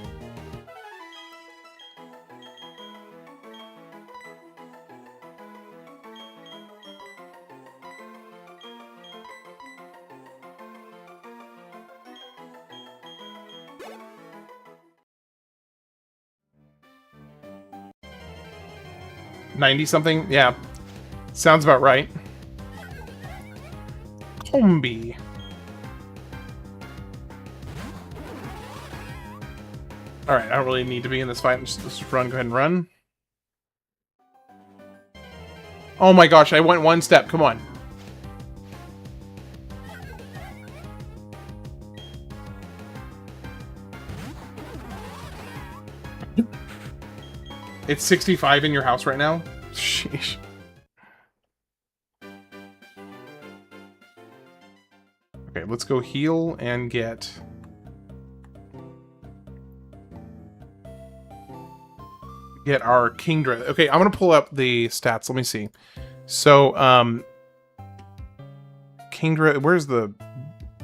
$90-something? Yeah. Sounds about right. Combi. Alright, I don't really need to be in this fight. Just run, go ahead and run. Oh my gosh, I went one step. Come on. It's 65 in your house right now? Sheesh. Okay, let's go heal and get... our Kingdra. Okay, I'm gonna pull up the stats. Let me see. So, Kingdra, where's the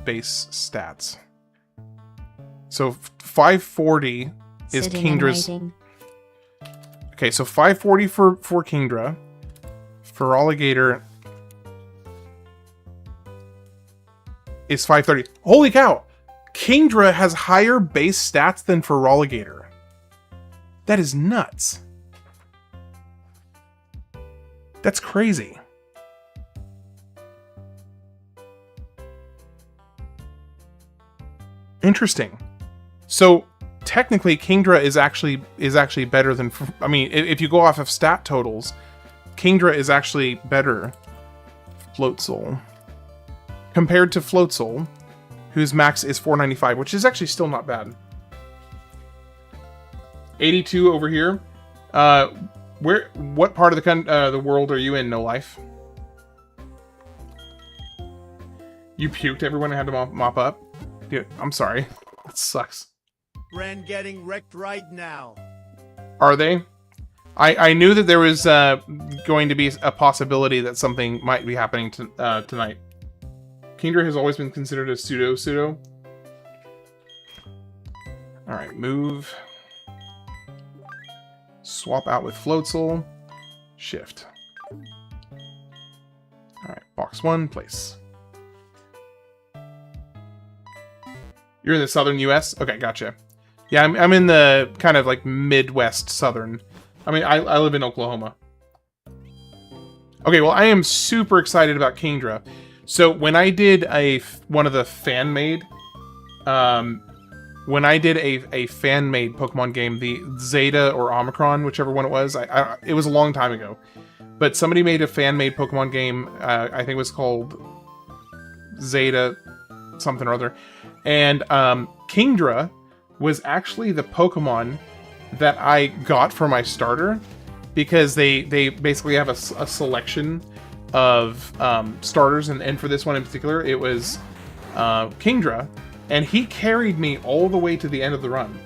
base stats? So 540 is Kingdra's. Okay, so 540 for Kingdra. For Alligator is 530. Holy cow! Kingdra has higher base stats than for Alligator. That is nuts. That's crazy. Interesting. So technically, Kingdra is actually better than. I mean, if you go off of stat totals, Kingdra is actually better. Floatzel compared to Floatzel, whose max is 495, which is actually still not bad. 82 over here. What part of the world are you in, No Life? You puked everyone and had to mop up? Dude, I'm sorry. That sucks. Ren getting wrecked right now. Are they? I knew that there was going to be a possibility that something might be happening tonight. Kingdra has always been considered a pseudo. Alright, move. Swap out with Floatzel. Shift. Alright, box 1, place. You're in the southern US? Okay, gotcha. Yeah, I'm in the kind of like Midwest southern. I mean, I live in Oklahoma. Okay, well, I am super excited about Kingdra. So when I did one of the fan-made, when I did a fan-made Pokemon game, the Zeta or Omicron, whichever one it was, it was a long time ago. But somebody made a fan-made Pokemon game, I think it was called Zeta something or other. And Kingdra was actually the Pokemon that I got for my starter, because they basically have a selection of starters, and for this one in particular, it was Kingdra. and he carried me all the way to the end of the run.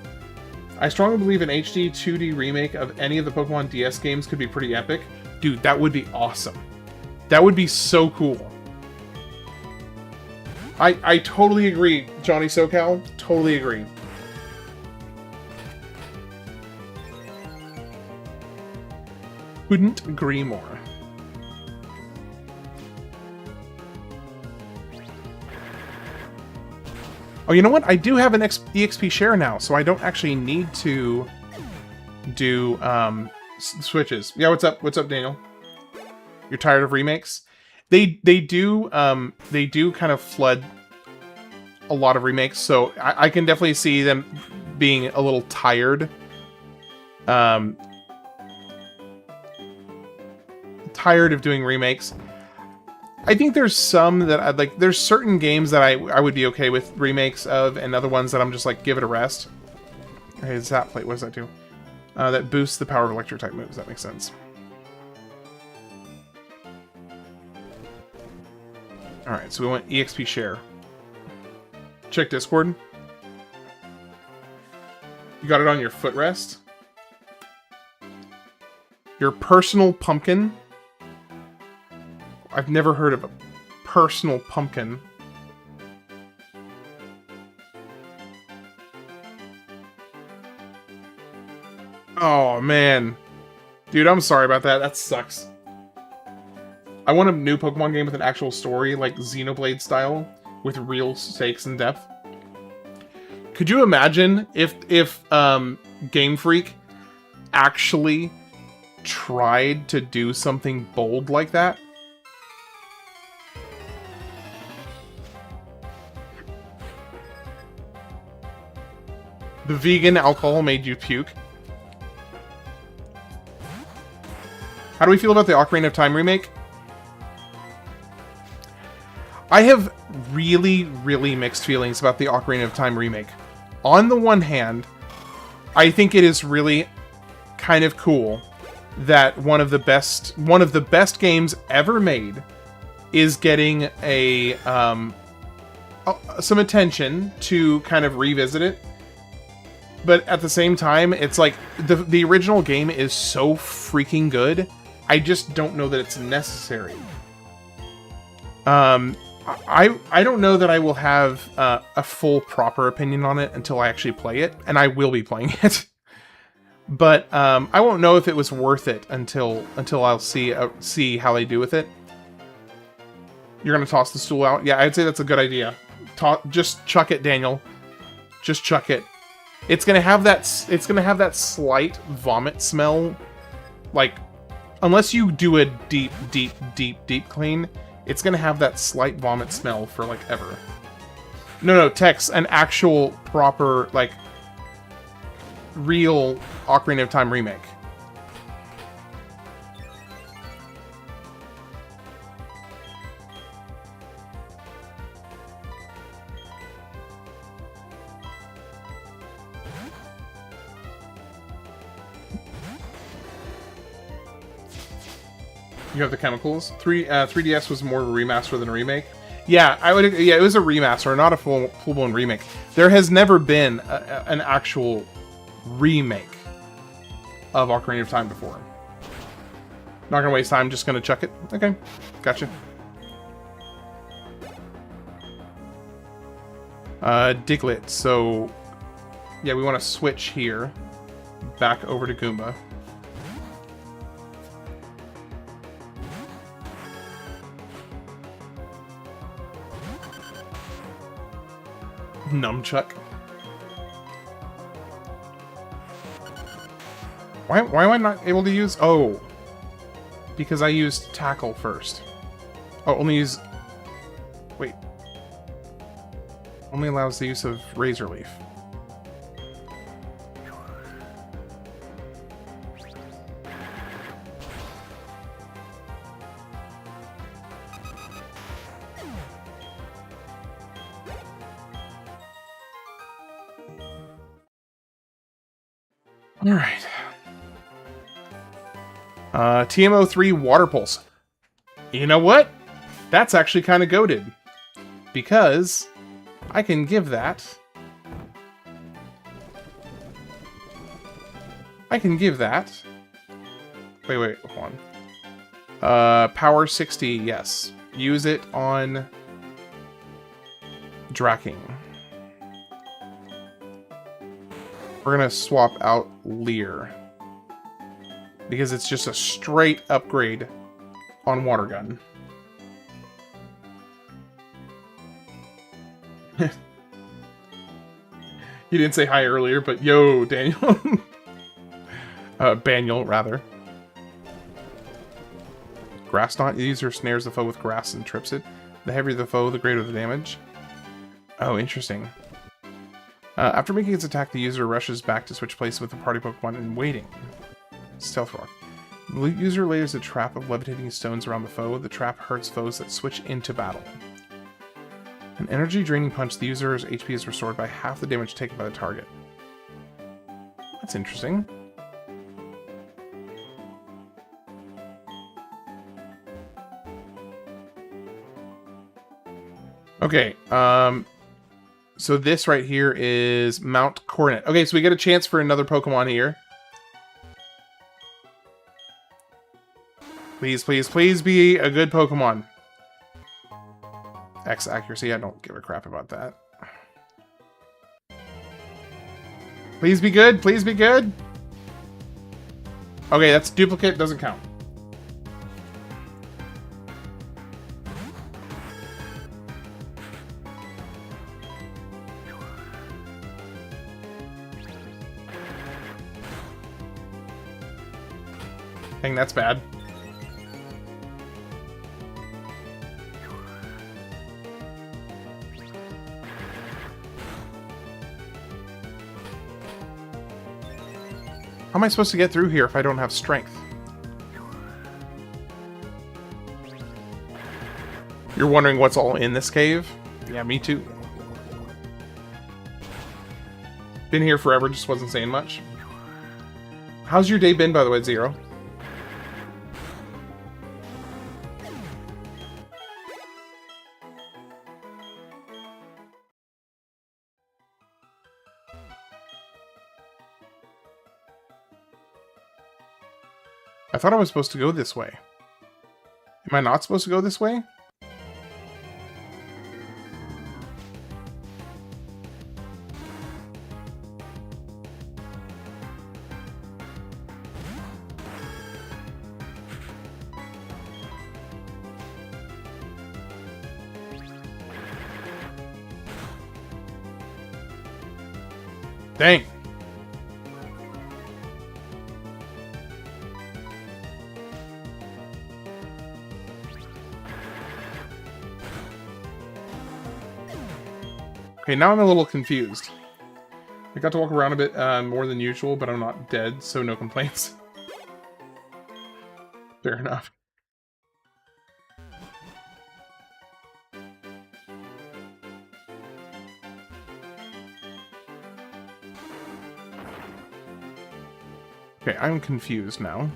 I strongly believe an HD 2D remake of any of the Pokemon DS games could be pretty epic. Dude, that would be awesome. That would be so cool. I totally agree, Johnny SoCal. Totally agree. Couldn't agree more. Oh, you know what? I do have an EXP share now, so I don't actually need to do switches. Yeah, what's up? What's up, Daniel? You're tired of remakes? They do kind of flood a lot of remakes, so I can definitely see them being a little tired. Tired of doing remakes. I think there's some that I'd like. There's certain games that I would be okay with remakes of, and other ones that I'm just like, give it a rest. Okay, Zap Plate, what does that do? That boosts the power of electric type moves. That makes sense. Alright, so we want EXP share. Check Discord. You got it on your footrest. Your personal pumpkin. I've never heard of a personal pumpkin. Oh, man. Dude, I'm sorry about that. That sucks. I want a new Pokemon game with an actual story, like Xenoblade style, with real stakes and depth. Could you imagine if Game Freak actually tried to do something bold like that? The vegan alcohol made you puke. How do we feel about the Ocarina of Time remake? I have really, really mixed feelings about the Ocarina of Time remake. On the one hand, I think it is really kind of cool that one of the best games ever made is getting a some attention to kind of revisit it. But at the same time, it's like the original game is so freaking good. I just don't know that it's necessary. I don't know that I will have a full proper opinion on it until I actually play it, and I will be playing it. But I won't know if it was worth it until I'll see how they do with it. You're gonna toss the stool out? Yeah, I'd say that's a good idea. Just chuck it, Daniel. Just chuck it. It's gonna have that slight vomit smell, like, unless you do a deep clean, it's gonna have that slight vomit smell for like ever. No, Tex, an actual proper, like, real Ocarina of Time remake. You have the chemicals. 3DS was more of a remaster than a remake. Yeah, yeah, it was a remaster, not a full-blown remake. There has never been an actual remake of Ocarina of Time before. Not gonna waste time, just gonna chuck it. Okay, gotcha. Diglett, so yeah, we want to switch here back over to Goomba. Nunchuck. Why am I not able to use... Oh. Because I used Tackle first. Oh, only use... Wait. Only allows the use of Razor Leaf. Alright. TMO3 Water Pulse. You know what? That's actually kind of goated. Because I can give that. I can give that. Wait, hold on. Power 60, yes. Use it on Draking. We're gonna swap out Leer. Because it's just a straight upgrade on Water Gun. He didn't say hi earlier, but yo, Daniel. Baniel, rather. Grass Knot. The user snares the foe with grass and trips it. The heavier the foe, the greater the damage. Oh, interesting. After making its attack, the user rushes back to switch places with the party Pokemon and waiting. Stealth Rock. The user layers a trap of levitating stones around the foe. The trap hurts foes that switch into battle. An energy draining punch, the user's HP is restored by half the damage taken by the target. That's interesting. Okay, so this right here is Mount Coronet. Okay, so we get a chance for another Pokemon here. Please, please, please be a good Pokemon. X accuracy, I don't give a crap about that. Please be good, please be good. Okay, that's duplicate, doesn't count. Dang, that's bad. How am I supposed to get through here if I don't have strength? You're wondering what's all in this cave? Yeah, me too. Been here forever, just wasn't saying much. How's your day been, by the way, Zero? I thought I was supposed to go this way. Am I not supposed to go this way? Dang. Okay, now I'm a little confused. I got to walk around a bit more than usual, but I'm not dead, so no complaints. Fair enough. Okay, I'm confused now.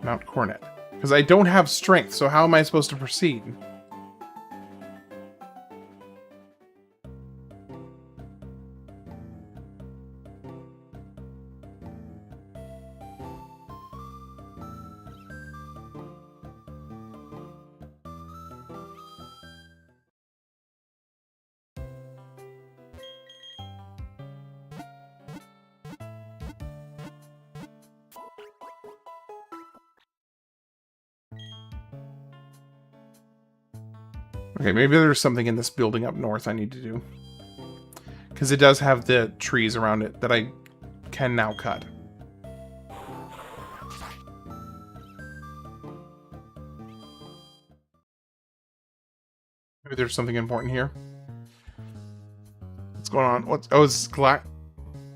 Mount Coronet. Because I don't have strength, so how am I supposed to proceed? Okay, maybe there's something in this building up north I need to do. Because it does have the trees around it that I can now cut. Maybe there's something important here. What's going on? Oh, it's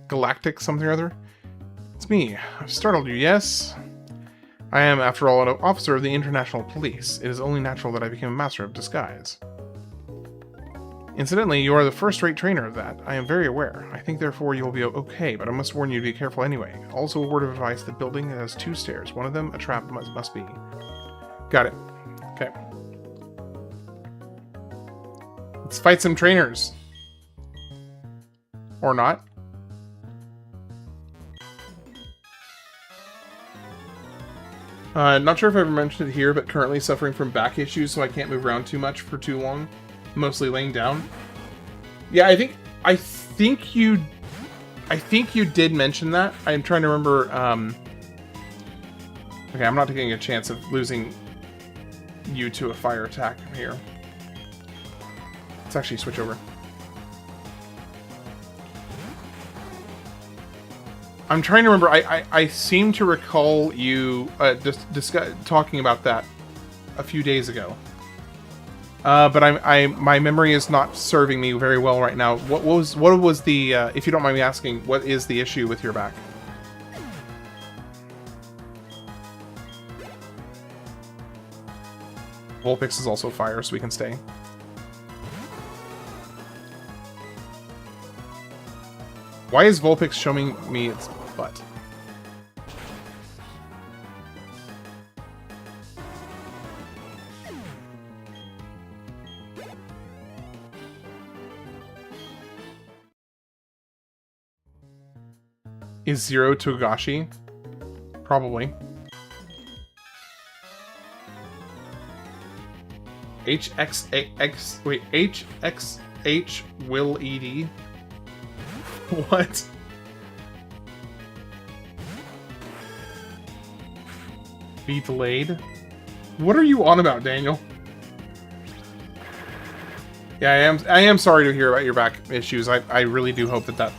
Galactic something or other? It's me. I've startled you, yes? I am, after all, an officer of the International Police. It is only natural that I became a master of disguise. Incidentally, you are the first-rate trainer of that. I am very aware. I think, therefore, you will be okay, but I must warn you to be careful anyway. Also, a word of advice, the building has 2 stairs. One of them, a trap, must be. Got it. Okay. Let's fight some trainers. Or not. Not sure if I ever mentioned it here, but currently suffering from back issues, so I can't move around too much for too long. Mostly laying down. Yeah, I think you did mention that. I'm trying to remember. Okay, I'm not taking a chance of losing you to a fire attack here. Let's actually switch over. I'm trying to remember. I seem to recall you talking about that a few days ago. But my memory is not serving me very well right now. What was the if you don't mind me asking, what is the issue with your back? Vulpix is also fire, so we can stay. Why is Vulpix showing me its butt? Is Zero Togashi? Probably. HXH will ED? What? Be delayed? What are you on about, Daniel? Yeah, I am sorry to hear about your back issues. I really do hope that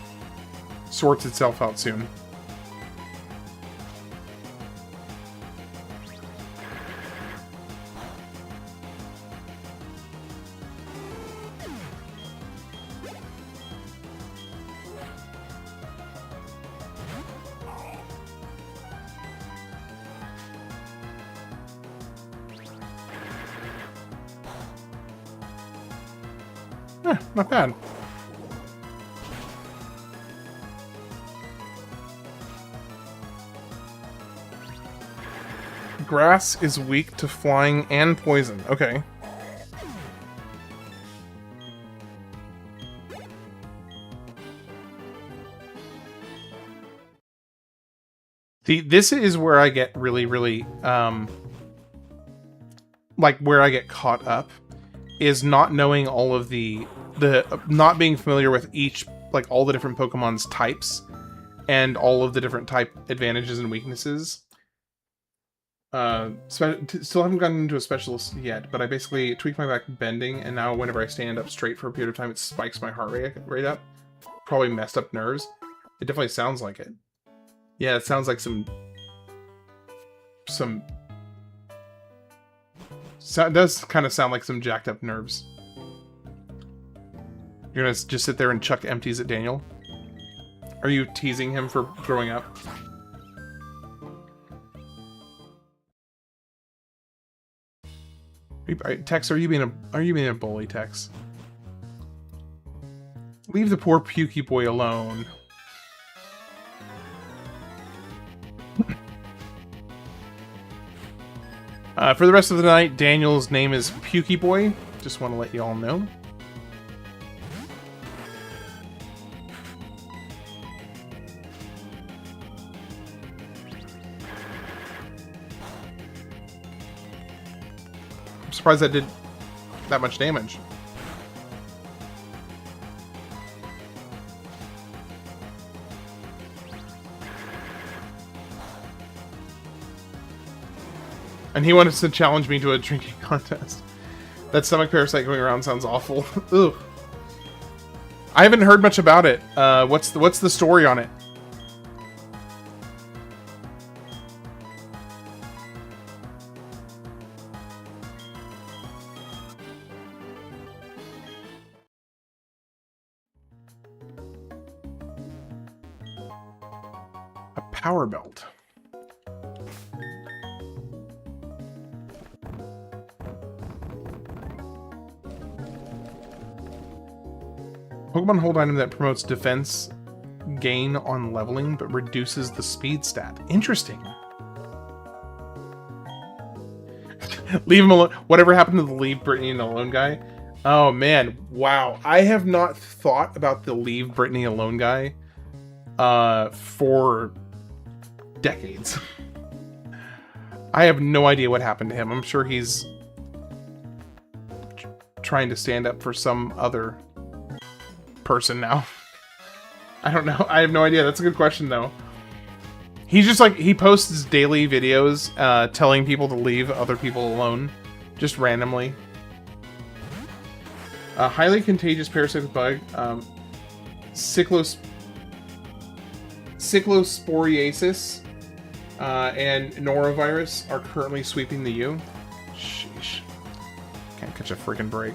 sorts itself out soon. Not bad. Grass is weak to flying and poison. Okay. See, this is where I get really, like where I get caught up, is not knowing all of the not being familiar with each, like all the different Pokemon's types and all of the different type advantages and weaknesses. Still haven't gotten into a specialist yet, but I basically tweak my back bending, and now whenever I stand up straight for a period of time, it spikes my heart rate up. Probably messed up nerves. It definitely sounds like it. Yeah, it sounds like it does kind of sound like some jacked up nerves. You're gonna just sit there and chuck empties at Daniel? Are you teasing him for growing up? Tex, are you being a bully, Tex? Leave the poor Pukey boy alone. For the rest of the night, Daniel's name is Pukey Boy. Just want to let you all know. I'm surprised that did that much damage. And he wanted to challenge me to a drinking contest. That stomach parasite going around sounds awful. Ugh. I haven't heard much about it. What's the story on it? A power belt. Pokemon hold item that promotes defense gain on leveling, but reduces the speed stat. Interesting. Leave him alone. Whatever happened to the leave Brittany alone guy? Oh man, wow. I have not thought about the leave Brittany alone guy for decades. I have no idea what happened to him. I'm sure he's trying to stand up for some other person now. I don't know. I have no idea. That's a good question though. He's just like, he posts his daily videos telling people to leave other people alone, just randomly. A highly contagious parasitic bug, cyclosporiasis, and norovirus are currently sweeping the U. Sheesh. Can't catch a freaking break.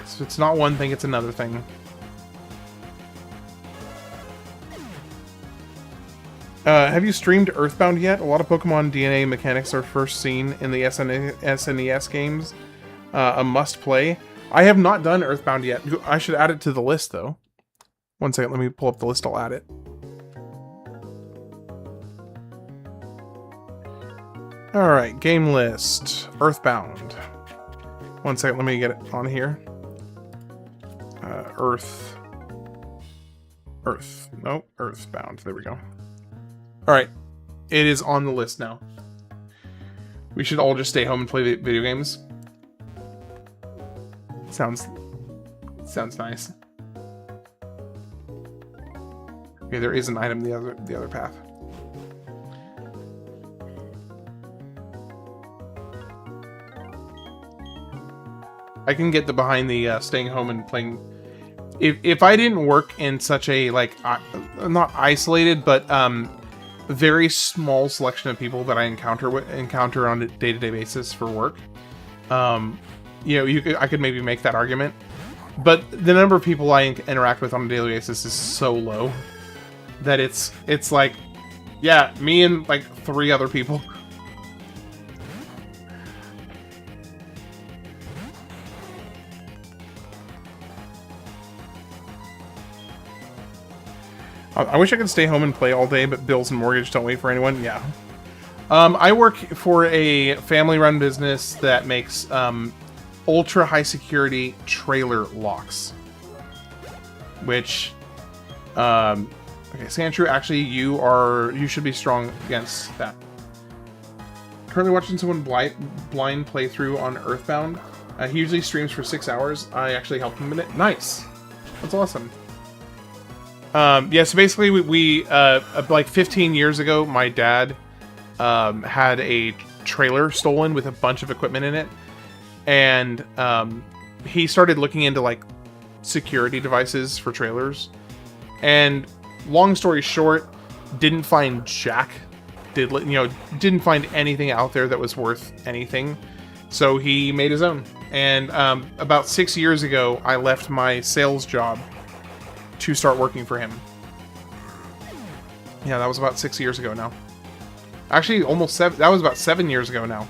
So it's not one thing, it's another thing. Have you streamed Earthbound yet? A lot of Pokemon DNA mechanics are first seen in the SNES games. A must-play. I have not done Earthbound yet. I should add it to the list, though. One second, let me pull up the list, I'll add it. Alright, game list. Earthbound. One second, let me get it on here. Earthbound. There we go. Alright, it is on the list now. We should all just stay home and play video games. Sounds nice. Okay, there is an item the other path. I can get behind the staying home and playing. If I didn't work in such a like not isolated but very small selection of people that I encounter on a day-to-day basis for work, you know, I could maybe make that argument, but the number of people I interact with on a daily basis is so low that it's like, yeah, me and like 3 other people. I wish I could stay home and play all day, but bills and mortgage don't wait for anyone. Yeah. I work for a family-run business that makes ultra high security trailer locks, which okay, Sandrew, actually you should be strong against that. Currently watching someone blind playthrough on Earthbound. He usually streams for 6 hours. I actually helped him in it. Nice. That's awesome. Yeah, so basically we like 15 years ago, my dad had a trailer stolen with a bunch of equipment in it. And he started looking into like security devices for trailers, and long story short, didn't find jack. Didn't find anything out there that was worth anything. So he made his own. And about 6 years ago, I left my sales job to start working for him. Yeah, that was about 6 years ago now. Actually, almost 7. That was about 7 years ago now.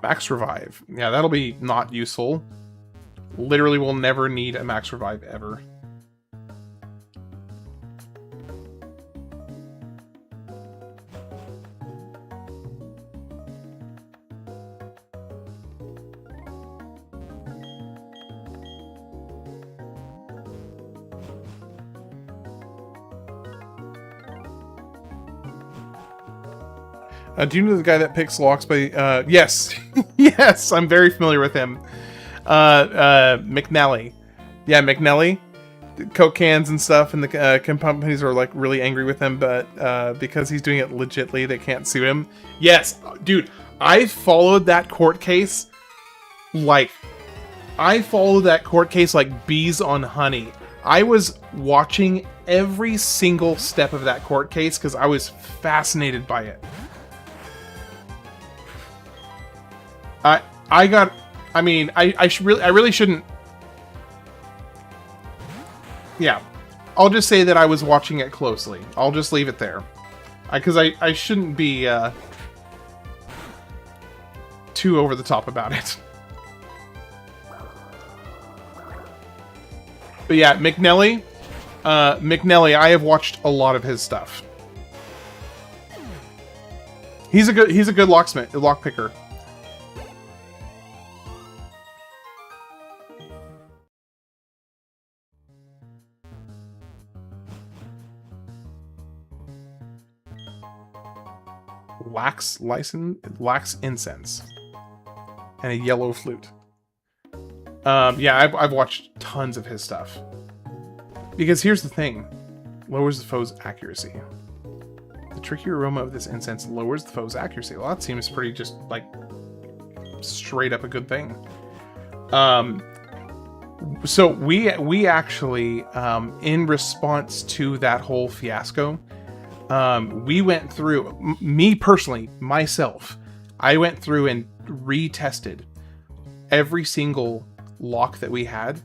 Max Revive. Yeah, that'll be not useful. Literally will never need a Max Revive ever. Do you know the guy that picks locks by... yes. Yes, I'm very familiar with him. McNally. Yeah, McNally. Coke cans and stuff, and the companies are like really angry with him, but because he's doing it legitly, they can't sue him. Yes, dude, I followed that court case like bees on honey. I was watching every single step of that court case because I was fascinated by it. I really shouldn't. Yeah, I'll just say that I was watching it closely. I'll just leave it there, because I shouldn't be too over the top about it. But yeah, McNelly, I have watched a lot of his stuff. He's a good locksmith, lockpicker. Wax incense, and a yellow flute. Yeah, I've watched tons of his stuff. Because here's the thing, lowers the foe's accuracy. The tricky aroma of this incense lowers the foe's accuracy. Well, that seems pretty just like straight up a good thing. So we actually, in response to that whole fiasco, we went through, me personally, myself, I went through and retested every single lock that we had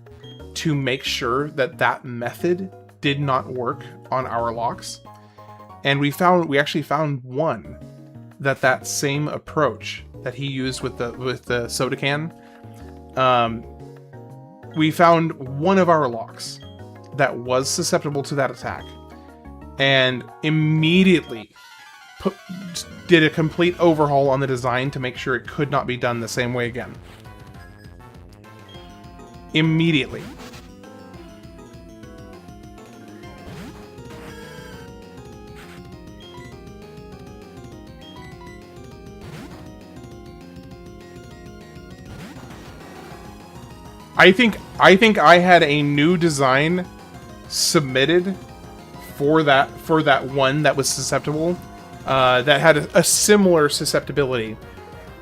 to make sure that that method did not work on our locks. And we actually found one that same approach that he used with the soda can. We found one of our locks that was susceptible to that attack, and immediately did a complete overhaul on the design to make sure it could not be done the same way again. Immediately. I think I had a new design submitted for that one that was susceptible, that had a similar susceptibility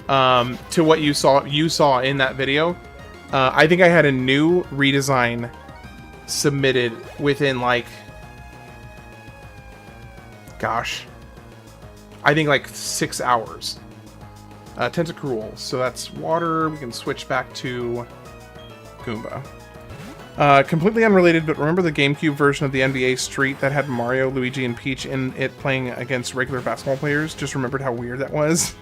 to what you saw in that video. I think I had a new redesign submitted within, like, gosh, I think like 6 hours. Tentacruel, so that's water. We can switch back to Goomba. Completely unrelated, but remember the GameCube version of the NBA Street that had Mario, Luigi, and Peach in it playing against regular basketball players? Just remembered how weird that was.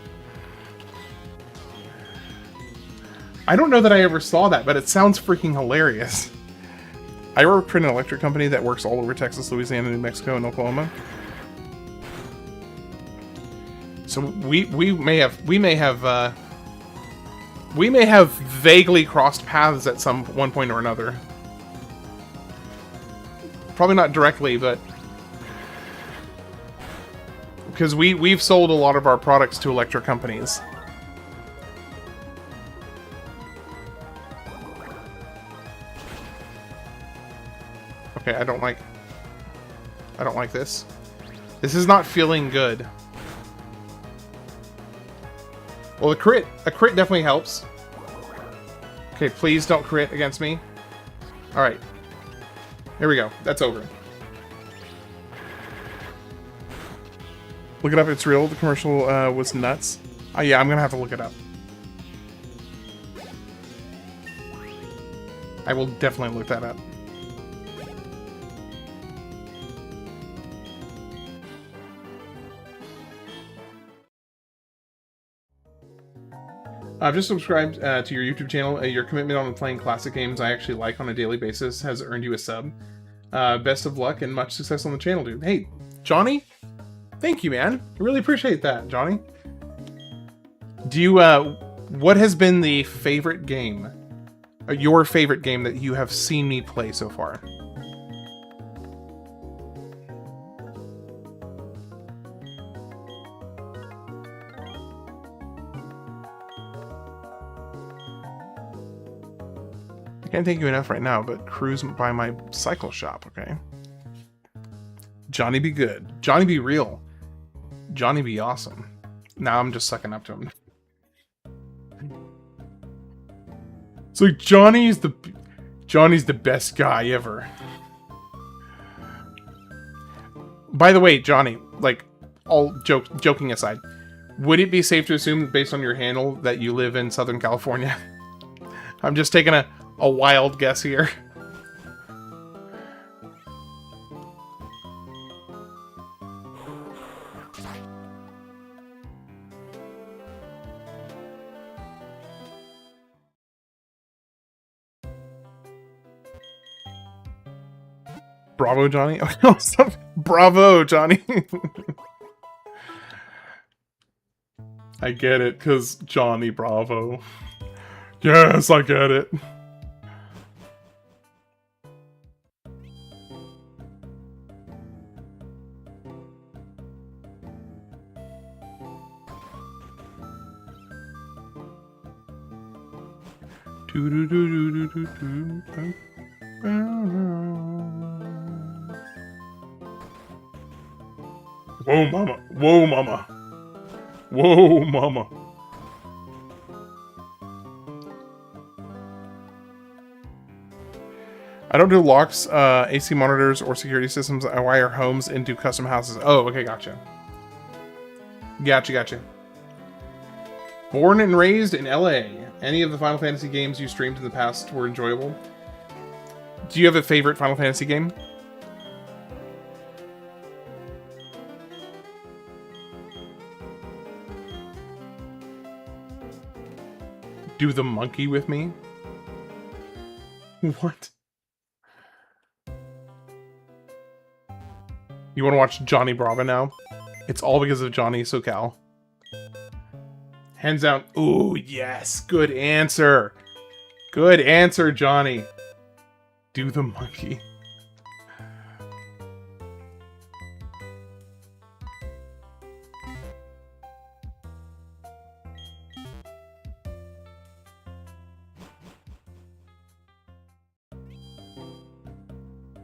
I don't know that I ever saw that, but it sounds freaking hilarious. I work for an electric company that works all over Texas, Louisiana, New Mexico, and Oklahoma. So we may have vaguely crossed paths at one point or another. Probably not directly, but because we've sold a lot of our products to electric companies. Okay, I don't like this. This is not feeling good. Well, a crit definitely helps. Okay, please don't crit against me. Alright. Here we go. That's over. Look it up, it's real. The commercial was nuts. Oh yeah, I'm gonna have to look it up. I will definitely look that up. I've just subscribed to your YouTube channel. Your commitment on playing classic games I actually like on a daily basis has earned you a sub. Best of luck and much success on the channel, dude. Hey, Johnny? Thank you, man. I really appreciate that, Johnny. Do you, what has been the favorite game, your favorite game that you have seen me play so far? I can't thank you enough right now, but cruise by my cycle shop, okay? Johnny be good. Johnny be real. Johnny be awesome. Now I'm just sucking up to him. It's like Johnny's the best guy ever. By the way, Johnny, like, all joking aside, would it be safe to assume, based on your handle, that you live in Southern California? I'm just taking a wild guess here. Bravo, Johnny. Oh, no, stop. Bravo, Johnny. I get it, because Johnny Bravo. Yes, I get it. Whoa, mama. Whoa, mama. Whoa, mama. I don't do locks, AC monitors, or security systems. I wire homes into custom houses. Oh, okay, gotcha. Gotcha. Born and raised in LA. Any of the Final Fantasy games you streamed in the past were enjoyable? Do you have a favorite Final Fantasy game? Do the monkey with me? What? You want to watch Johnny Bravo now? It's all because of Johnny SoCal. Hands down. Ooh, yes. Good answer. Good answer, Johnny. Do the monkey.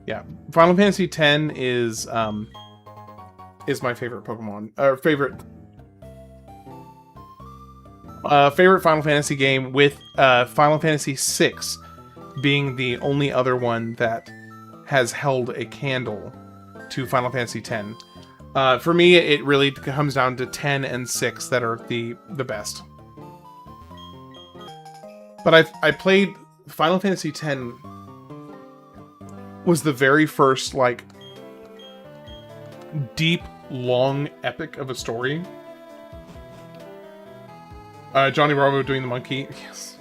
Yeah, Final Fantasy X is my favorite Pokemon, or favorite Final Fantasy game, with Final Fantasy VI being the only other one that has held a candle to Final Fantasy X. For me, it really comes down to 10 and 6 that are the best. But I played Final Fantasy X. Was the very first, like, deep, long epic of a story. Johnny Bravo doing the monkey. Yes.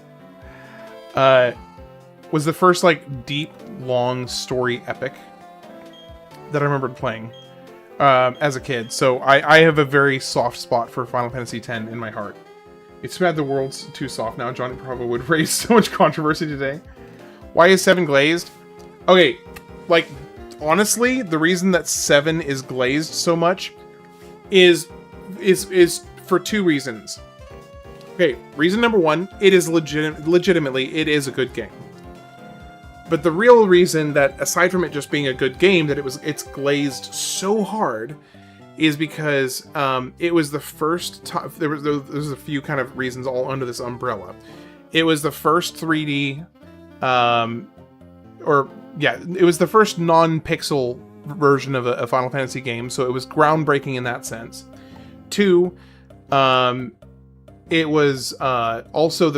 Was the first, like, deep, long story epic that I remembered playing as a kid. So I have a very soft spot for Final Fantasy X in my heart. It's too bad the world's too soft now. Johnny Bravo would raise so much controversy today. Why is 7 glazed? Okay, like, honestly, the reason that 7 is glazed so much is for 2 reasons. Okay, reason number 1, it is legitimately, it is a good game. But the real reason that, aside from it just being a good game, that it's glazed so hard is because it was the first there's a few kind of reasons all under this umbrella. It was the first 3D it was the first non-pixel version of a Final Fantasy game, so it was groundbreaking in that sense. 2, it was also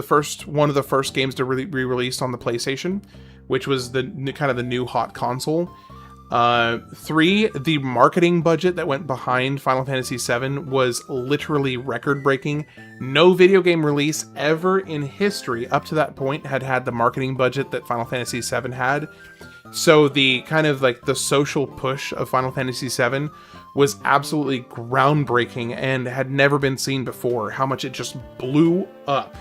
one of the first games to be released on the PlayStation, which was the kind of the new hot console. 3, the marketing budget that went behind Final Fantasy VII was literally record-breaking. No video game release ever in history up to that point had the marketing budget that Final Fantasy VII had. So the kind of like the social push of Final Fantasy VII was absolutely groundbreaking and had never been seen before. How much it just blew up.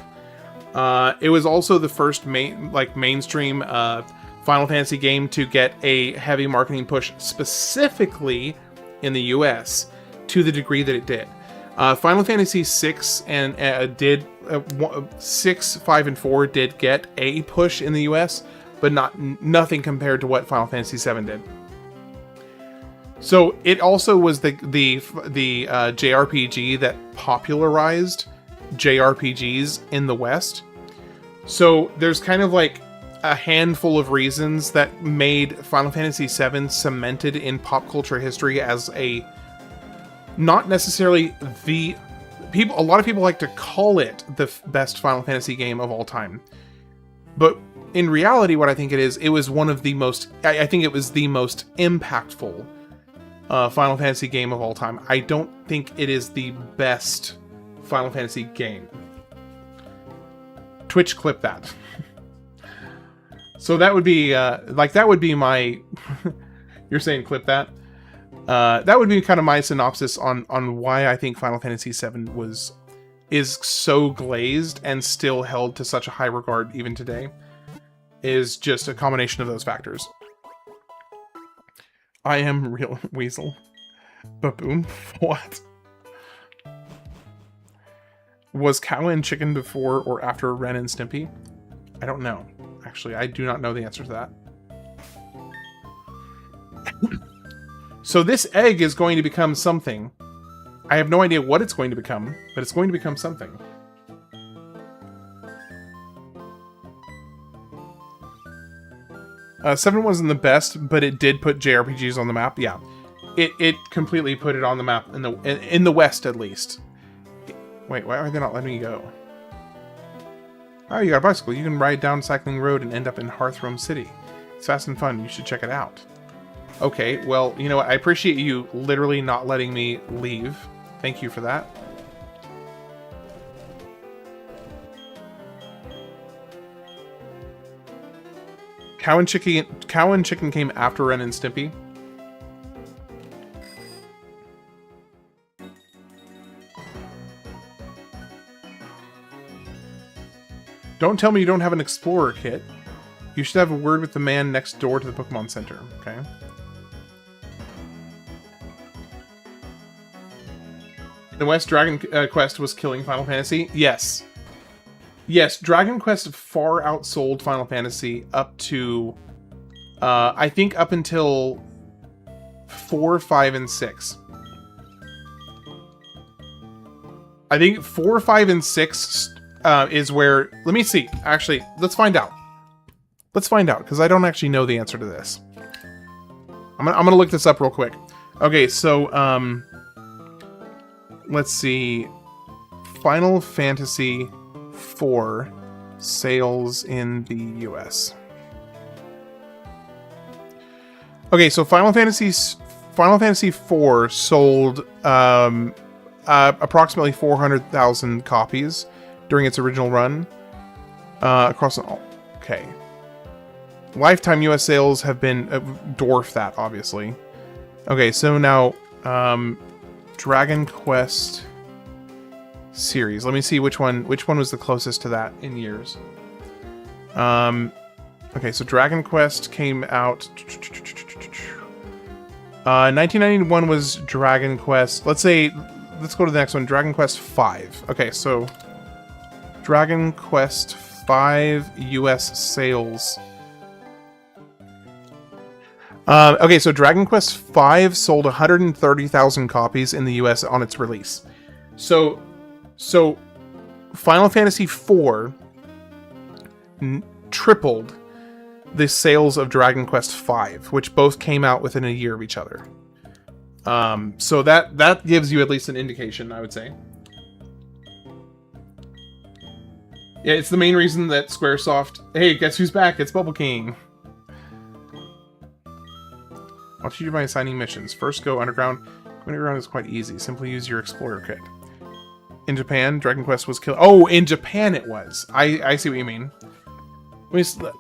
It was also the first mainstream Final Fantasy game to get a heavy marketing push specifically in the US to the degree that it did. Final Fantasy 6 and 6, 5, and 4 did get a push in the US, but nothing compared to what Final Fantasy 7 did. So it also was the JRPG that popularized JRPGs in the West. So there's kind of like a handful of reasons that made Final Fantasy VII cemented in pop culture history as not necessarily a lot of people like to call it the best Final Fantasy game of all time. But in reality, what I think it was one of the most, I think it was the most impactful Final Fantasy game of all time. I don't think it is the best Final Fantasy game. Twitch clip that. So that would be, that would be my, You're saying clip that? That would be kind of my synopsis on why I think Final Fantasy VII is so glazed and still held to such a high regard even today. Is just a combination of those factors. I am real weasel. Baboon? What? Was cow and chicken before or after Ren and Stimpy? I don't know. Actually, I do not know the answer to that. So this egg is going to become something. I have no idea what it's going to become, but it's going to become something. Seven wasn't the best, but it did put JRPGs on the map. Yeah, it completely put it on the map in the West at least. Wait, why are they not letting me go? Oh, you got a bicycle. You can ride down Cycling Road and end up in Hearthrome City. It's fast and fun. You should check it out. Okay, well, you know what? I appreciate you literally not letting me leave. Thank you for that. Cow and Chicken came after Ren and Stimpy. Don't tell me you don't have an Explorer kit. You should have a word with the man next door to the Pokemon Center, okay? In the West, Dragon Quest was killing Final Fantasy? Yes. Yes, Dragon Quest far outsold Final Fantasy up to, I think up until 4, 5, and 6. I think 4, 5, and 6 is where... Let me see. Actually, let's find out. Let's find out, because I don't actually know the answer to this. I'm gonna look this up real quick. Okay, so, let's see. Final Fantasy 4 sales in the US. Okay, so Final Fantasy 4 sold approximately 400,000 copies during its original run across all. Okay. Lifetime US sales have been dwarf that, obviously. Okay, so now Dragon Quest series. Let me see which one was the closest to that in years. Okay, so Dragon Quest came out 1991 was Dragon Quest. Let's go to the next one, Dragon Quest 5. Okay, so Dragon Quest 5 US sales. Okay, so Dragon Quest V sold 130,000 copies in the US on its release. So Final Fantasy IV tripled the sales of Dragon Quest V, which both came out within a year of each other. So that gives you at least an indication, I would say. Yeah, it's the main reason that Squaresoft... Hey, guess who's back? It's Bubble King. I'll teach you by assigning missions. First, go underground. Underground is quite easy. Simply use your Explorer kit. In Japan, Dragon Quest was killed. Oh, in Japan it was. I see what you mean.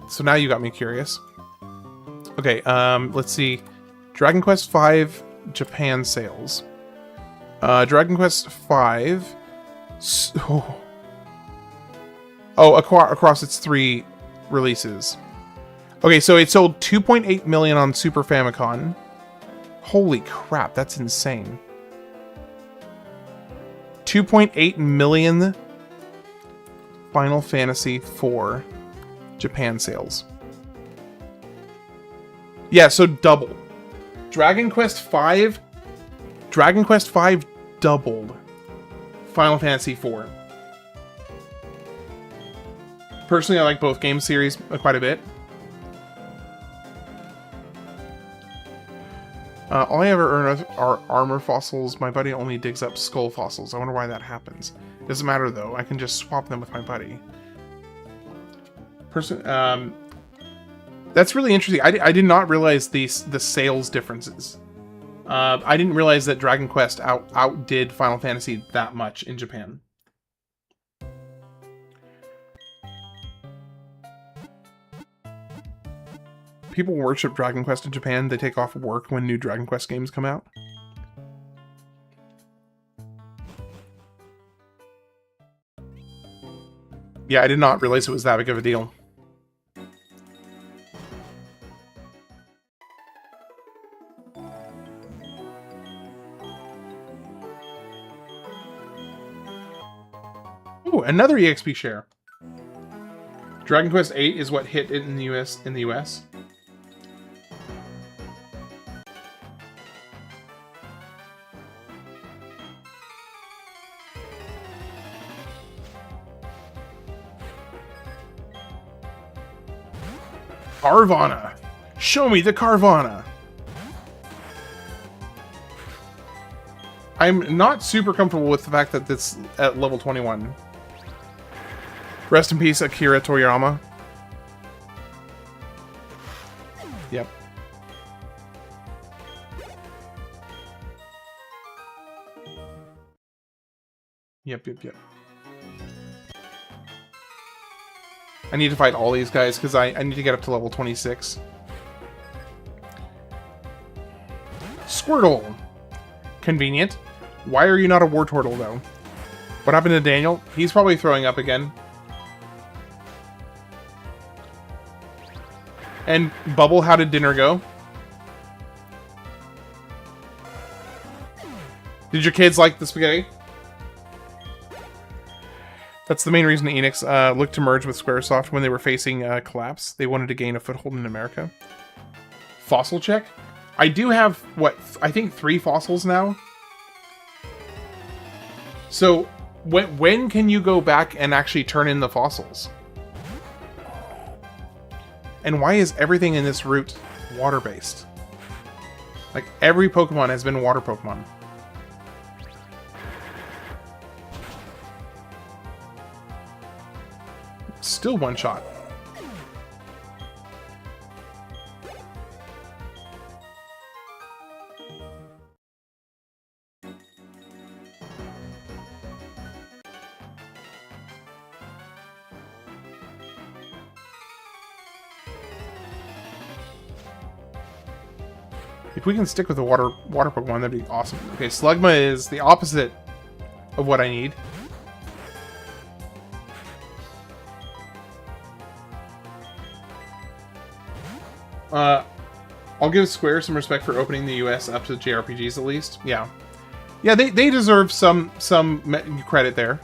So now you got me curious. Okay, let's see. Dragon Quest V Japan sales. Dragon Quest V. Across its 3 releases. Okay, so it sold 2.8 million on Super Famicom. Holy crap, that's insane. 2.8 million Final Fantasy IV Japan sales. Yeah, so double. Dragon Quest V doubled Final Fantasy IV. Personally, I like both game series quite a bit. All I ever earn are armor fossils. My buddy only digs up skull fossils. I wonder why that happens. Doesn't matter though. I can just swap them with my buddy. That's really interesting. I did not realize the sales differences. I didn't realize that Dragon Quest outdid Final Fantasy that much in Japan. people worship Dragon Quest in Japan. They take off work when new Dragon Quest games come out. Yeah, I did not realize it was that big of a deal. Ooh, another EXP share. Dragon Quest VIII is what hit it in the US. Carvana. Show me the Carvana. I'm not super comfortable with the fact that it's at level 21. Rest in peace, Akira Toriyama. Yep. Yep. I need to fight all these guys because I need to get up to level 26. Squirtle. Convenient. Why are you not a war turtle, though? What happened to Daniel? He's probably throwing up again. And Bubble, how did dinner go? Did your kids like the spaghetti? That's the main reason Enix looked to merge with Squaresoft when they were facing collapse. They wanted to gain a foothold in America. Fossil check? I do have, what, I think 3 fossils now? So, when can you go back and actually turn in the fossils? And why is everything in this route water-based? Like, every Pokemon has been water Pokemon. Still one shot. If we can stick with the water Pokemon, that'd be awesome. Okay, Slugma is the opposite of what I need. I'll give Square some respect for opening the US up to JRPGs at least. Yeah. Yeah, they deserve some credit there.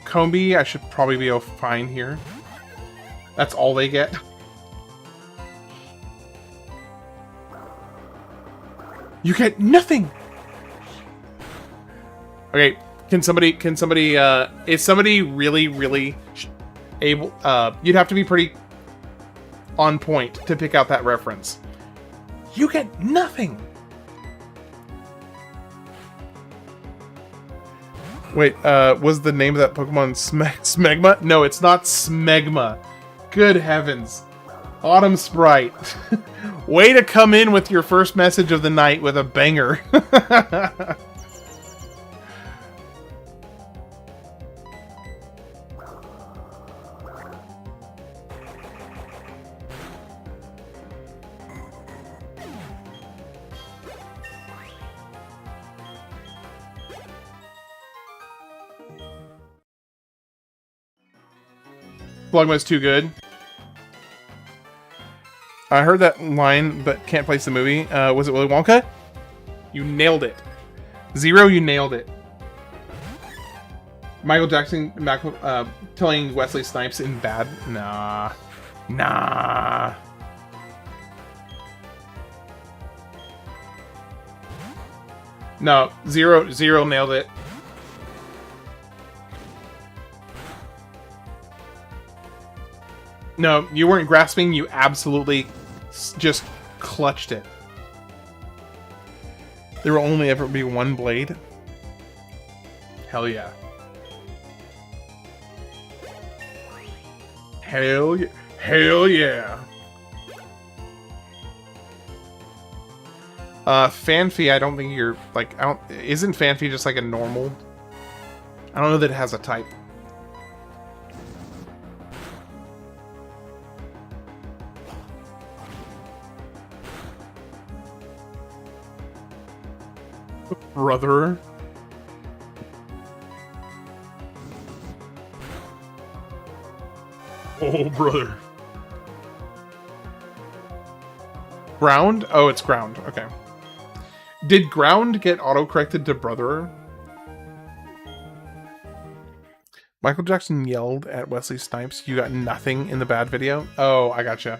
Combi, I should probably be fine here. That's all they get. You get nothing! Okay, can somebody, is somebody really able, you'd have to be pretty on point to pick out that reference. You get nothing! Wait, was the name of that Pokemon Smegma? No, it's not Smegma. Good heavens. Autumn Sprite. Way to come in with your first message of the night with a banger. Blogma's too good. I heard that line, but can't place the movie. Was it Willy Wonka? You nailed it. Zero, you nailed it. Michael Jackson telling Wesley Snipes in bad? Nah. Nah. No, Zero nailed it. No, you weren't grasping, you absolutely just clutched it. There will only ever be one blade? Hell yeah. Hell yeah. Hell yeah. Fanfi, I don't think you're, like, isn't Fanfi just like a normal? I don't know that it has a type. Brother. Oh, brother. Ground? Oh, it's ground. Okay. Did ground get auto-corrected to brother? Michael Jackson yelled at Wesley Snipes, "You got nothing" in the bad video? Oh, I gotcha.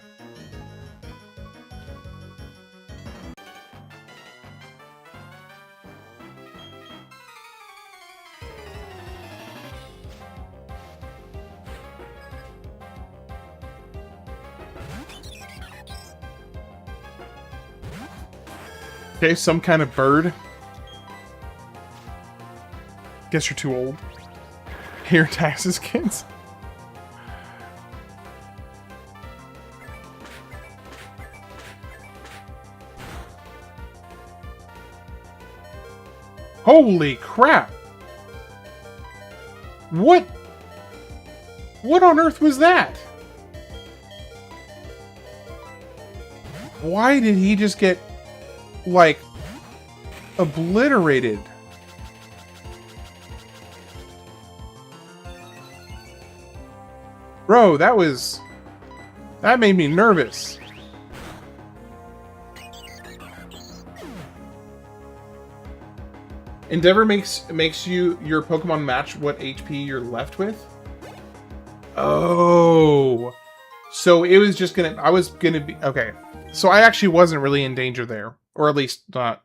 Okay, some kind of bird. Guess you're too old. Here, taxes, kids. Holy crap! What? What on earth was that? Why did he just get, like, obliterated? Bro, that made me nervous. Endeavor makes you your Pokemon match what HP you're left with. Oh, so it was just gonna. I was gonna be okay. So I actually wasn't really in danger there, or at least not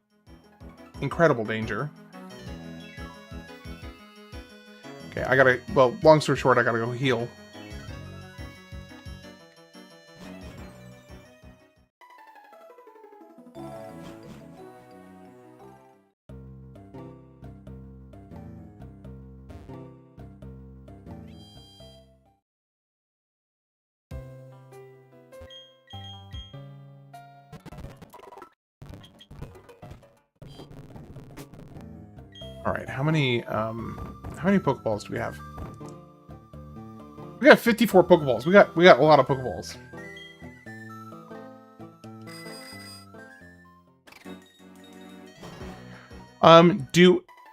incredible danger. Okay, I gotta. Well, long story short, I gotta go heal. All right, how many Pokeballs do we have? We got 54 Pokeballs. We got a lot of Pokeballs.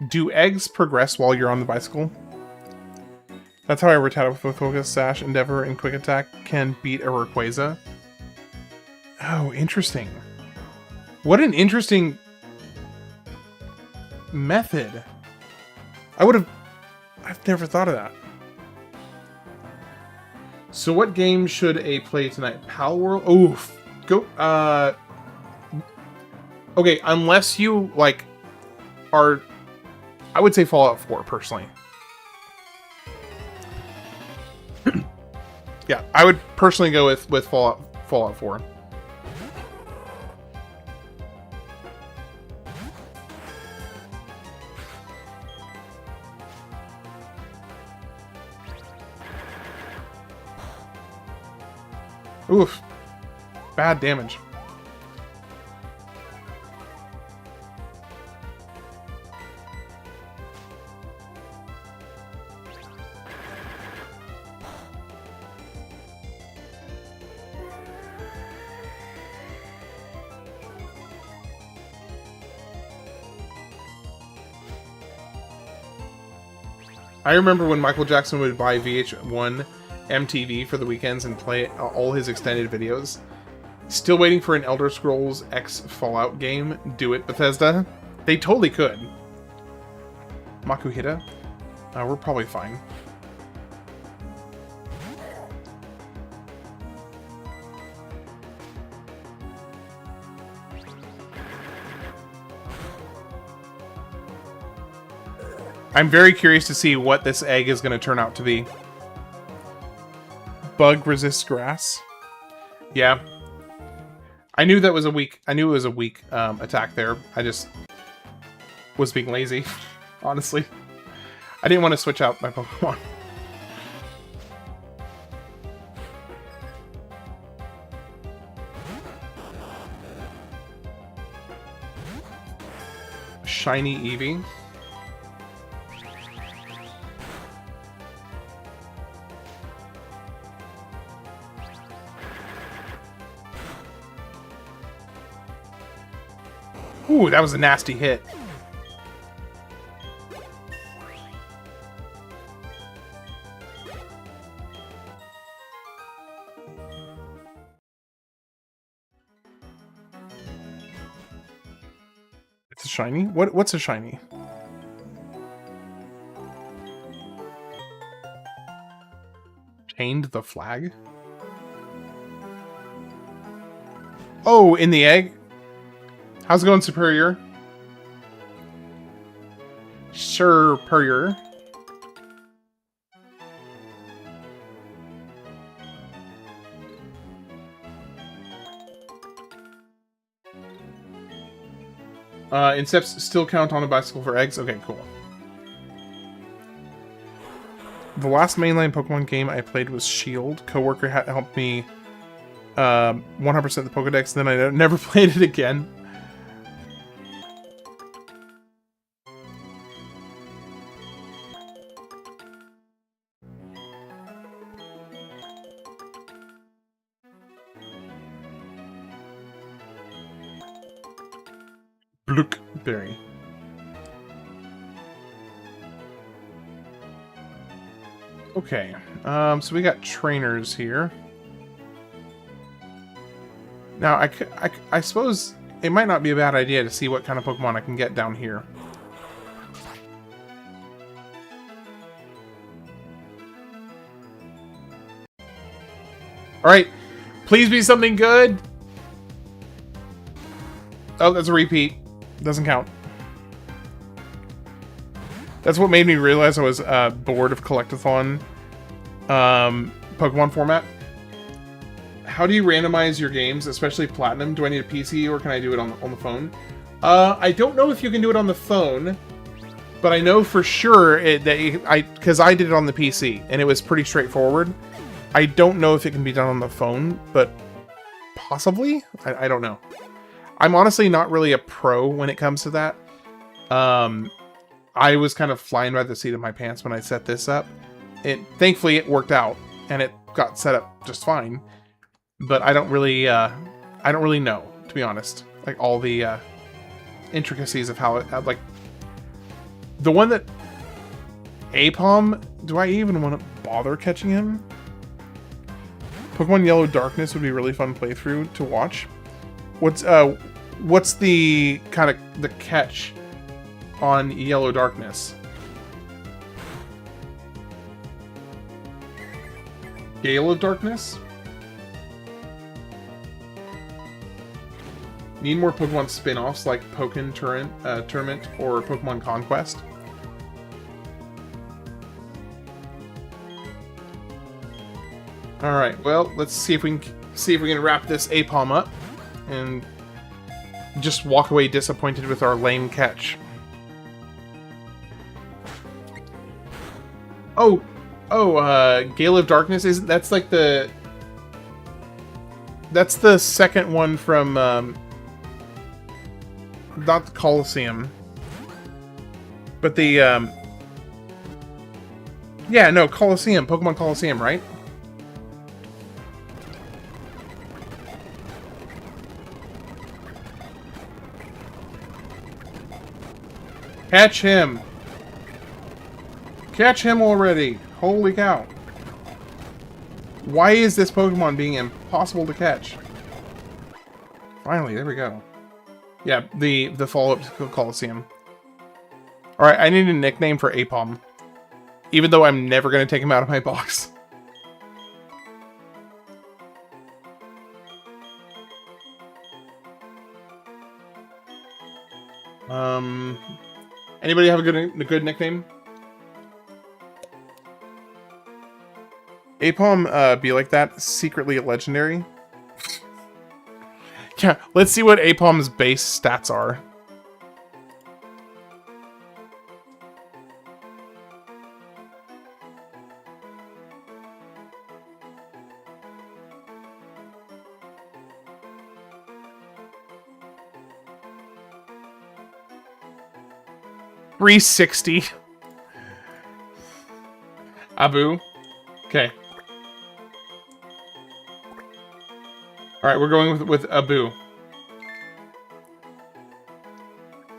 Do eggs progress while you're on the bicycle? That's how I Rattata with Focus, Sash, Endeavor, and Quick Attack can beat a Rayquaza. Oh, interesting. What an interesting method. I've never thought of that. So what game should a play tonight? Pal World? Oof. Go, okay, unless you, like, are, I would say Fallout 4, personally. Yeah, I would personally go with Fallout 4. Oof. Bad damage. I remember when Michael Jackson would buy VH1 MTV for the weekends and play all his extended videos. Still waiting for an Elder Scrolls X Fallout game. Do it, Bethesda. They totally could. Makuhita? We're probably fine. I'm very curious to see what this egg is going to turn out to be. Bug resists grass. Yeah. I knew that was a weak. I knew it was a weak attack there. I just was being lazy, honestly. I didn't want to switch out my Pokemon. shiny Eevee. Ooh, that was a nasty hit. It's a shiny? What's a shiny? Chained the flag? Oh, in the egg? How's it going, Superior? Superior. Insects still count on a bicycle for eggs? Okay, cool. The last mainline Pokemon game I played was Shield. Coworker helped me 100% the Pokedex, then I never played it again. Blookberry. Okay, so we got trainers here. Now, I suppose it might not be a bad idea to see what kind of Pokemon I can get down here. Alright, please be something good! Oh, that's a repeat. Doesn't count. That's what made me realize I was bored of Collectathon Pokemon format. How do you randomize your games, especially Platinum? Do I need a PC or can I do it on the phone? I don't know if you can do it on the phone, but I know for sure because I did it on the PC and it was pretty straightforward. I don't know if it can be done on the phone, but possibly? I don't know. I'm honestly not really a pro when it comes to that. I was kind of flying by the seat of my pants when I set this up. Thankfully it worked out and it got set up just fine. But I don't really know, to be honest. Like all the intricacies of how it, like the one that Apom, do I even want to bother catching him? Pokemon Yellow Darkness would be a really fun playthrough to watch. What's the kind of the catch on Yellow Darkness? Gale of Darkness? Need more Pokemon spin-offs like Pokken Tournament or Pokemon Conquest. Alright, well, let's see if we can wrap this Apom up and just walk away disappointed with our lame catch. Gale of Darkness isn't that's like the second one from not the Coliseum, but the yeah, no, Coliseum, Pokemon Coliseum, right? Catch him! Catch him already! Holy cow! Why is this Pokemon being impossible to catch? Finally, there we go. Yeah, the follow-up to Coliseum. Alright, I need a nickname for Apom. Even though I'm never going to take him out of my box. Anybody have a good nickname? Apom be like that, secretly legendary. Yeah, let's see what Apom's base stats are. 360. Abu. Okay. Alright, we're going with Abu.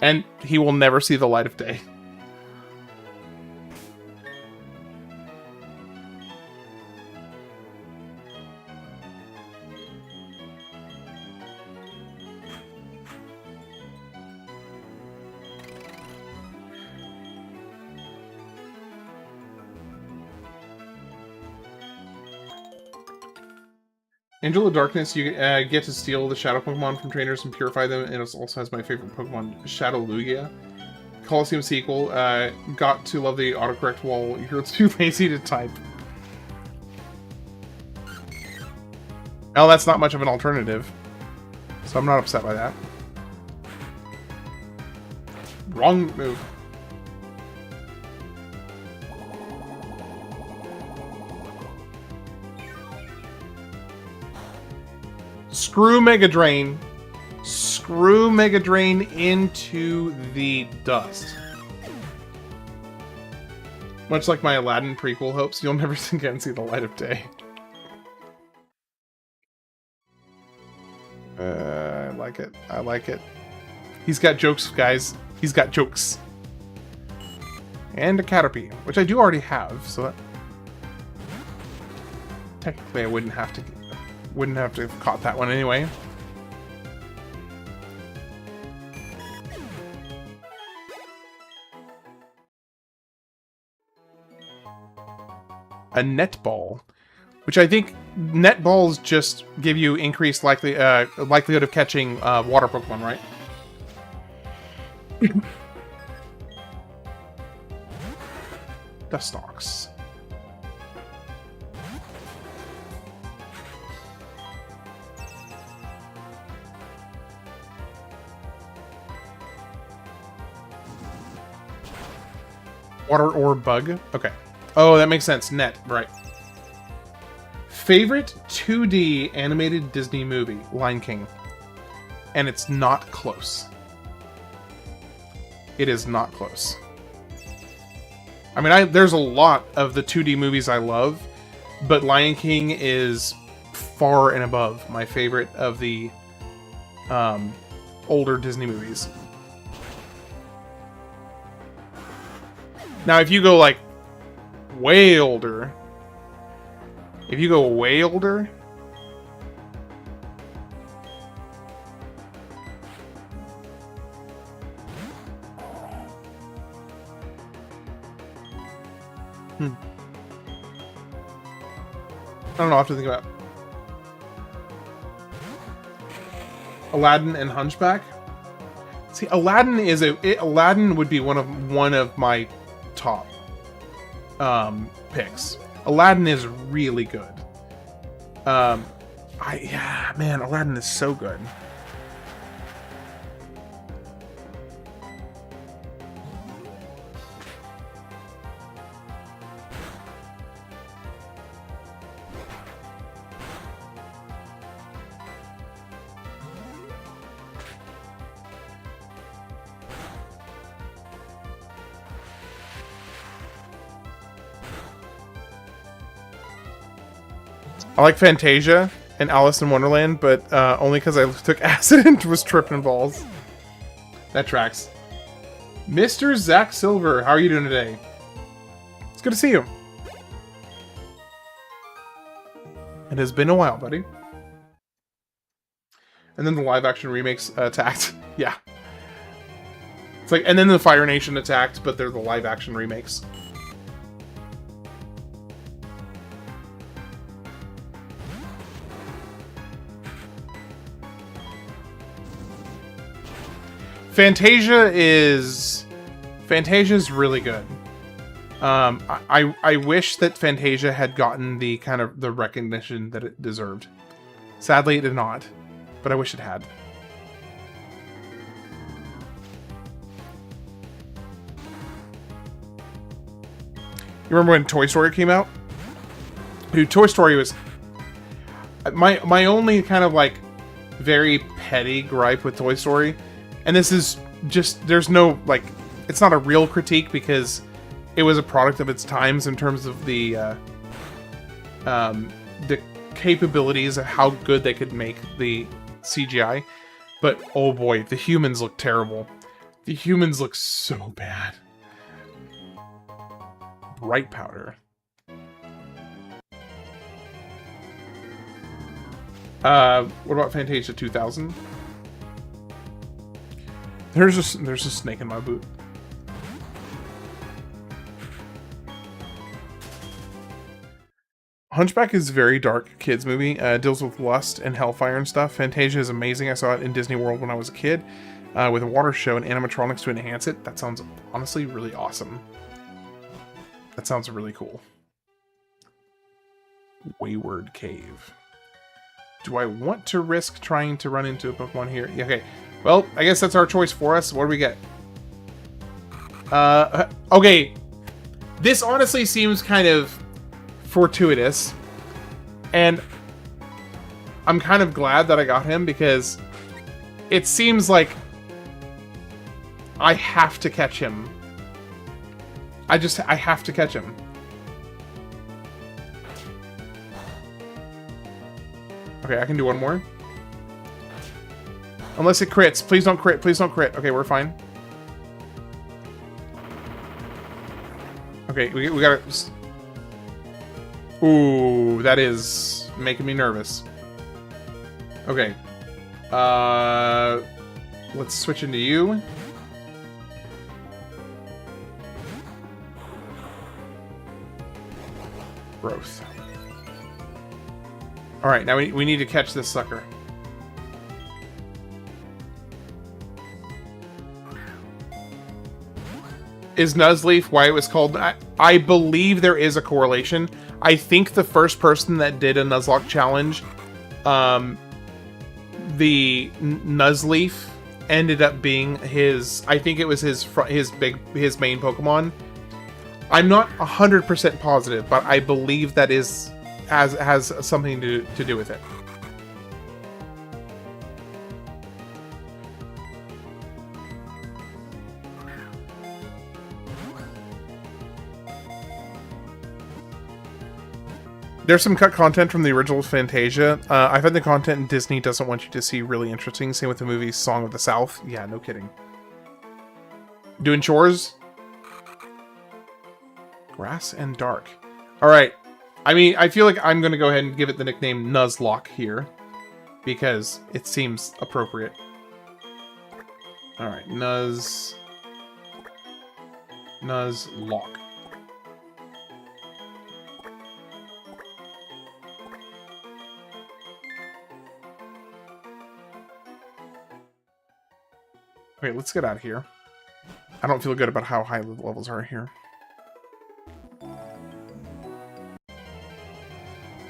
And he will never see the light of day. Angel of Darkness, you get to steal the Shadow Pokemon from trainers and purify them, and it also has my favorite Pokemon, Shadow Lugia. Colosseum sequel, got to love the autocorrect while you're too lazy to type. Well, that's not much of an alternative, so I'm not upset by that. Wrong move. Screw Mega Drain. Screw Mega Drain into the dust. Much like my Aladdin prequel hopes, you'll never again see the light of day. I like it. I like it. He's got jokes, guys. He's got jokes. And a Caterpie, which I do already have, so that... Technically I wouldn't have to have caught that one anyway. A netball, which I think netballs just give you increased likelihood of catching water Pokemon, right? Dustox. Water or bug? Okay. Oh, that makes sense. Net, right. Favorite 2D animated Disney movie? Lion King. And it's not close. It is not close. I mean, there's a lot of the 2D movies I love, but Lion King is far and above my favorite of the older Disney movies. Now, if you go, like, way older... If you go way older... I don't know, I'll have to think about... Aladdin and Hunchback? See, Aladdin is Aladdin would be one of my top picks. Aladdin is really good. Yeah, man, Aladdin is so good. I like Fantasia and Alice in Wonderland, but only because I took acid and was tripping balls. That tracks. Mr. Zach Silver, how are you doing today? It's good to see you. It has been a while, buddy. And then the live-action remakes attacked. Yeah. It's like, and then the Fire Nation attacked, but they're the live-action remakes. Fantasia's really good. I wish that Fantasia had gotten the kind of the recognition that it deserved. Sadly, it did not, but I wish it had. You remember when Toy Story came out? Dude, Toy Story was my only kind of like very petty gripe with Toy Story. And this is just, there's no, like, it's not a real critique because it was a product of its times in terms of the capabilities of how good they could make the CGI. But oh boy, the humans look terrible. The humans look so bad. Bright powder. What about Fantasia 2000? There's a snake in my boot. Hunchback is a very dark kids movie. Deals with lust and hellfire and stuff. Fantasia is amazing. I saw it in Disney World when I was a kid, with a water show and animatronics to enhance it. That sounds honestly really awesome. That sounds really cool. Wayward Cave. Do I want to risk trying to run into a Pokemon here? Yeah, okay. Well, I guess that's our choice for us. What do we get? Okay. This honestly seems kind of fortuitous. And I'm kind of glad that I got him because it seems like I have to catch him. I have to catch him. Okay, I can do one more. Unless it crits. Please don't crit. Please don't crit. Okay, we're fine. Okay, we gotta... Ooh, that is making me nervous. Okay. Let's switch into you. Growth. Alright, now we need to catch this sucker. Is Nuzleaf why it was called... I believe there is a correlation. I think the first person that did a Nuzlocke challenge, the Nuzleaf ended up being his... I think it was his main Pokemon. I'm not 100% positive, but I believe that has something to do with it. There's some cut content from the original Fantasia. I find the content Disney doesn't want you to see really interesting. Same with the movie Song of the South. Yeah, no kidding. Doing chores? Grass and dark. Alright. I mean, I feel like I'm going to go ahead and give it the nickname Nuzlocke here. Because it seems appropriate. Alright, Nuzlocke. Okay, let's get out of here. I don't feel good about how high the levels are here.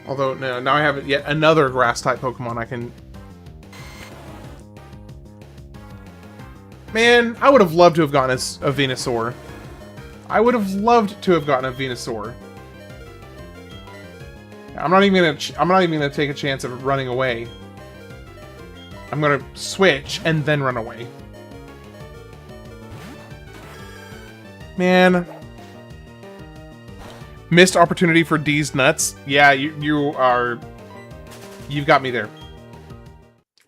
Although, no, now I have yet another grass-type Pokemon I can... Man, I would have loved to have gotten a Venusaur. I would have loved to have gotten a Venusaur. I'm not even gonna take a chance of running away. I'm gonna switch and then run away. Man. Missed opportunity for D's nuts. Yeah, you've got me there.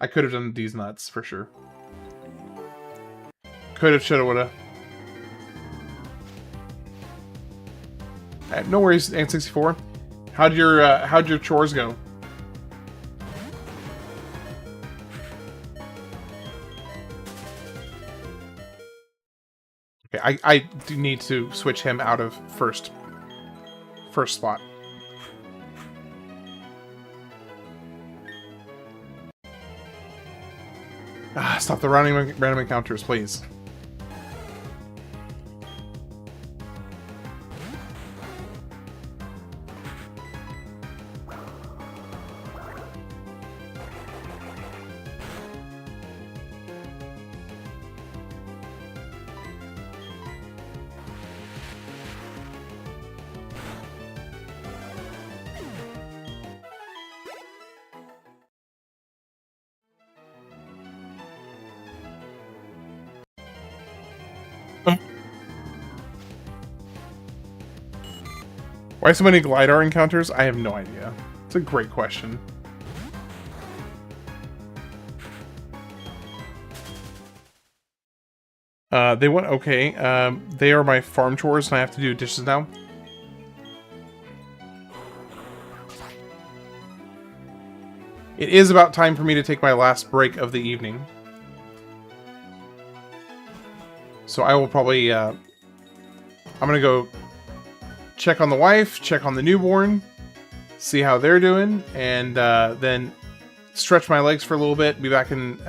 I could have done D's nuts for sure. Could have, should have, would have. No worries, N64. How'd your chores go? Okay, I do need to switch him out of first spot. Stop the random encounters, please. Why so many Glidar encounters? I have no idea. It's a great question. They went okay. They are my farm chores, and I have to do dishes now. It is about time for me to take my last break of the evening. So I will probably, I'm gonna go check on the wife, check on the newborn, see how they're doing, and then stretch my legs for a little bit. Be back in,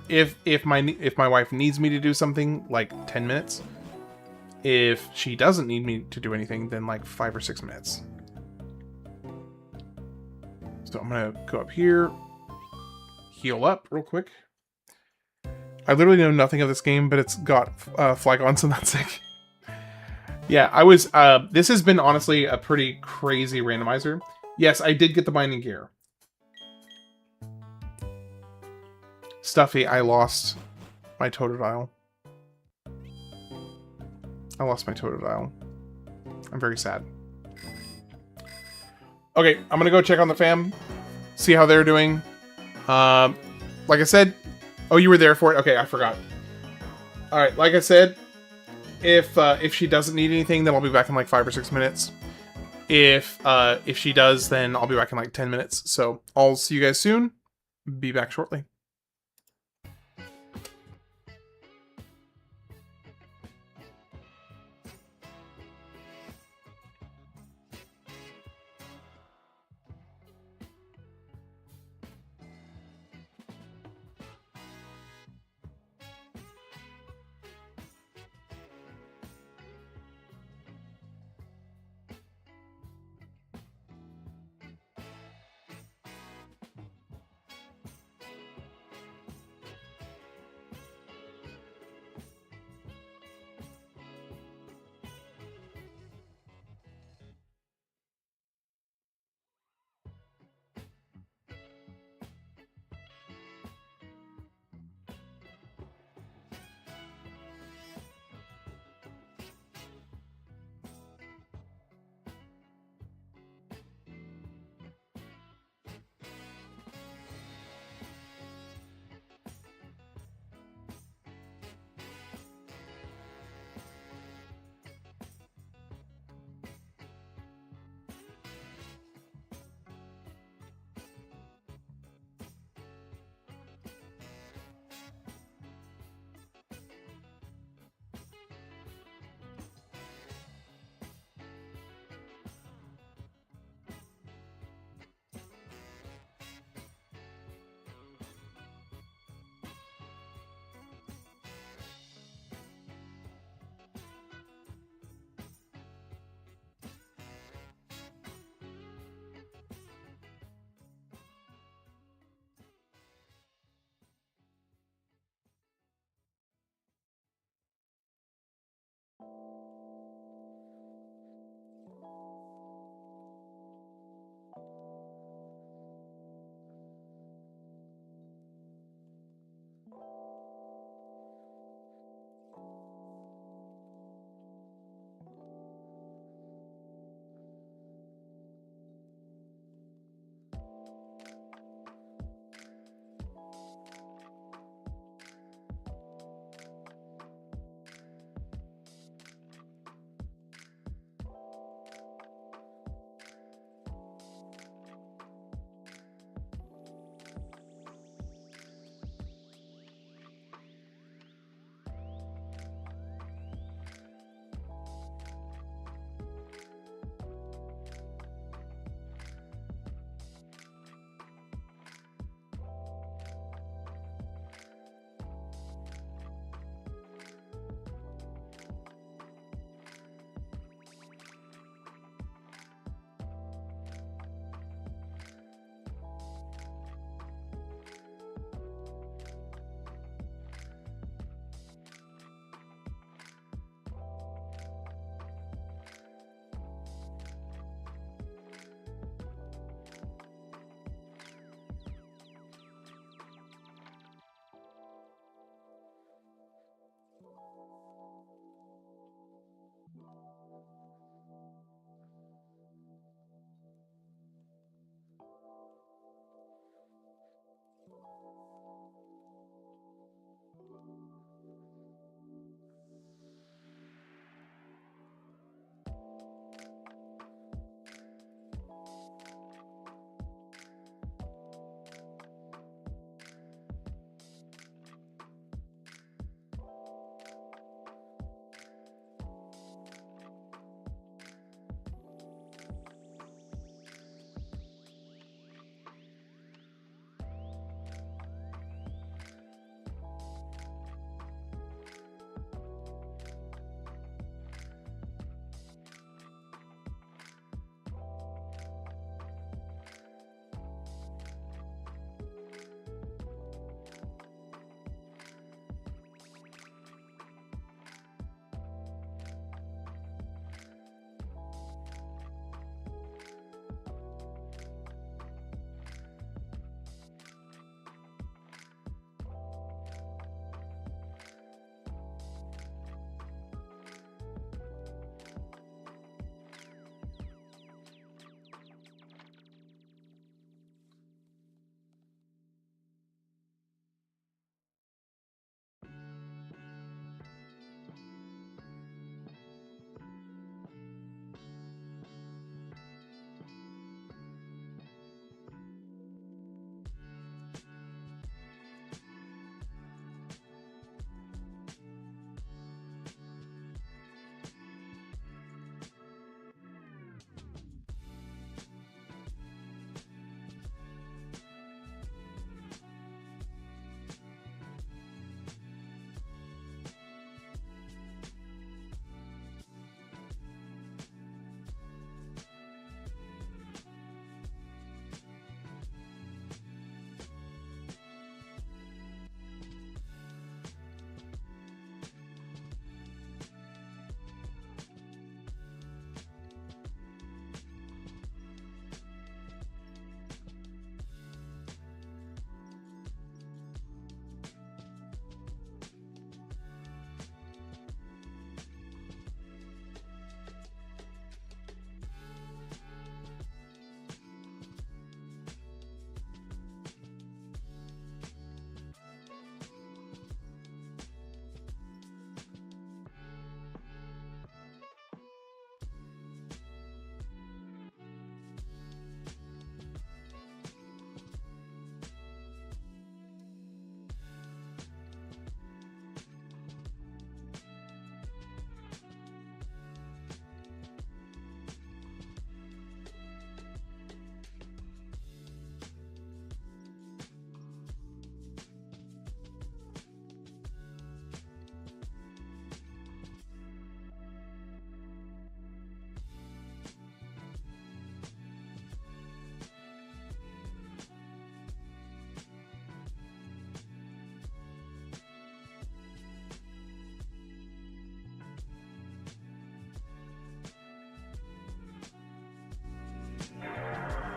if my wife needs me to do something, like 10 minutes. If she doesn't need me to do anything, then like 5 or 6 minutes. So I'm gonna go up here, heal up real quick. I literally know nothing of this game, but it's got Flygons, and that's sick. Yeah, I was, this has been honestly a pretty crazy randomizer. Yes, I did get the binding gear. Stuffy, I lost my Totodile. I lost my Totodile. I'm very sad. Okay, I'm gonna go check on the fam, see how they're doing. Like I said, oh, you were there for it? Okay, I forgot. Alright, like I said, if she doesn't need anything, then I'll be back in like 5 or 6 minutes. If she does, then I'll be back in like 10 minutes. So I'll see you guys soon. Be back shortly.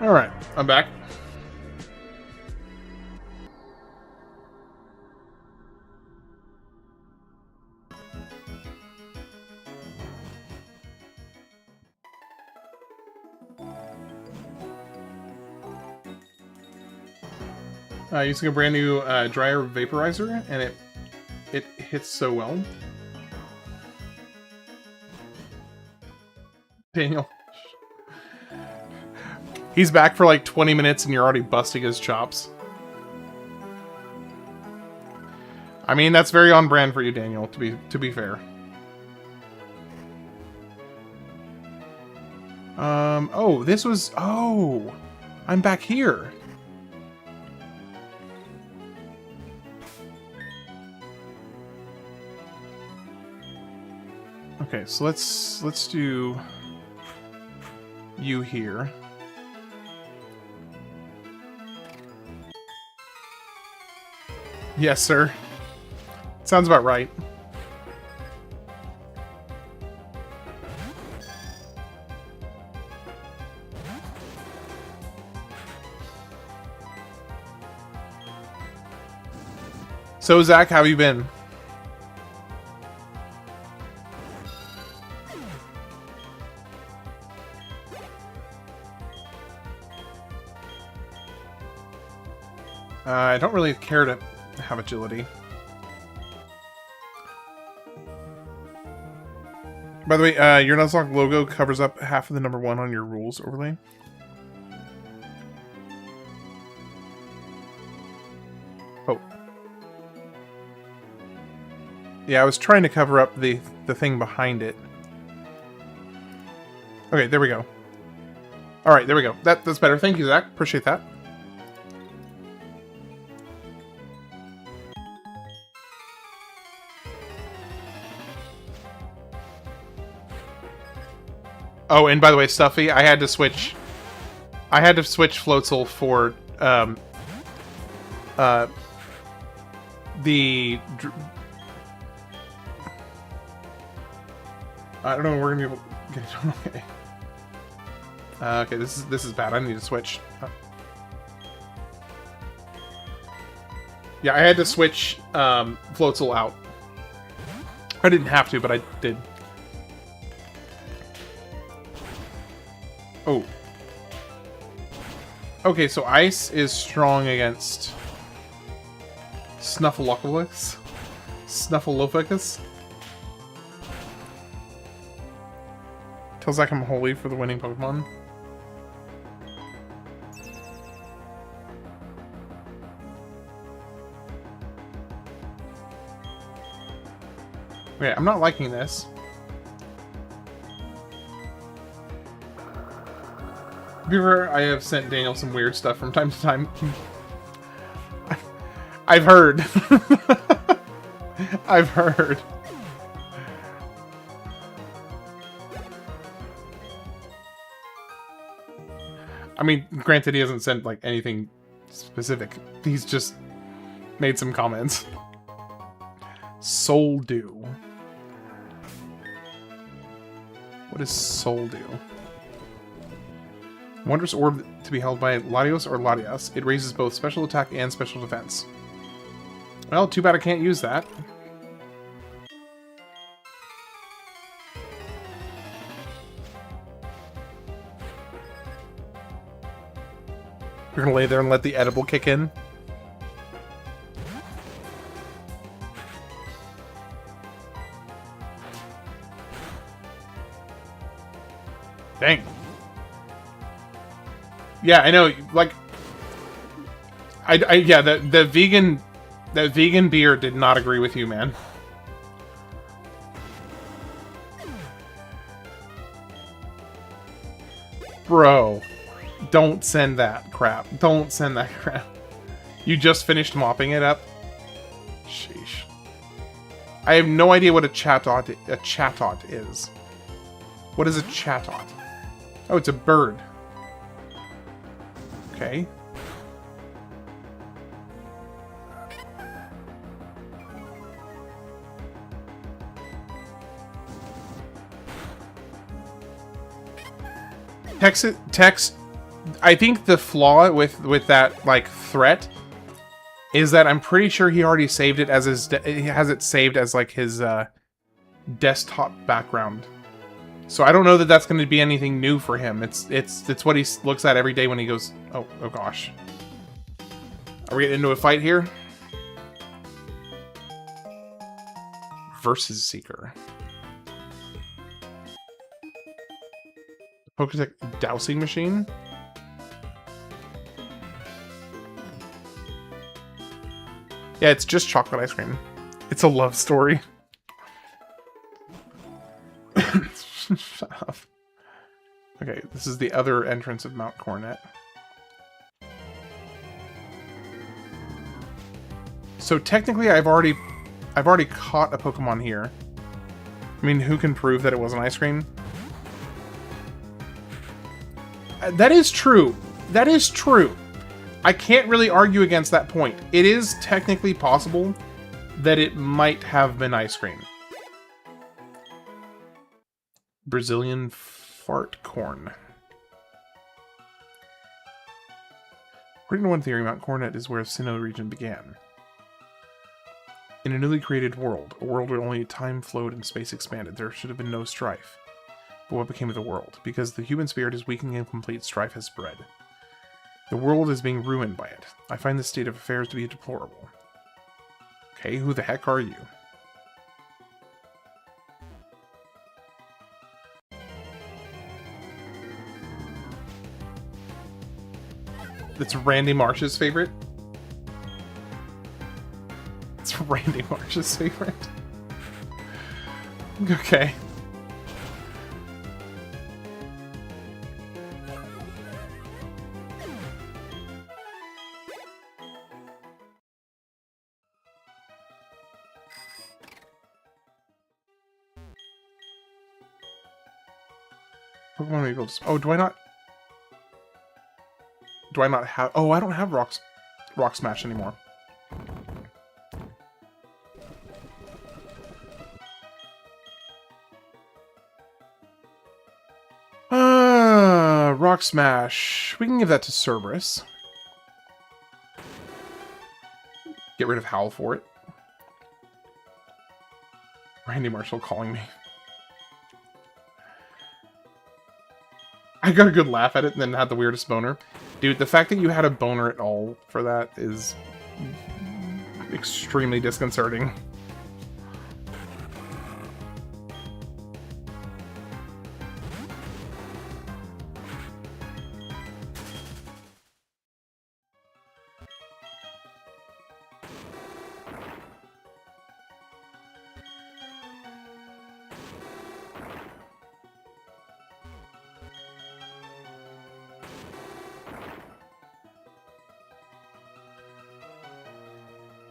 Alright, I'm back. Using a brand new dryer vaporizer, and it hits so well. Daniel. He's back for like 20 minutes and you're already busting his chops. I mean, that's very on brand for you, Daniel, to be fair. Oh, this was... Oh! I'm back here. Okay, so let's do you here. Yes, sir. Sounds about right. So, Zach, how have you been? I don't really care to have agility. By the way, your Nuzlocke logo covers up half of the number 1 on your rules overlay. Oh. Yeah, I was trying to cover up the thing behind it. Okay, there we go. Alright, there we go. That's better. Thank you, Zach. Appreciate that. Oh, and by the way, Stuffy, I had to switch Floatzel for the I don't know. We're gonna be able to get it done. Okay. Okay, this is bad. I need to switch. Yeah, I had to switch Floatzel out. I didn't have to, but I did. Oh. Okay, so ice is strong against Snuffleupagus. Snuffleupagus. Tells Zach I'm holy for the winning Pokemon. Okay, I'm not liking this. I have sent Daniel some weird stuff from time to time. I've heard. I've heard. I mean, granted, he hasn't sent like anything specific. He's just made some comments. Soul Dew. What is Soul Dew? Wondrous orb to be held by Latios or Latias. It raises both special attack and special defense. Well, too bad I can't use that. You're gonna lay there and let the edible kick in? Dang. Yeah, I know. Like, yeah, the vegan beer did not agree with you, man. Bro, don't send that crap. Don't send that crap. You just finished mopping it up? Sheesh. I have no idea what a chatot is. What is a chatot? Oh, it's a bird. Okay. I think the flaw with that like threat is that I'm pretty sure he already saved it as his he has it saved as like his desktop background. So I don't know that that's going to be anything new for him. It's what he looks at every day when he goes, oh gosh. Are we getting into a fight here? Versus Seeker. Poketech dowsing machine? Yeah, it's just chocolate ice cream. It's a love story. Shut up. Okay, this is the other entrance of Mount Coronet. So technically I've already caught a Pokemon here. I mean, who can prove that it wasn't ice cream? That is true. That is true. I can't really argue against that point. It is technically possible that it might have been ice cream. Brazilian fart corn. According to one theory, Mount Coronet is where Sinnoh region began. In a newly created world, a world where only time flowed and space expanded, there should have been no strife. But what became of the world? Because the human spirit is weakening and complete strife has spread. The world is being ruined by it. I find this state of affairs to be deplorable. Okay, who the heck are you? It's Randy Marsh's favorite? It's Randy Marsh's favorite? Okay. Pokemon Eagles. Oh, do I not have... Oh, I don't have Rock Smash anymore. Rock Smash. We can give that to Cerberus. Get rid of Howl for it. Randy Marshall calling me. I got a good laugh at it and then had the weirdest boner. Dude, the fact that you had a boner at all for that is extremely disconcerting.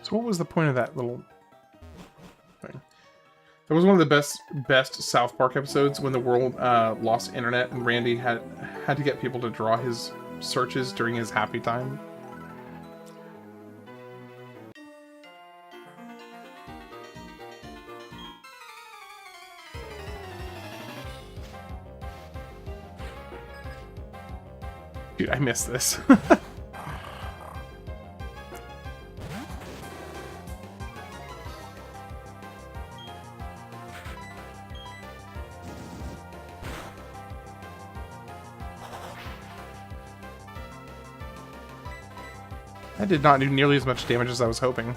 So what was the point of that little thing? That was one of the best South Park episodes when the world lost internet and Randy had to get people to draw his searches during his happy time. Dude, I missed this. That did not do nearly as much damage as I was hoping.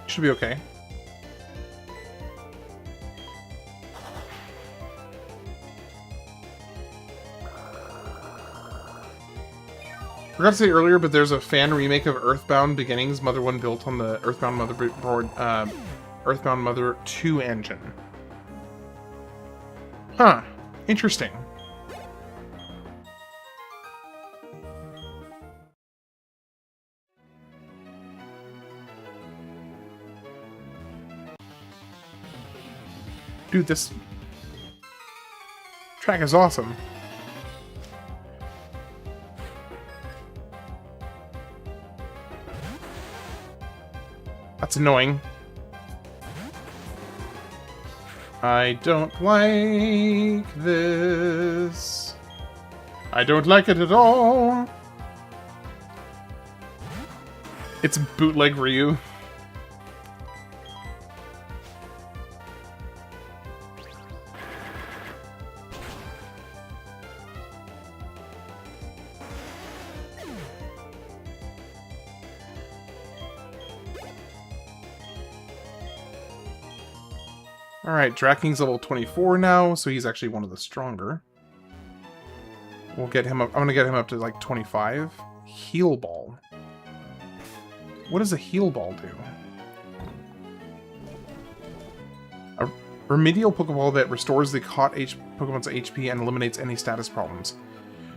Should be okay. Forgot to say earlier, but there's a fan remake of Earthbound Beginnings, Mother 1 built on the Earthbound motherboard, Earthbound Mother 2 engine. Huh. Interesting. Dude, this track is awesome. That's annoying. I don't like this. I don't like it at all. It's bootleg Ryu. Alright, Draking's level 24 now, so he's actually one of the stronger. We'll get him up. I'm gonna get him up to like 25. Heal Ball. What does a Heal Ball do? A remedial Pokeball that restores the caught Pokemon's HP and eliminates any status problems.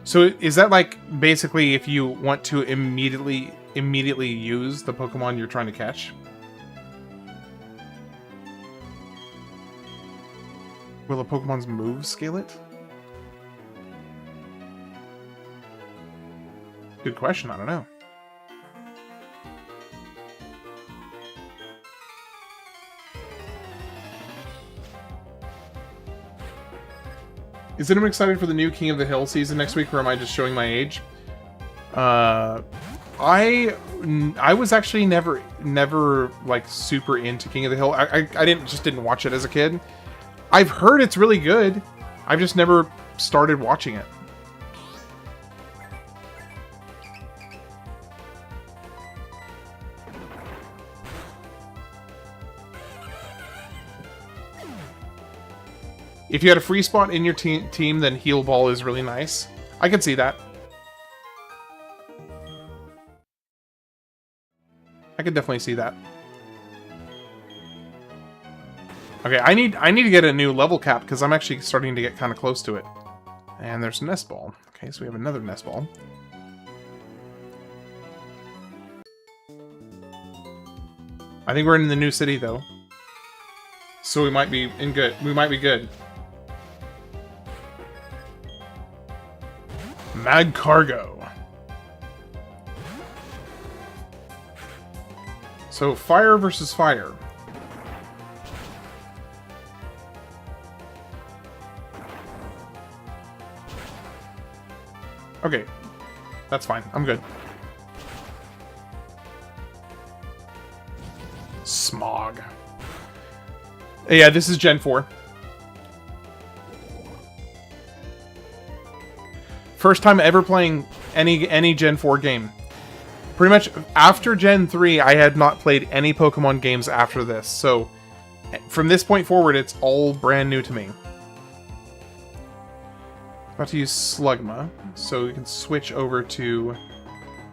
So is that like basically if you want to immediately use the Pokemon you're trying to catch? Will a Pokemon's move scale it? Good question, I don't know. Is anyone excited for the new King of the Hill season next week, or am I just showing my age? I was actually never like super into King of the Hill. I didn't watch it as a kid. I've heard it's really good. I've just never started watching it. If you had a free spot in your team, then Heal Ball is really nice. I can see that. I could definitely see that. Okay, I need to get a new level cap because I'm actually starting to get kind of close to it. And there's Nest Ball. Okay, so we have another Nest Ball. I think we're in the new city though, so we might be good. We might be good. Mag Cargo. So fire versus fire. Okay, that's fine. I'm good. Smog. Yeah, this is Gen 4. First time ever playing any Gen 4 game. Pretty much after Gen 3, I had not played any Pokemon games after this. So from this point forward, it's all brand new to me. About to use Slugma, so we can switch over to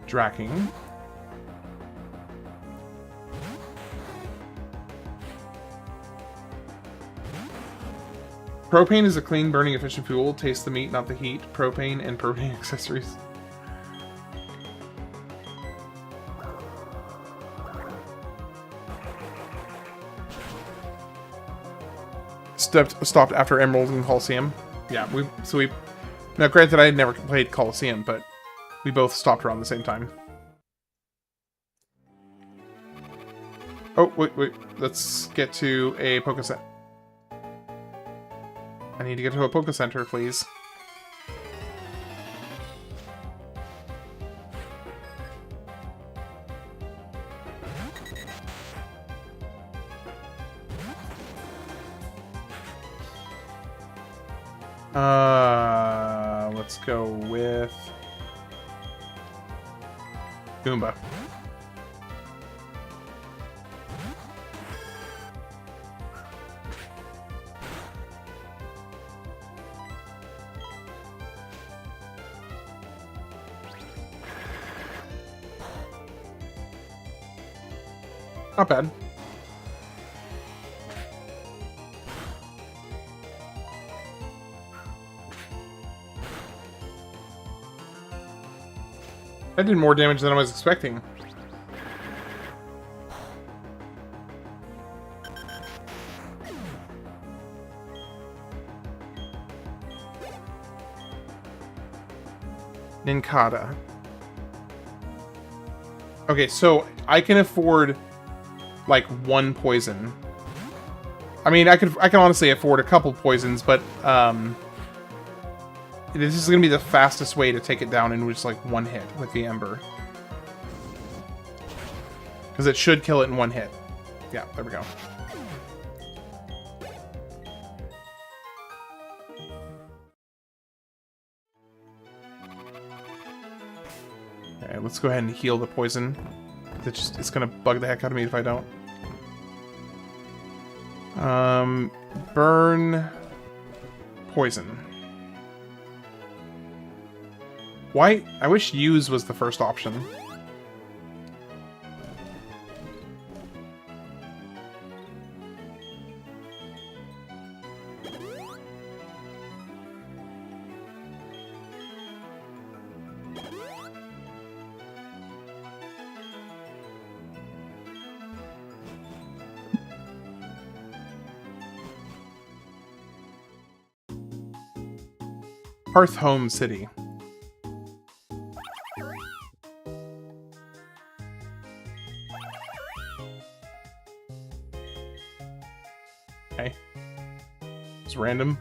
Draking. Propane is a clean, burning, efficient fuel. Taste the meat, not the heat. Propane and propane accessories. Stopped after Emerald and Coliseum. Yeah, now granted I had never played Coliseum, but we both stopped around the same time. Oh, wait. Let's get to a Poké Center. I need to get to a Poké Center, please. Let's go with Goomba. Not bad. That did more damage than I was expecting. Nincada. Okay, so I can afford like one poison. I mean, I can honestly afford a couple poisons, but this is gonna be the fastest way to take it down in just like one hit with the Ember. Because it should kill it in one hit. Yeah, there we go. Okay, let's go ahead and heal the poison. It's gonna bug the heck out of me if I don't. Burn poison. Why? I wish use was the first option. Hearth Home City. Okay. It's random.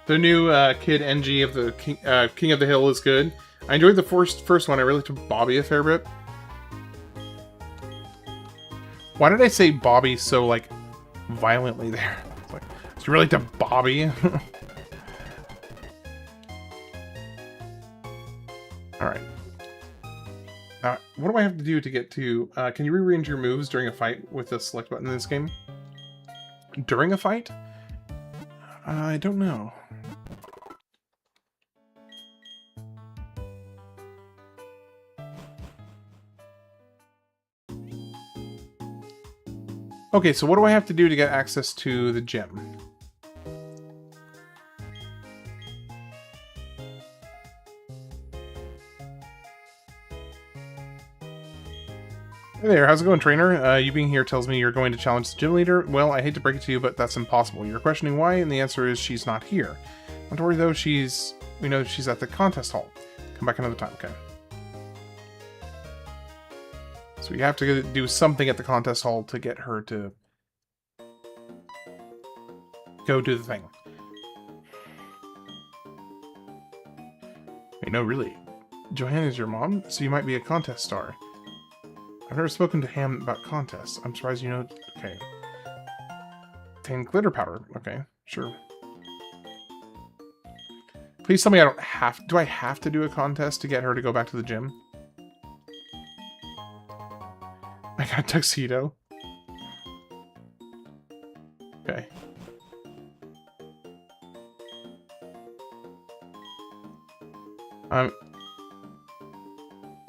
The new Kid NG of the King of the Hill is good. I enjoyed the first one. I really took Bobby a fair bit. Why did I say Bobby so, like, violently there? It's like, did you really to Bobby? Alright. What do I have to do to get to... can you rearrange your moves during a fight with the select button in this game? During a fight? I don't know. Okay, so what do I have to do to get access to the gym? Hey there, how's it going, trainer? You being here tells me you're going to challenge the gym leader. Well, I hate to break it to you, but that's impossible. You're questioning why, and the answer is she's not here. Don't worry though, we know she's at the contest hall. Come back another time, okay? So we have to do something at the contest hall to get her to go do the thing. Wait, no, really. Johanna is your mom? So you might be a contest star. I've never spoken to Ham about contests. I'm surprised you know... Okay. 10 glitter powder. Okay, sure. Please tell me I don't have... Do I have to do a contest to get her to go back to the gym? I got a tuxedo. Okay.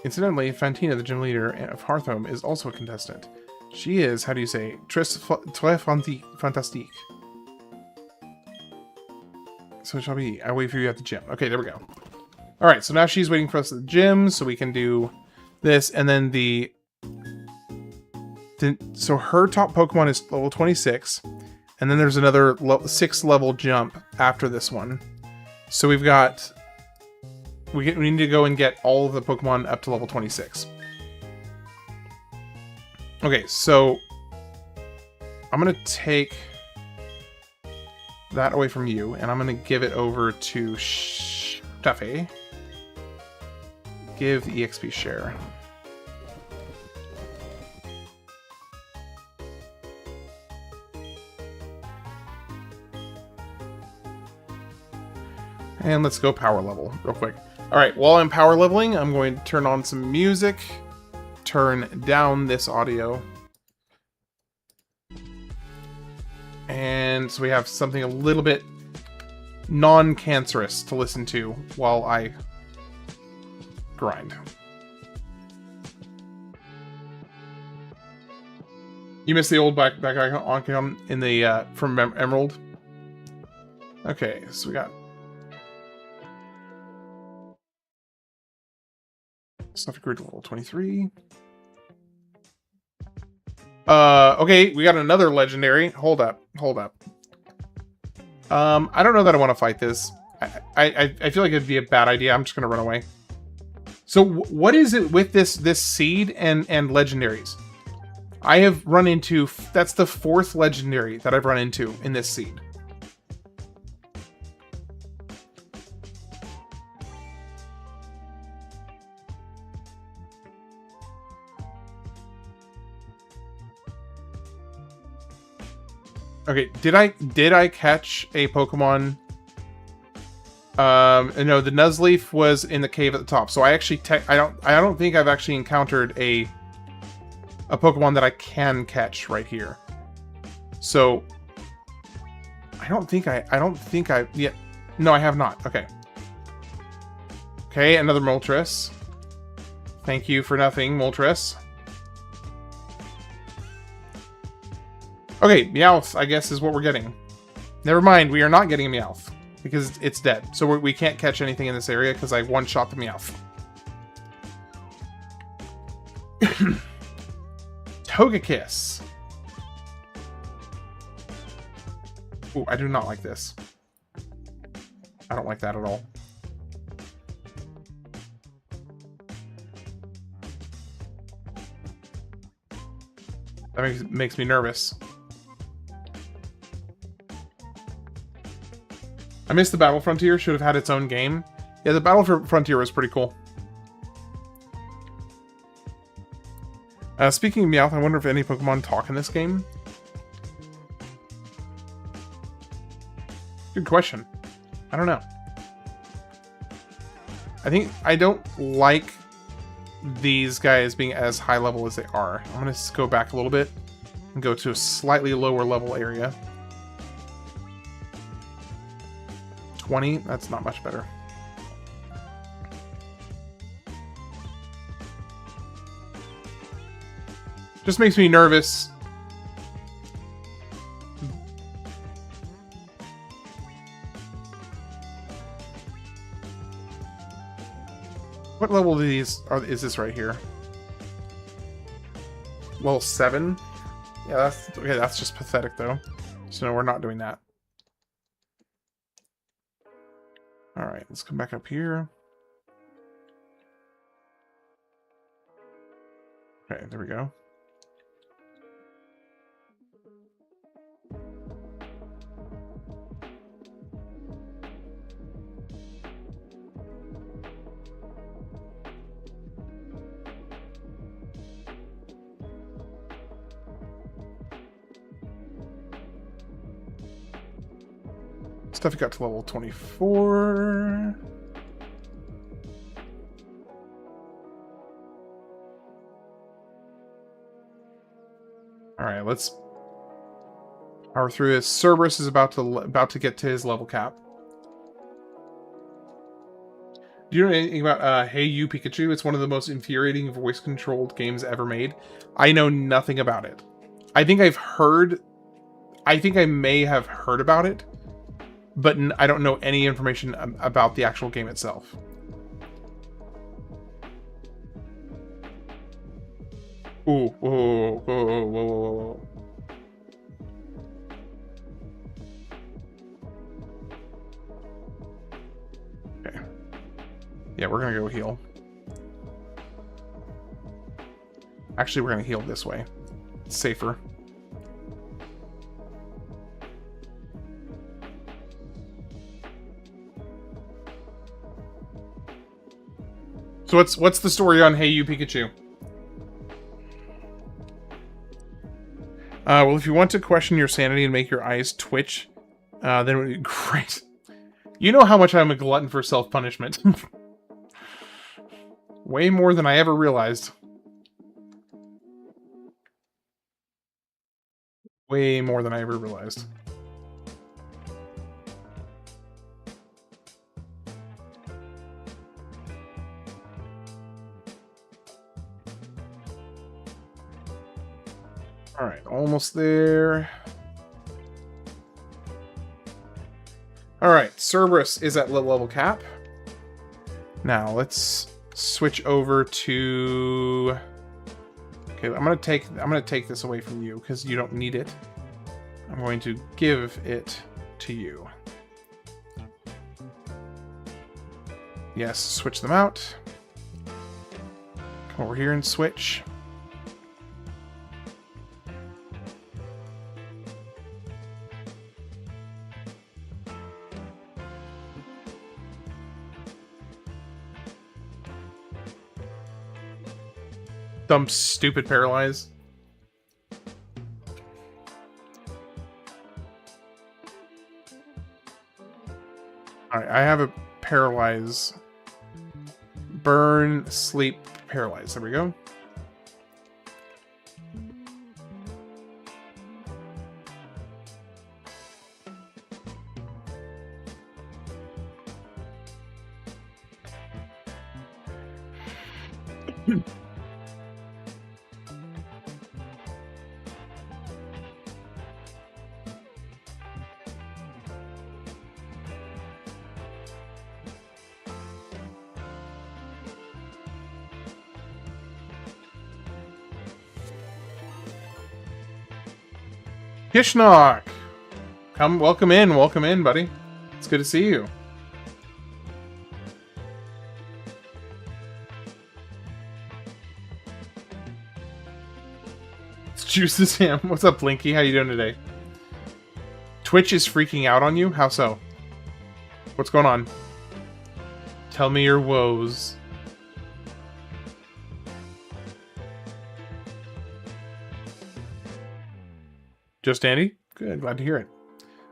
Incidentally, Fantina, the gym leader of Hearthhome, is also a contestant. She is, how do you say, très fantastique. So it shall be. I wait for you at the gym. Okay, there we go. Alright, so now she's waiting for us at the gym, so we can do this, and then so her top Pokemon is level 26, and then there's another 6th level jump after this one. So we've got... We need to go and get all of the Pokemon up to level 26. Okay, so... I'm going to take that away from you, and I'm going to give it over to Stuffy. Give the EXP share. And let's go power level real quick. Alright, while I'm power leveling, I'm going to turn on some music, turn down this audio. And so we have something a little bit non-cancerous to listen to while I grind. You missed the old back icon in the from Emerald. Okay, so we got Stuffy Grid level 23. Okay, we got another legendary. Hold up. I don't know that I want to fight this. I feel like it'd be a bad idea. I'm just gonna run away. So what is it with this seed and legendaries? I have run into, that's the 4th legendary that I've run into in this seed. Okay, did I catch a Pokemon? No, the Nuzleaf was in the cave at the top. So I actually I don't think I've actually encountered a Pokemon that I can catch right here. So I don't think I yeah. No, I have not. Okay. Okay, another Moltres. Thank you for nothing, Moltres. Okay, Meowth, I guess, is what we're getting. Never mind, we are not getting a Meowth, because it's dead. So we can't catch anything in this area, because I one-shot the Meowth. Togekiss. Ooh, I do not like this. I don't like that at all. That makes me nervous. I missed the Battle Frontier. Should have had its own game. Yeah, the Battle Frontier was pretty cool. Speaking of Meowth, I wonder if any Pokemon talk in this game. Good question. I don't know. I don't like these guys being as high level as they are. I'm going to go back a little bit and go to a slightly lower level area. 20, that's not much better. Just makes me nervous. What level of these is this right here? Level 7? Yeah, that's okay, that's just pathetic though. So no, we're not doing that. Alright, let's come back up here. Okay, there we go. Stuff got to level 24. Alright, let's power through this. Cerberus is about to get to his level cap. Do you know anything about Hey You Pikachu? It's one of the most infuriating voice-controlled games ever made. I know nothing about it. I think I may have heard about it, but I don't know any information about the actual game itself. Ooh, whoa, whoa, whoa, whoa, whoa. Okay. Yeah, we're gonna go heal. Actually, we're gonna heal this way. It's safer. So what's the story on Hey You Pikachu? Well, if you want to question your sanity and make your eyes twitch, then it would be great. You know how much I'm a glutton for self-punishment. Way more than I ever realized. Way more than I ever realized. Alright, almost there. Alright, Cerberus is at level cap. Now, let's switch over to... Okay, I'm gonna take this away from you, because you don't need it. I'm going to give it to you. Yes, switch them out. Come over here and switch. Dumb, stupid paralyze. Alright, I have a paralyze. Burn, sleep, paralyze. There we go. Kishnok! Welcome in, buddy. It's good to see you. It's Juicy Sam. What's up, Blinky? How you doing today? Twitch is freaking out on you? How so? What's going on? Tell me your woes. Just Andy? Good, glad to hear it.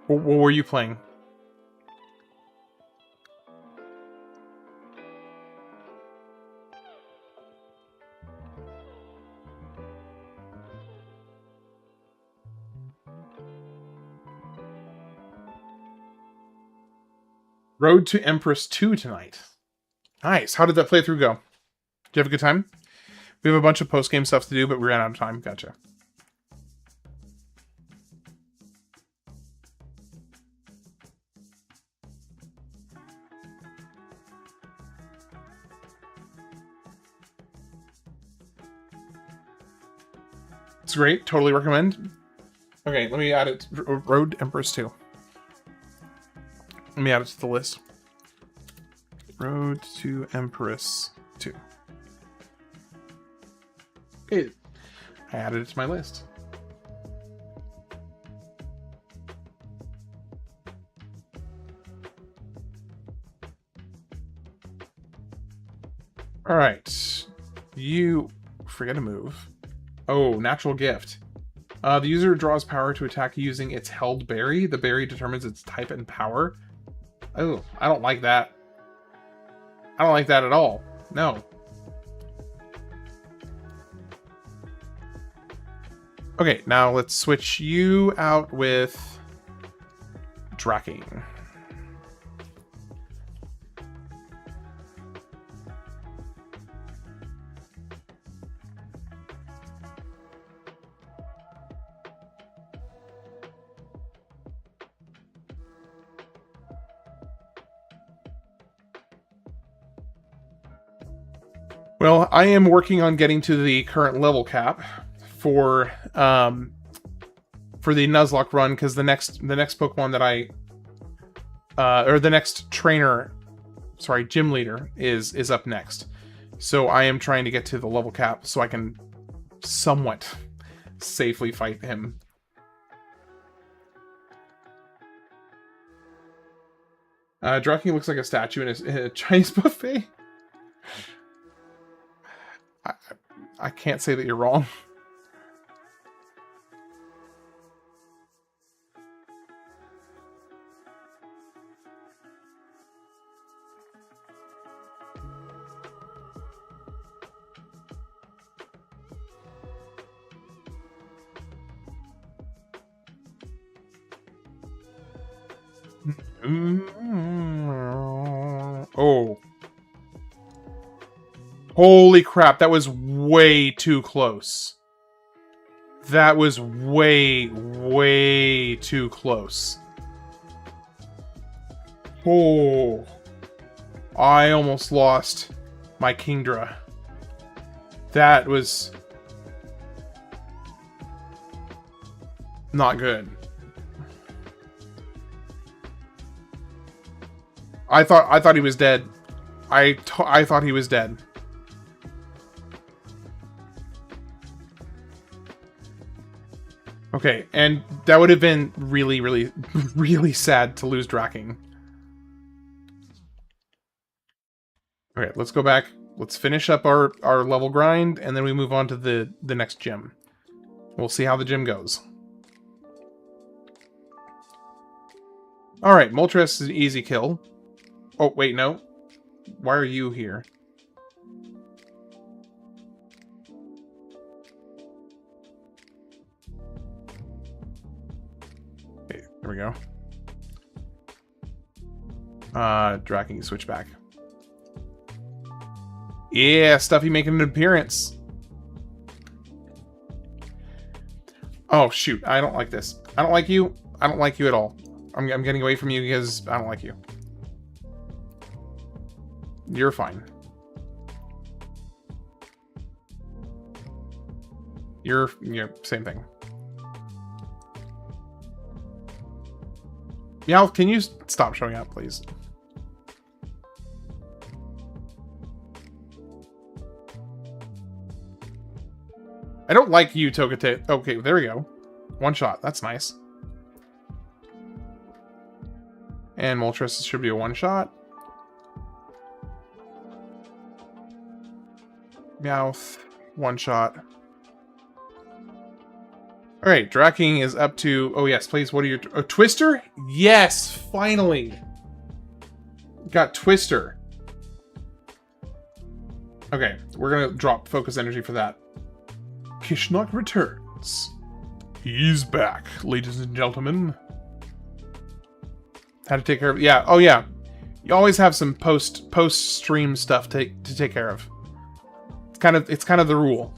What were you playing? Road to Empress 2 tonight. Nice. How did that playthrough go? Did you have a good time? We have a bunch of post-game stuff to do, but we ran out of time. Gotcha. It's great. Totally recommend. Okay, let me add it. Road to Empress 2. Let me add it to the list. Road to Empress 2. Okay. I added it to my list. Alright. You forget to move. Oh, natural gift. The user draws power to attack using its held berry. The berry determines its type and power. Oh, I don't like that. I don't like that at all. No. Okay, now let's switch you out with Draking. Well, I am working on getting to the current level cap for the Nuzlocke run, because the next Pokemon that I or the next trainer, sorry, gym leader is up next. So I am trying to get to the level cap so I can somewhat safely fight him. Draking looks like a statue in a Chinese buffet. I can't say that you're wrong. Oh. Holy crap, that was way too close. That was way, way too close. Oh. I almost lost my Kingdra. That was not good. I thought he was dead. I thought he was dead. Okay, and that would have been really, really, really sad to lose Draking. Okay, let's go back. Let's finish up our level grind, and then we move on to the next gym. We'll see how the gym goes. Alright, Moltres is an easy kill. Oh, wait, no. Why are you here? Okay, there we go. Draking, switch back. Yeah, Stuffy making an appearance. Oh, shoot. I don't like this. I don't like you. I don't like you at all. I'm getting away from you because I don't like you. You're fine. You're same thing. Meowth, can you stop showing up, please? I don't like you, Togate. Okay, there we go. One shot. That's nice. And Moltres should be a one shot. Meowth, one shot. Alright, Draking is up to... Oh yes, please, what are your... Twister? Yes, finally! Got Twister. Okay, we're gonna drop focus energy for that. Kishnock returns. He's back, ladies and gentlemen. How to take care of... Yeah, oh yeah. You always have some post-stream stuff to take care of. It's kind of the rule.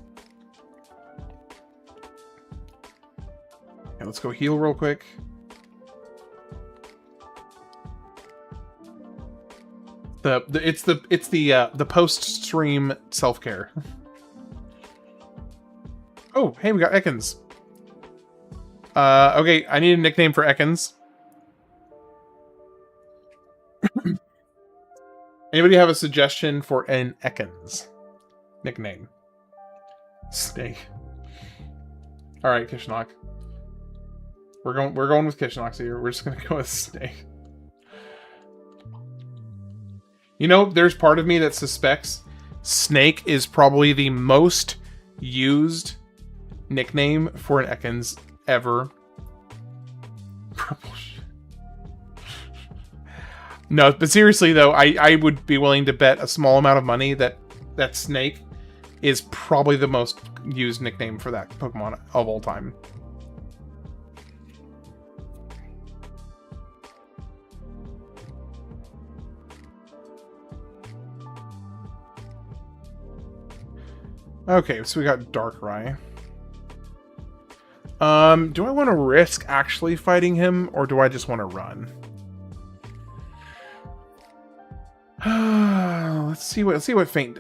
Okay, let's go heal real quick. It's the post-stream self-care. Oh, hey, we got Ekans. Okay, I need a nickname for Ekans. Anybody have a suggestion for an Ekans nickname? Snake. All right, Kishnock. We're going with Kishnock here. We're just gonna go with Snake. You know, there's part of me that suspects Snake is probably the most used nickname for an Ekans ever. Purple shit. No, but seriously though, I would be willing to bet a small amount of money that Snake is probably the most used nickname for that Pokemon of all time. Okay, so we got Darkrai. Do I want to risk actually fighting him, or do I just want to run? Let's see what Faint...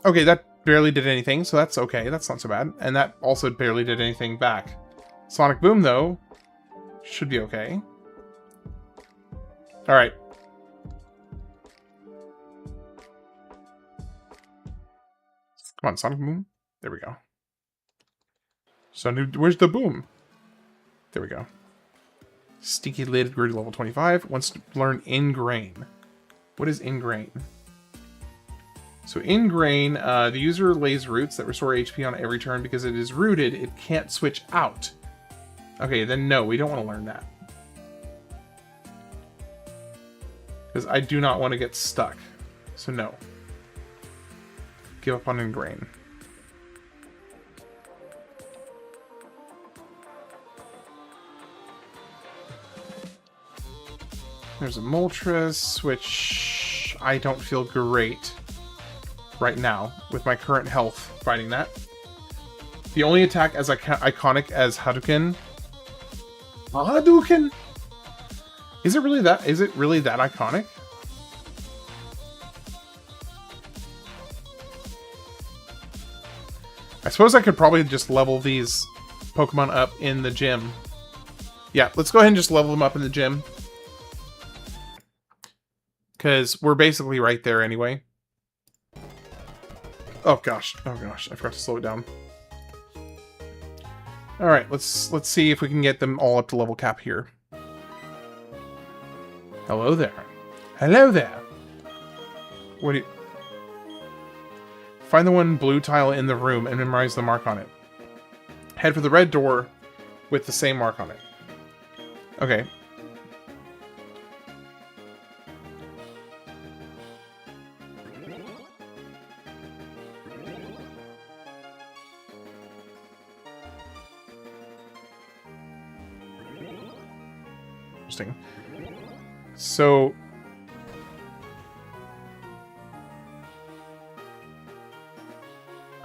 Okay, that barely did anything, so that's okay. That's not so bad. And that also barely did anything back. Sonic Boom, though, should be okay. Alright. Come on, Sonic Boom. There we go. So, where's the boom? There we go. Stinky Lid grew to level 25. Wants to learn Ingrain. What is Ingrain? So Ingrain, the user lays roots that restore HP on every turn. Because it is rooted, it can't switch out. Okay, then no, we don't want to learn that. Because I do not want to get stuck. So no. Give up on Ingrain. There's a Moltres, which I don't feel great right now with my current health fighting that. The only attack as iconic as Hadouken. Hadouken? Is it really that iconic? I suppose I could probably just level these Pokemon up in the gym. Yeah, let's go ahead and just level them up in the gym. Because we're basically right there anyway. Oh gosh, I forgot to slow it down. Alright, let's see if we can get them all up to level cap here. Hello there. Hello there! What do you... Find the one blue tile in the room and memorize the mark on it. Head for the red door with the same mark on it. Okay. Interesting. So...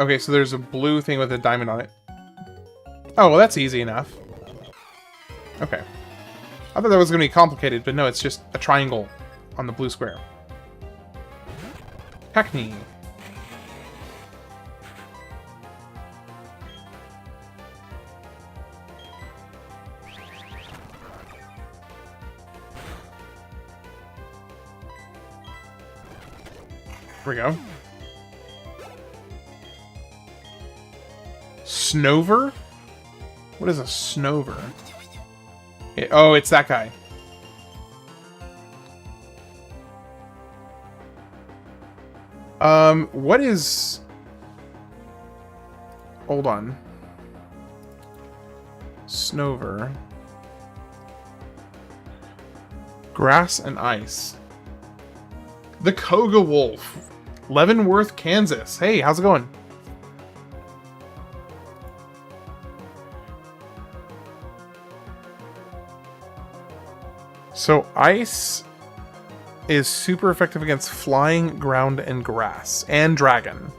Okay, so there's a blue thing with a diamond on it. Oh, well that's easy enough. Okay. I thought that was going to be complicated, but no, it's just a triangle on the blue square. Hackney. Here we go. Snover? What is a Snover? Oh, it's that guy. What is... Hold on. Snover. Grass and ice. The Koga Wolf. Leavenworth, Kansas. Hey, how's it going? So, ice is super effective against flying, ground, and grass. And dragon.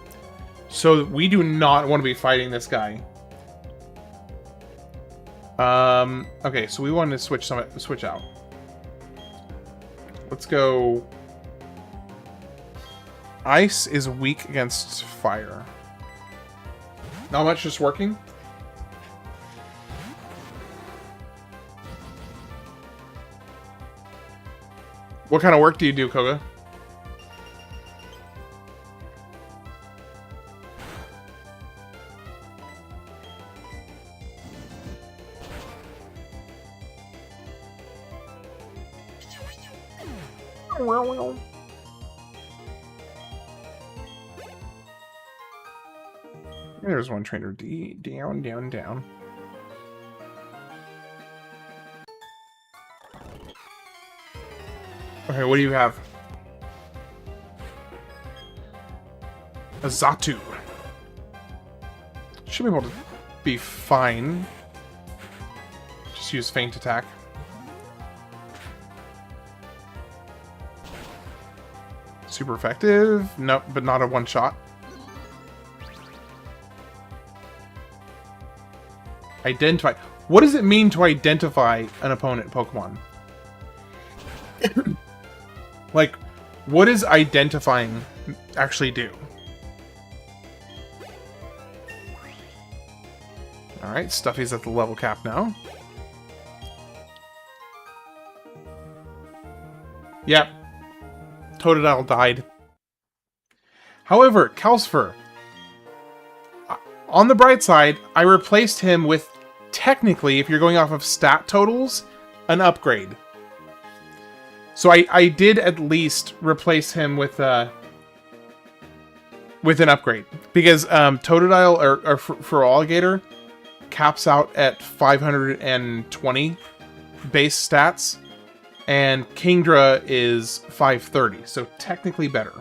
So, we do not want to be fighting this guy. Okay, so we want to switch out. Let's go... Ice is weak against fire. Not much, just working. What kind of work do you do, Koga? There's one trainer. Down, down, down. Okay, what do you have? A Zatu. Should be able to be fine. Just use feint attack. Super effective. Nope, but not a one shot. Identify. What does it mean to identify an opponent Pokemon? Like, what does identifying actually do? Alright, Stuffy's at the level cap now. Yep. Totodile died. However, Calcifer, on the bright side, I replaced him with, technically, if you're going off of stat totals, an upgrade. So I did at least replace him with an upgrade. Because Totodile, or for Alligator, caps out at 520 base stats. And Kingdra is 530, so technically better.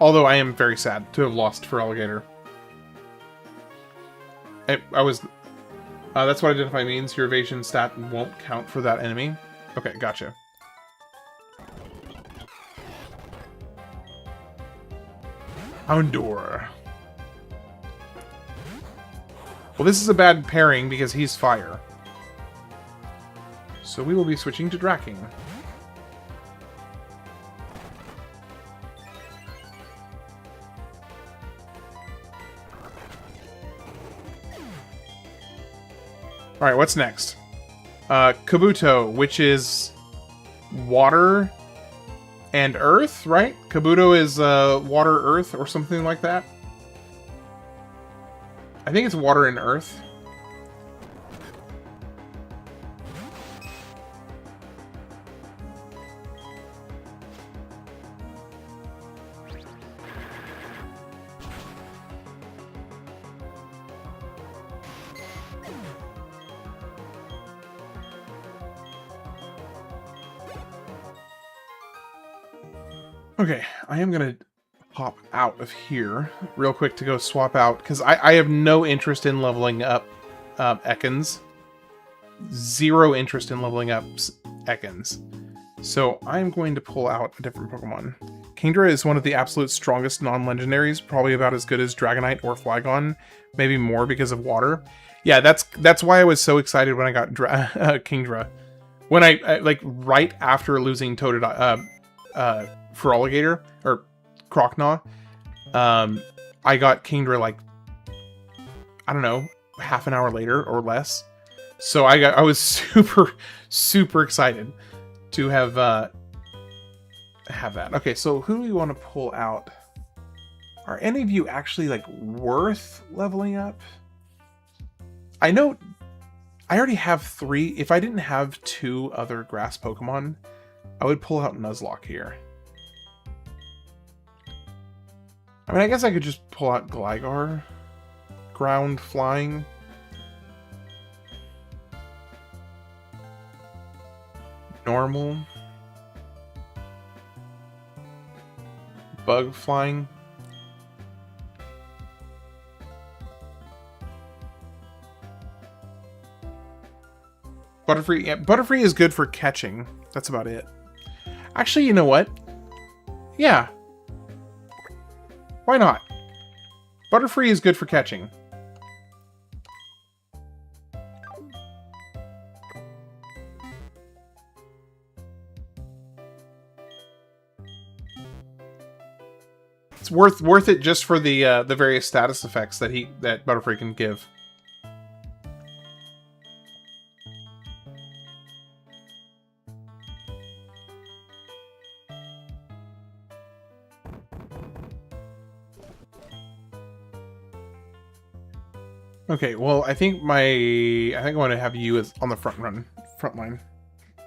Although I am very sad to have lost for Alligator. I was... that's what identify means. Your evasion stat won't count for that enemy. Okay, gotcha. Houndour. Well, this is a bad pairing because he's fire. So we will be switching to Draking. Alright, what's next? Kabuto, which is water and earth, right? Kabuto is water, earth, or something like that. I think it's water and earth. Okay, I am gonna pop out of here real quick to go swap out, because I have no interest in leveling up Ekans. Zero interest in leveling up Ekans. So I'm going to pull out a different Pokemon. Kingdra is one of the absolute strongest non-legendaries, probably about as good as Dragonite or Flygon, maybe more because of water. Yeah, that's why I was so excited when I got Kingdra. When I like right after losing Totodile, Feraligatr or Croconaw, I got Kingdra like, I don't know, half an hour later or less. So I was super excited to have that. Okay, so who do we want to pull out? Are any of you actually like worth leveling up? I know I already have 3. If I didn't have 2 other grass Pokemon, I would pull out Nuzlocke here. I mean, I guess I could just pull out Gligar. Ground flying. Normal. Bug flying. Butterfree. Yeah, Butterfree is good for catching. That's about it. Actually, you know what? Yeah. Why not? Butterfree is good for catching. It's worth it just for the various status effects that Butterfree can give. Okay, well, I think I want to have you as on the front line.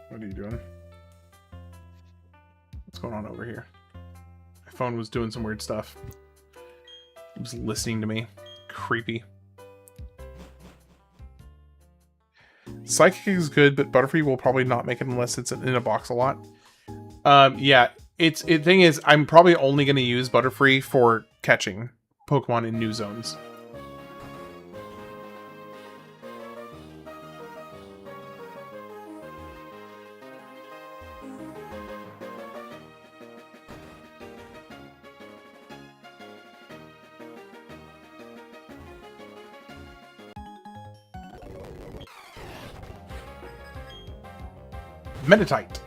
What are you doing? What's going on over here? My phone was doing some weird stuff. It was listening to me. Creepy. Psychic is good, but Butterfree will probably not make it unless it's in a box a lot. Yeah, the thing is, I'm probably only going to use Butterfree for catching Pokemon in new zones. Meditite.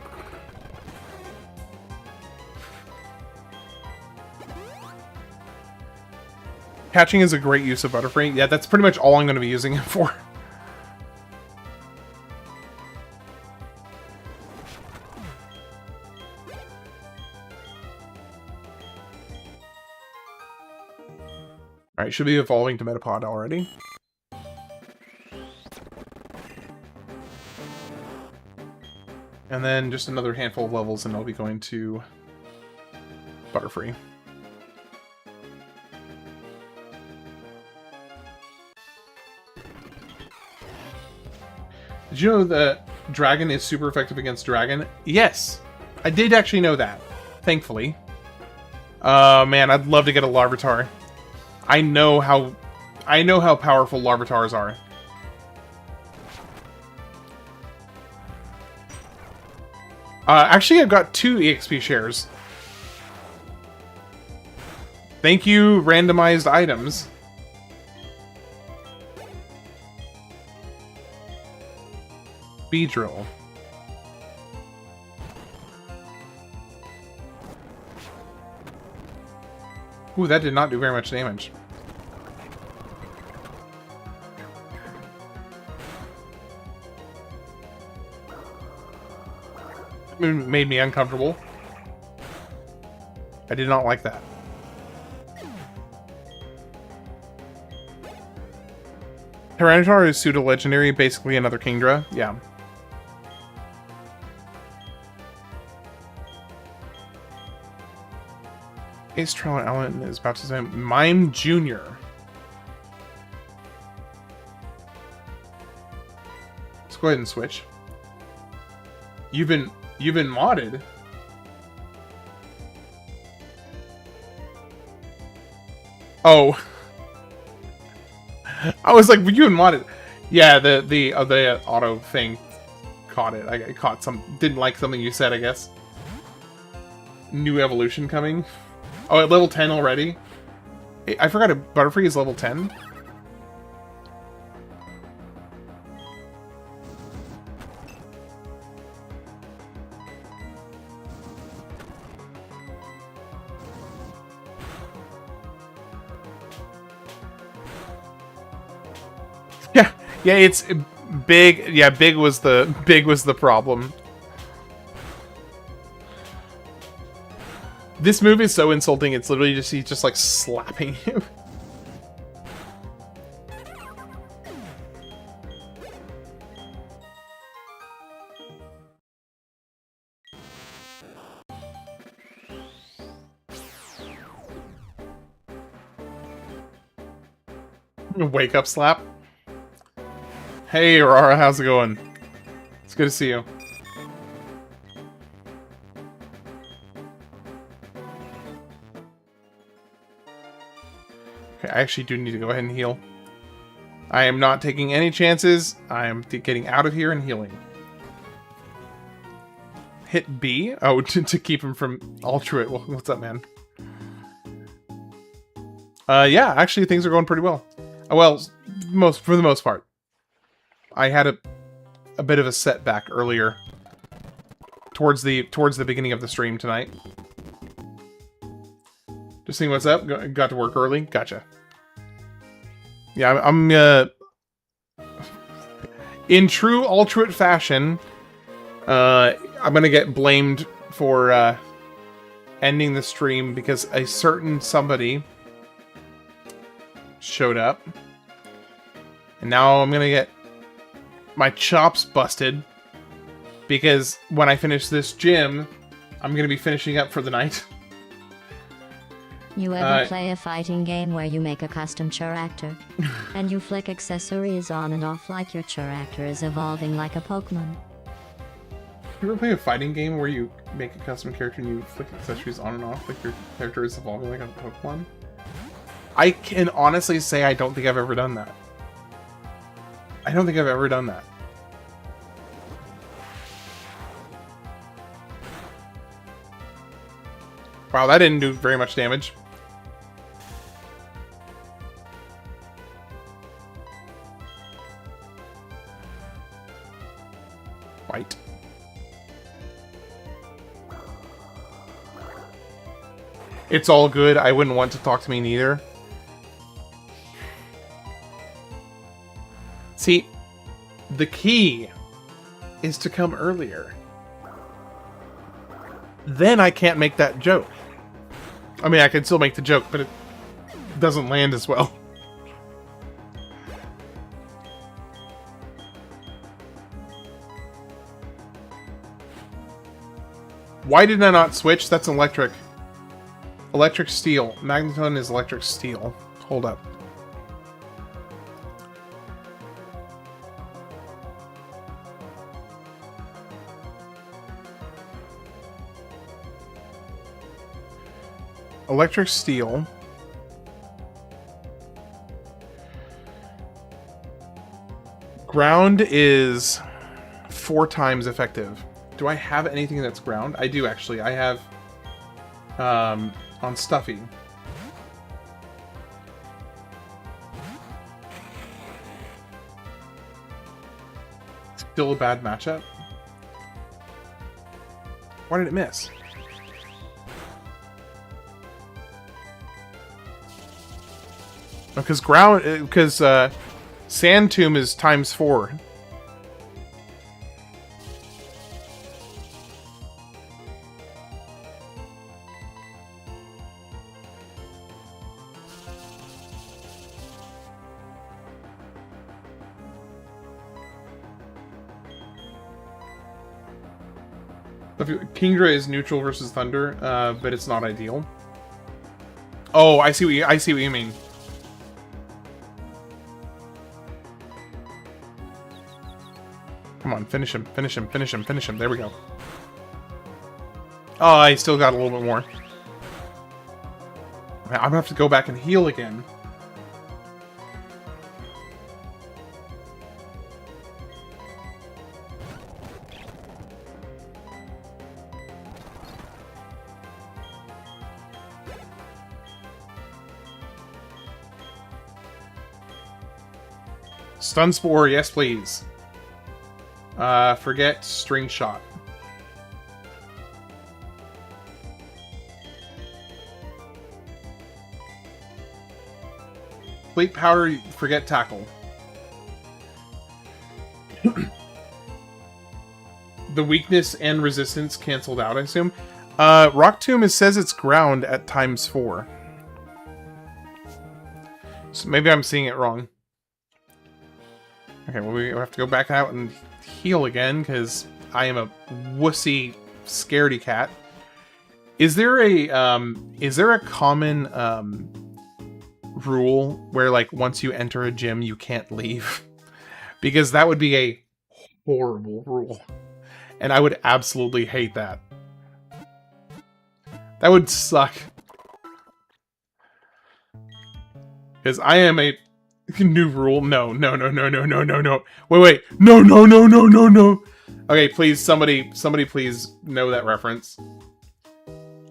Catching is a great use of Butterfree. Yeah, that's pretty much all I'm going to be using it for. Alright, should be evolving to Metapod already. And then just another handful of levels and I'll be going to Butterfree. Did you know that Dragon is super effective against Dragon? Yes! I did actually know that, thankfully. Man, I'd love to get a Larvitar. I know how powerful Larvitars are. Actually, I've got 2 EXP shares. Thank you, randomized items. Beedrill. Ooh, that did not do very much damage. It made me uncomfortable. I did not like that. Tyranitar is pseudo-legendary, basically another Kingdra. Yeah. Ace Trail and Allen is about to say Mime Jr. Let's go ahead and switch. You've been modded. Oh. I was like, were you modded? Yeah, the auto thing caught it. I caught didn't like something you said, I guess. New evolution coming. Oh, at level 10 already? I forgot Butterfree is level 10. Yeah, it's big. Yeah, big was the problem. This move is so insulting. It's literally he's just like slapping you. Wake up slap. Hey, Aurora, how's it going? It's good to see you. Okay, I actually do need to go ahead and heal. I am not taking any chances. I am getting out of here and healing. Hit B? Oh, to keep him from Ultra. What's up, man? Yeah, actually things are going pretty well. Well, for the most part. I had a bit of a setback earlier towards the beginning of the stream tonight. Just seeing what's up. Got to work early. Gotcha. Yeah, I'm in true Ultruit fashion. I'm gonna get blamed for ending the stream because a certain somebody showed up, and now I'm gonna get my chops busted because when I finish this gym, I'm gonna be finishing up for the night. You ever play a fighting game where you make a custom character and you flick accessories on and off like your character is evolving like a Pokemon? You ever play a fighting game where you make a custom character and you flick accessories on and off like your character is evolving like a Pokemon? I can honestly say I don't think I've ever done that. I don't think I've ever done that. Wow, that didn't do very much damage. White. It's all good. I wouldn't want to talk to me neither. See, the key is to come earlier. Then I can't make that joke. I mean, I can still make the joke, but it doesn't land as well. Why did I not switch? That's electric. Electric steel. Magneton is electric steel. Hold up. Electric steel. Ground is 4 times effective. Do I have anything that's ground? I do actually. I have on Stuffy. Still a bad matchup. Why did it miss? Because Sand Tomb is times 4. Kingdra is neutral versus Thunder, but it's not ideal. Oh, I see what you mean. Come on, finish him, finish him, finish him, finish him. There we go. Oh, I still got a little bit more. I'm gonna have to go back and heal again. Stun Spore, yes please. Forget String Shot. Sleep Powder, forget Tackle. The weakness and resistance canceled out, I assume. Rock Tomb says it's ground at ×4. So maybe I'm seeing it wrong. Okay, well we have to go back out and heal again, because I am a wussy scaredy cat. Is there a common rule where, like, once you enter a gym you can't leave? Because that would be a horrible rule. And I would absolutely hate that. That would suck. Because I am a new rule. No. Wait. No. Okay, please, somebody please know that reference.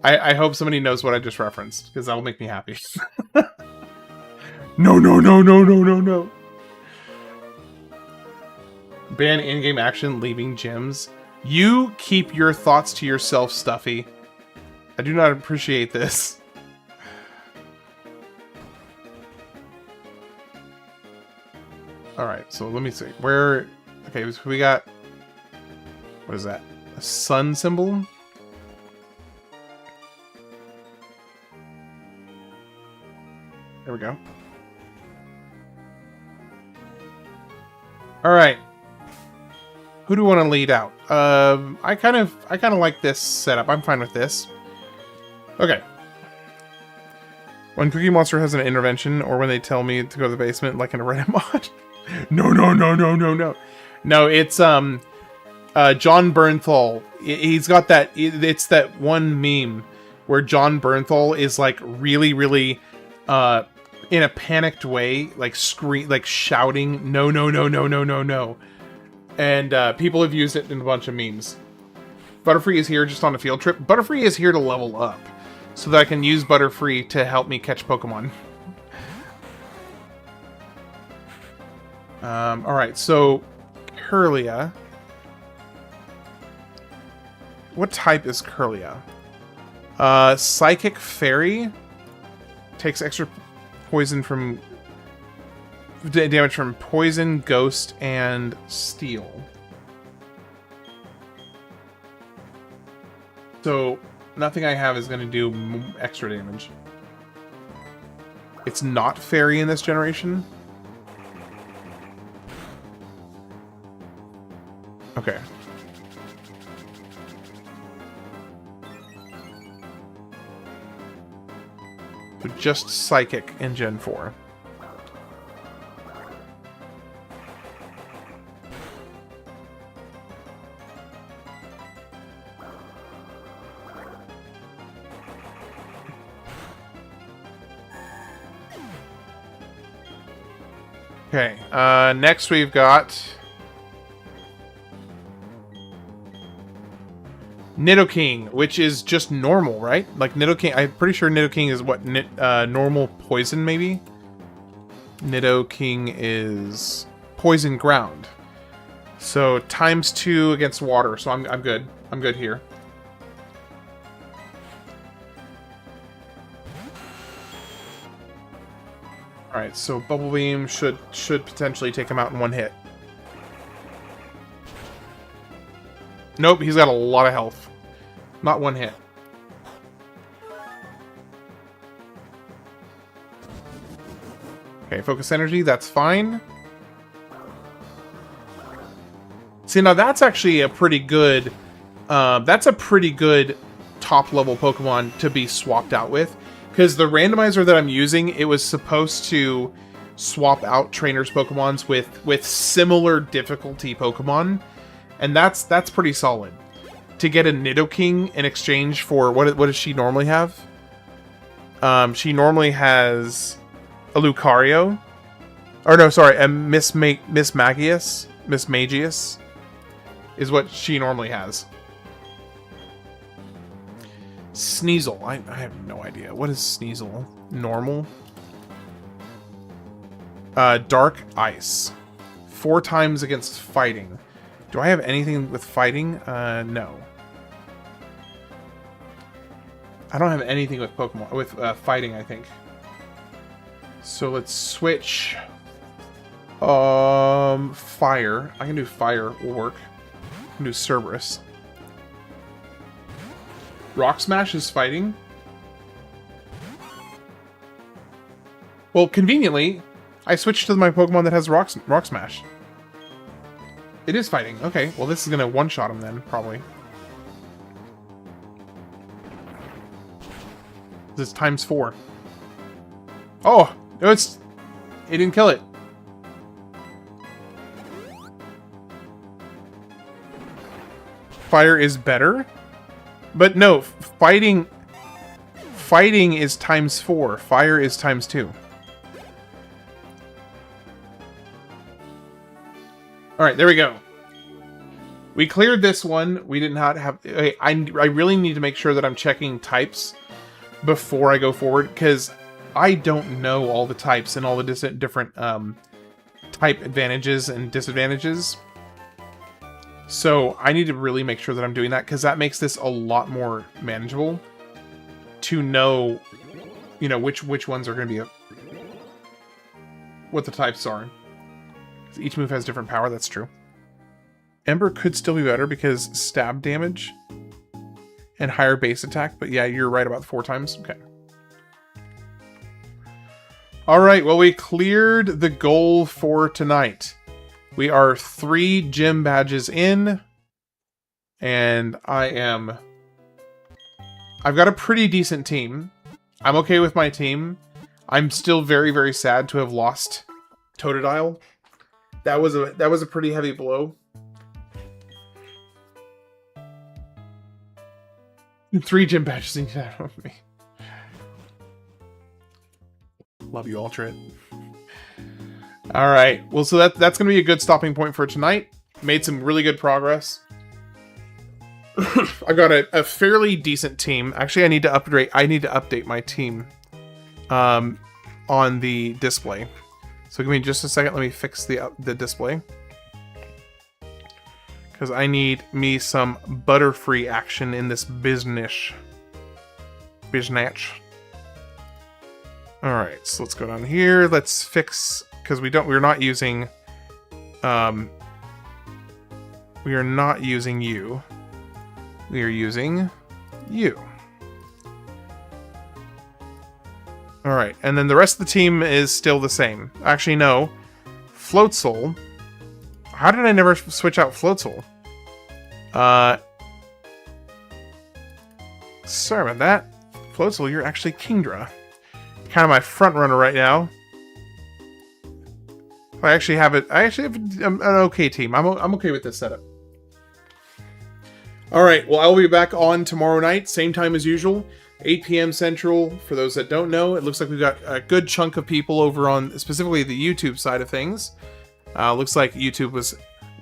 I hope somebody knows what I just referenced, because that'll make me happy. No. Ban in-game action leaving gyms. You keep your thoughts to yourself, Stuffy. I do not appreciate this. Alright, so let me see. Where... Okay, so we got... What is that? A sun symbol? There we go. Alright. Who do we want to lead out? I kind of like this setup. I'm fine with this. Okay. When Cookie Monster has an intervention, or when they tell me to go to the basement, like in a Reddit mod. No. No, it's John Bernthal. He's got that. It's that one meme where John Bernthal is like really in a panicked way, like shouting no. And people have used it in a bunch of memes. Butterfree is here just on a field trip. Butterfree is here to level up, so that I can use Butterfree to help me catch Pokemon. Alright, so Kirlia. What type is Kirlia? Psychic Fairy. Takes extra poison from... damage from Poison, Ghost, and Steel. So, nothing I have is going to do extra damage. It's not Fairy in this generation. Okay. So just Psychic in Gen 4. Okay, next we've got Nidoking, which is just normal, right? Like Nidoking, I'm pretty sure Nidoking is what, normal poison, maybe? Nidoking is poison ground. So ×2 against water, so I'm good. I'm good here. Alright, so Bubble Beam should potentially take him out in one hit. Nope, he's got a lot of health. Not one hit. Okay, Focus Energy, that's fine. See, now that's actually a pretty good That's a pretty good top-level Pokemon to be swapped out with. Because the randomizer that I'm using, it was supposed to swap out trainers' Pokemons with similar difficulty Pokemon. And that's pretty solid. To get a Nidoking in exchange for... What does she normally have? She normally has a Lucario. Or no, sorry, a Miss Magius. Miss Magius is what she normally has. Sneasel. I have no idea. What is Sneasel? Normal? Dark Ice. 4 times against fighting. Do I have anything with fighting? No. I don't have anything with Pokemon with fighting, I think. So let's switch. Fire. I can do fire. Will work. I can do Cerberus. Rock Smash is fighting. Well, conveniently, I switched to my Pokemon that has Rock Smash. It is fighting. Okay, well this is gonna one-shot him then, probably. This is ×4. Oh! No, it didn't kill it. Fire is better? But no, fighting is ×4. Fire is ×2. Alright, there we go. We cleared this one. We did not have... Okay, I really need to make sure that I'm checking types before I go forward, because I don't know all the types and all the different type advantages and disadvantages. So I need to really make sure that I'm doing that, because that makes this a lot more manageable to know, you know, which ones are going to be what the types are. Each move has different power, that's true. Ember could still be better because stab damage and higher base attack, but yeah, you're right about 4 times. Okay. Alright, well, we cleared the goal for tonight. We are 3 gym badges in, and I've got a pretty decent team. I'm okay with my team. I'm still very, very sad to have lost Totodile. That was a pretty heavy blow. 3 gym badges in that of me. Love you, Altrit. Alright, well, so that's going to be a good stopping point for tonight. Made some really good progress. I got a fairly decent team. Actually, I need to update my team on the display. So give me just a second. Let me fix the display. Because I need me some Butterfree action in this business. Alright, so let's go down here. Let's fix... Because we're not using... we are not using you. We are using you. Alright, and then the rest of the team is still the same. Actually, no. Floatzel. How did I never switch out Floatzel? Sorry about that. Floatzel, you're actually Kingdra. Kind of my front runner right now. I actually have an okay team. I'm okay with this setup. Alright, well, I'll be back on tomorrow night, same time as usual, 8 p.m. Central. For those that don't know, it looks like we've got a good chunk of people over on specifically the YouTube side of things. Looks like YouTube was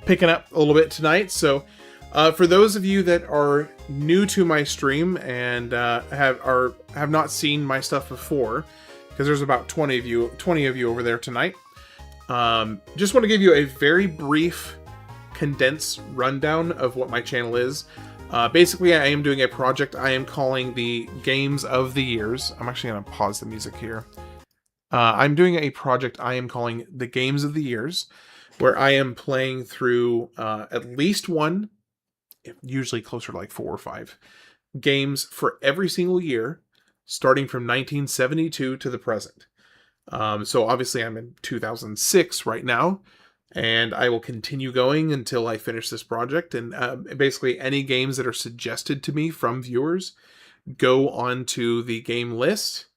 picking up a little bit tonight. So for those of you that are new to my stream and have not seen my stuff before, because there's about 20 of you over there tonight, just want to give you a very brief condensed rundown of what my channel is. Basically, I am doing a project I am calling the Games of the Years. I'm actually going to pause the music here. I'm doing a project I am calling the Games of the Years, where I am playing through at least one, usually closer to like 4 or 5, games for every single year, starting from 1972 to the present. So obviously I'm in 2006 right now, and I will continue going until I finish this project. And basically, any games that are suggested to me from viewers go onto the game list.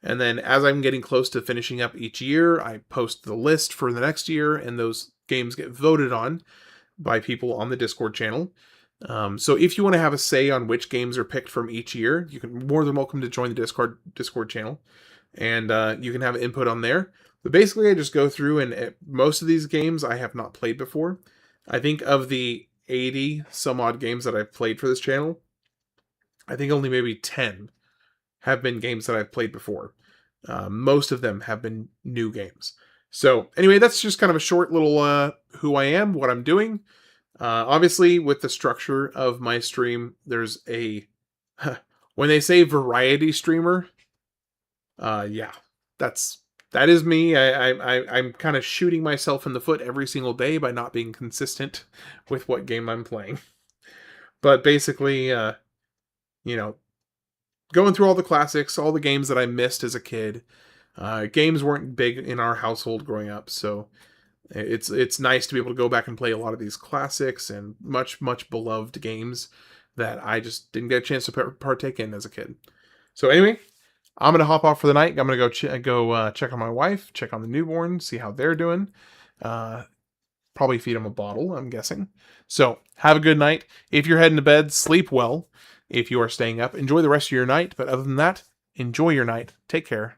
And then as I'm getting close to finishing up each year, I post the list for the next year, and those games get voted on by people on the Discord channel. So if you want to have a say on which games are picked from each year, you can more than welcome to join the Discord channel, and you can have input on there. But basically, I just go through, and most of these games I have not played before. I think of the 80 some odd games that I've played for this channel, I think only maybe 10 have been games that I've played before. Most of them have been new games. So anyway, that's just kind of a short little who I am, what I'm doing. Obviously, with the structure of my stream, there's a... when they say variety streamer, yeah, that is me. I'm kind of shooting myself in the foot every single day by not being consistent with what game I'm playing. But basically, you know, going through all the classics, all the games that I missed as a kid. Games weren't big in our household growing up, so it's nice to be able to go back and play a lot of these classics and much beloved games that I just didn't get a chance to partake in as a kid. So anyway, I'm gonna hop off for the night. I'm gonna go check on my wife, check on the newborn, see how they're doing. Probably feed them a bottle, I'm guessing. So have a good night. If you're heading to bed, sleep well. If you are staying up, enjoy the rest of your night. But other than that, enjoy your night. Take care.